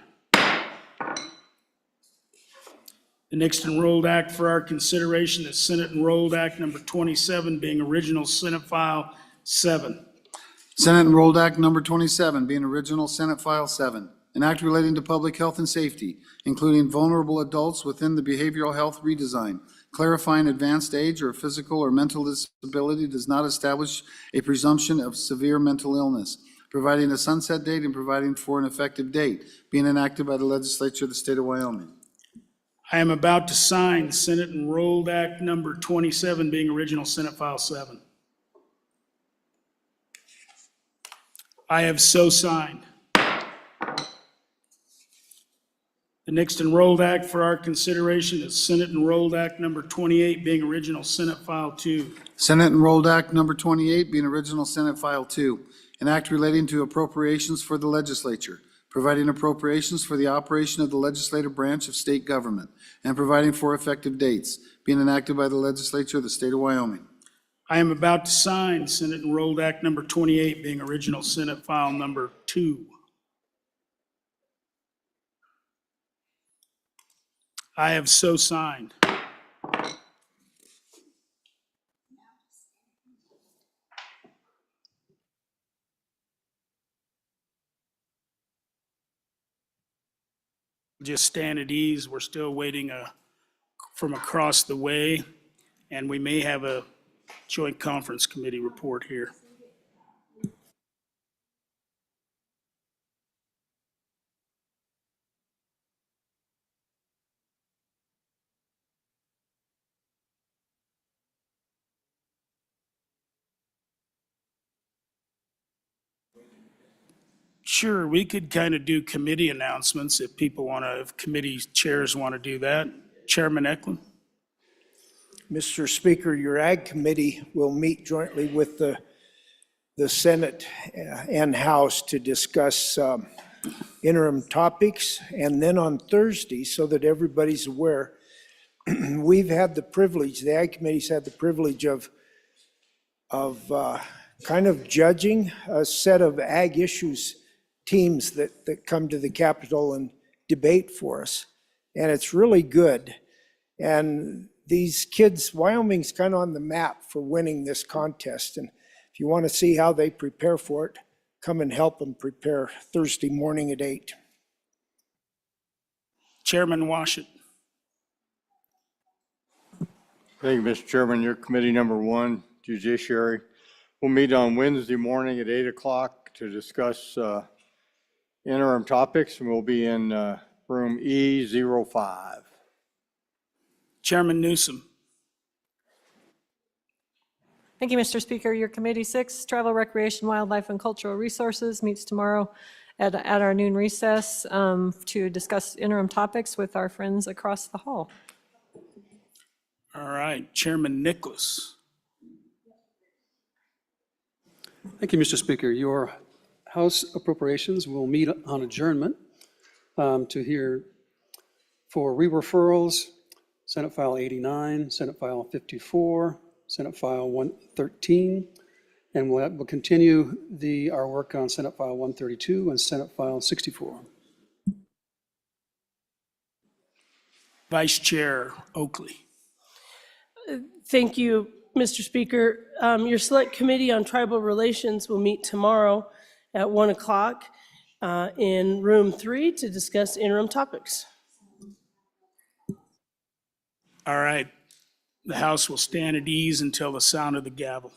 The next enrolled act for our consideration is Senate Enrolled Act number 27, being original Senate File 7. Senate Enrolled Act Number 27, being original Senate File 7, an act relating to public health and safety, including vulnerable adults within the behavioral health redesign. Clarifying advanced age or physical or mental disability does not establish a presumption of severe mental illness. Providing a sunset date and providing for an effective date, being enacted by the legislature of the state of Wyoming. I am about to sign Senate Enrolled Act number 27, being original Senate File 7. I have so signed. The next enrolled act for our consideration is Senate Enrolled Act number 28, being original Senate File 2. Senate Enrolled Act Number 28, being original Senate File 2, an act relating to appropriations for the legislature, providing appropriations for the operation of the legislative branch of state government, and providing for effective dates, being enacted by the legislature of the state of Wyoming. I am about to sign Senate Enrolled Act number 28, being original Senate File number 2. I have so signed. Just stand at ease. We're still waiting from across the way, and we may have a joint conference committee report here. Sure, we could kind of do committee announcements if people want to, if committee chairs want to do that. Chairman Eklund? Mr. Speaker, your Ag Committee will meet jointly with the Senate and House to discuss interim topics. And then on Thursday, so that everybody's aware, we've had the privilege, the Ag Committee's had the privilege of kind of judging a set of ag issues teams that come to the Capitol and debate for us. And it's really good. And these kids, Wyoming's kind of on the map for winning this contest. And if you want to see how they prepare for it, come and help them prepare Thursday morning at 8. Chairman Washington. Thank you, Mr. Chairman. Your committee number 1, Judiciary, will meet on Wednesday morning at 8 o'clock to discuss interim topics, and we'll be in room E05. Chairman Newsom. Thank you, Mr. Speaker. Your Committee 6, Travel, Recreation, Wildlife, and Cultural Resources, meets tomorrow at our noon recess to discuss interim topics with our friends across the hall. All right, Chairman Nicholas. Thank you, Mr. Speaker. Your House Appropriations will meet on adjournment to hear for re-referrals, Senate File 89, Senate File 54, Senate File 113, and we'll continue our work on Senate File 132 and Senate File 64. Vice Chair Oakley. Thank you, Mr. Speaker. Your Select Committee on Tribal Relations will meet tomorrow at 1 o'clock in room 3 to discuss interim topics. All right, the House will stand at ease until the sound of the gavel.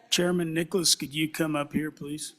Chairman Nicholas, could you come up here, please?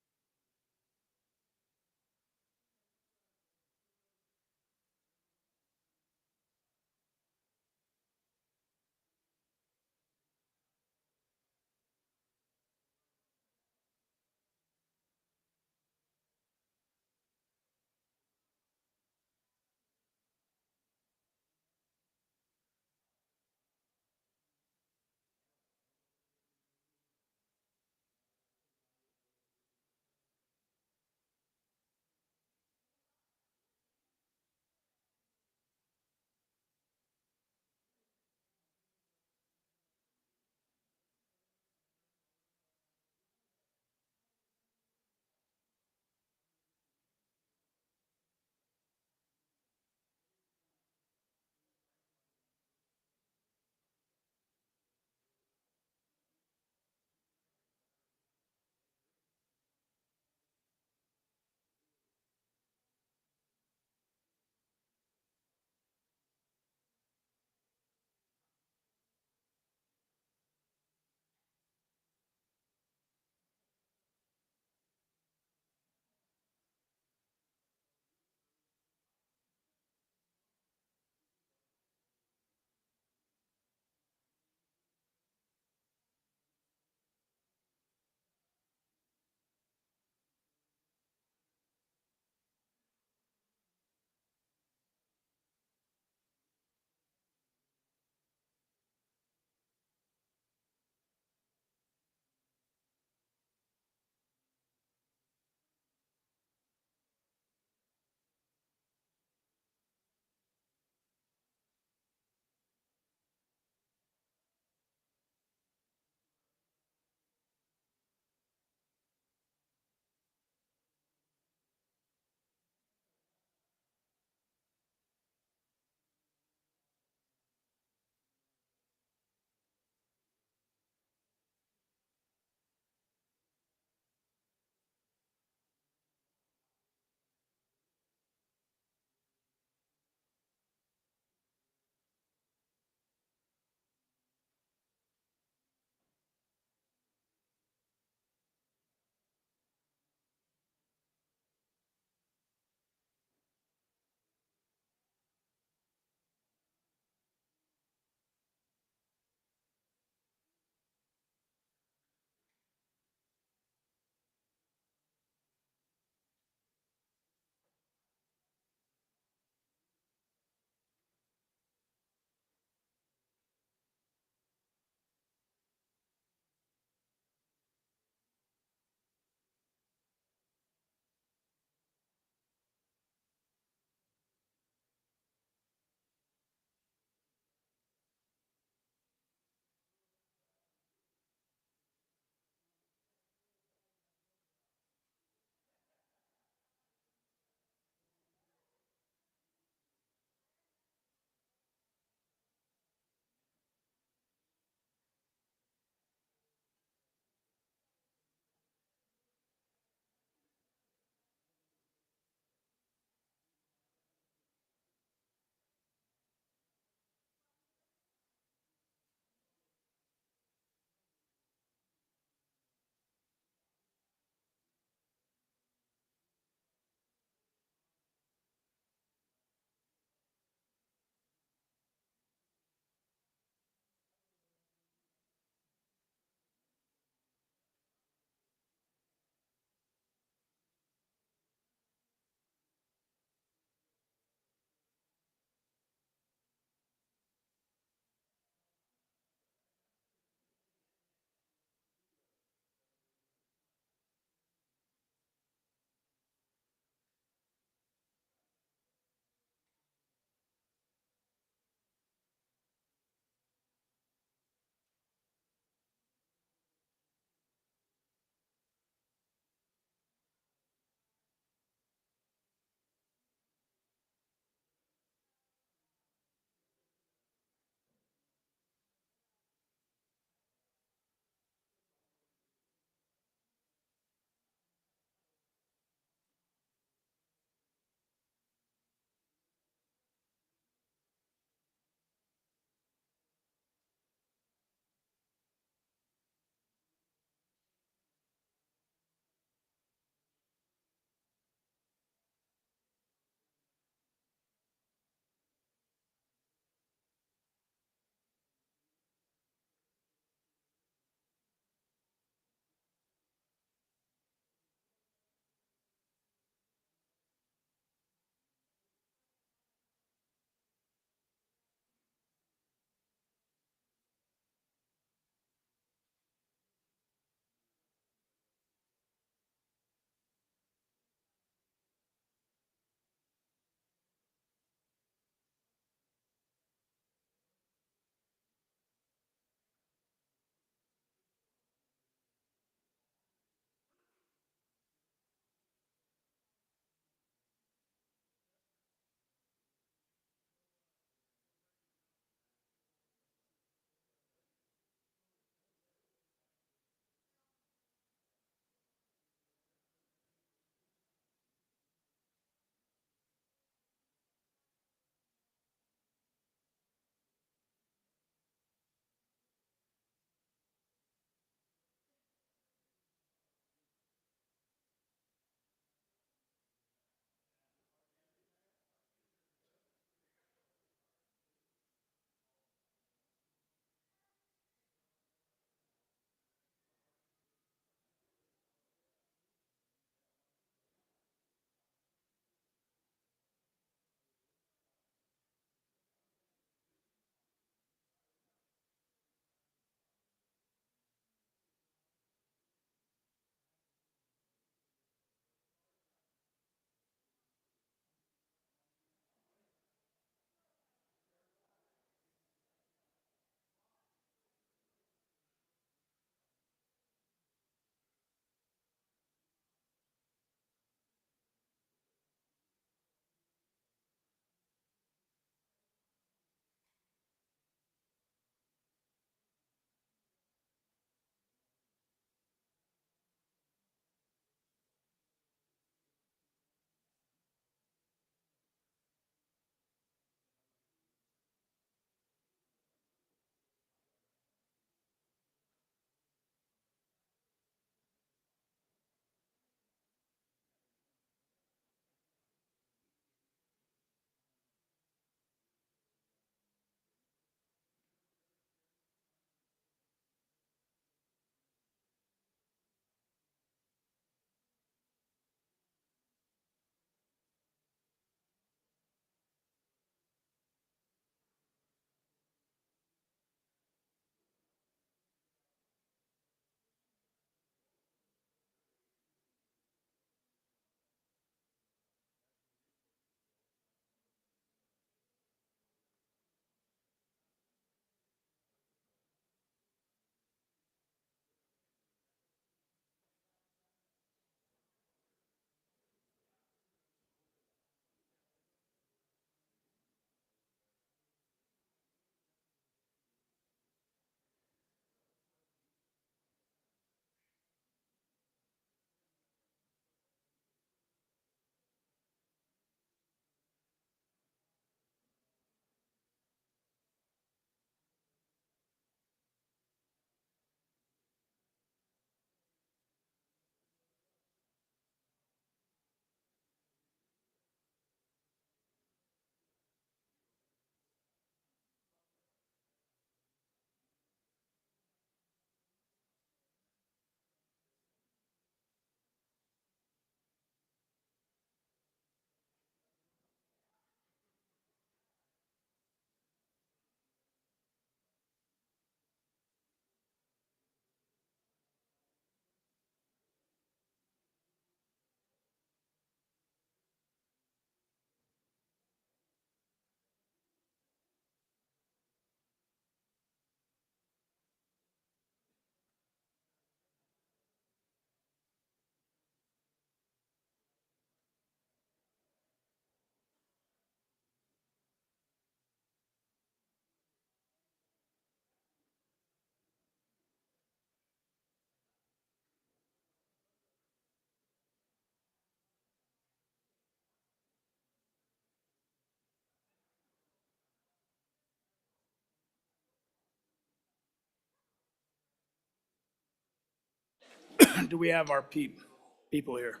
do we have our people here?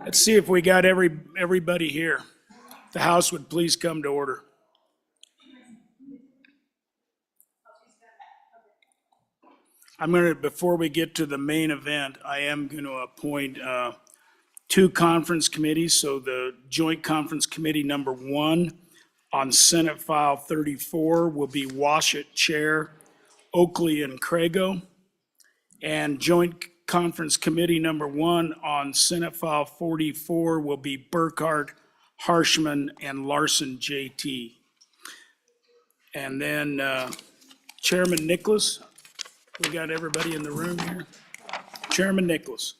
Let's see if we got everybody here. The House would please come to order. Before we get to the main event, I am going to appoint two conference committees. So the Joint Conference Committee number 1 on Senate File 34 will be Washut Chair, Oakley and Crago. And Joint Conference Committee number 1 on Senate File 44 will be Burkhart, Harshman, and Larson JT. And then Chairman Nicholas, we got everybody in the room here. Chairman Nicholas.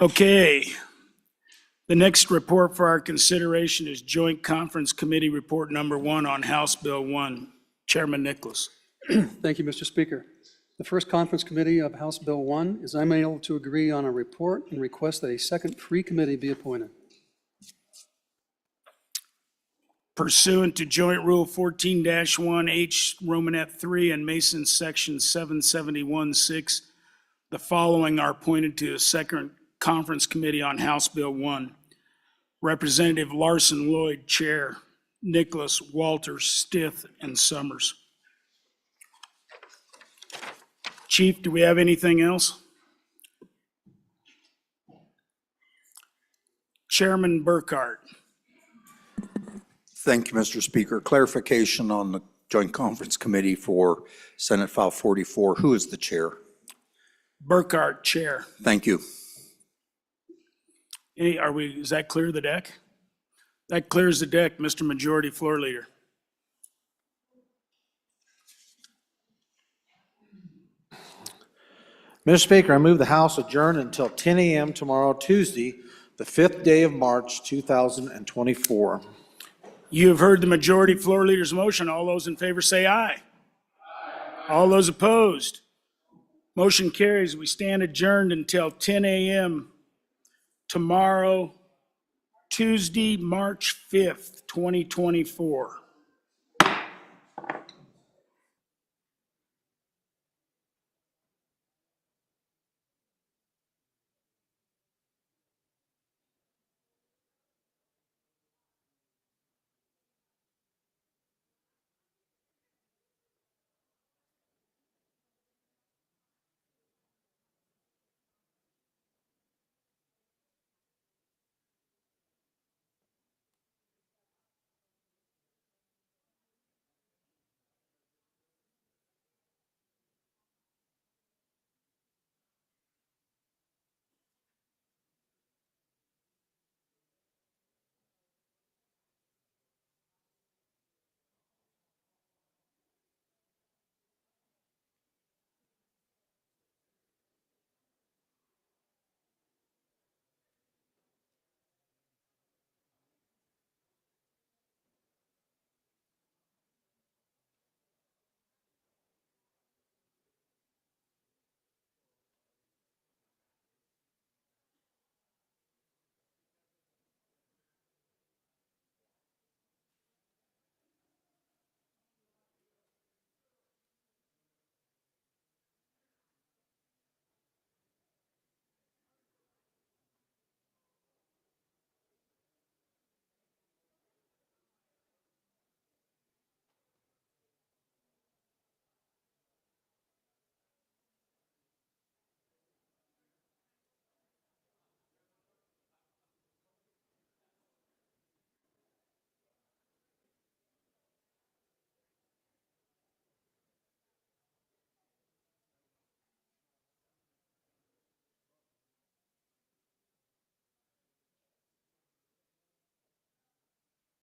Okay. The next report for our consideration is Joint Conference Committee Report number 1 on House Bill 1. Chairman Nicholas. Thank you, Mr. Speaker. The first conference committee of House Bill 1 is unable to agree on a report and request that a second free committee be appointed. Pursuant to Joint Rule 14-1H, Romanet 3, and Mason Section 771-6, the following are appointed to the second conference committee on House Bill 1. Representative Larson Lloyd, Chair. Nicholas, Walters, Stith, and Summers. Chief, do we have anything else? Chairman Burkhart. Thank you, Mr. Speaker. Clarification on the Joint Conference Committee for Senate File 44. Who is the chair? Burkhart, Chair. Thank you. Is that clear the deck? That clears the deck, Mr. Majority Floor Leader. Mr. Speaker, I move the House adjourn until 10 a.m. tomorrow, Tuesday, the 5th day of March, 2024. You have heard the Majority Floor Leader's motion. All those in favor say aye. Aye. All those opposed? Motion carries. We stand adjourned until 10 a.m. tomorrow, Tuesday, March 5th, 2024.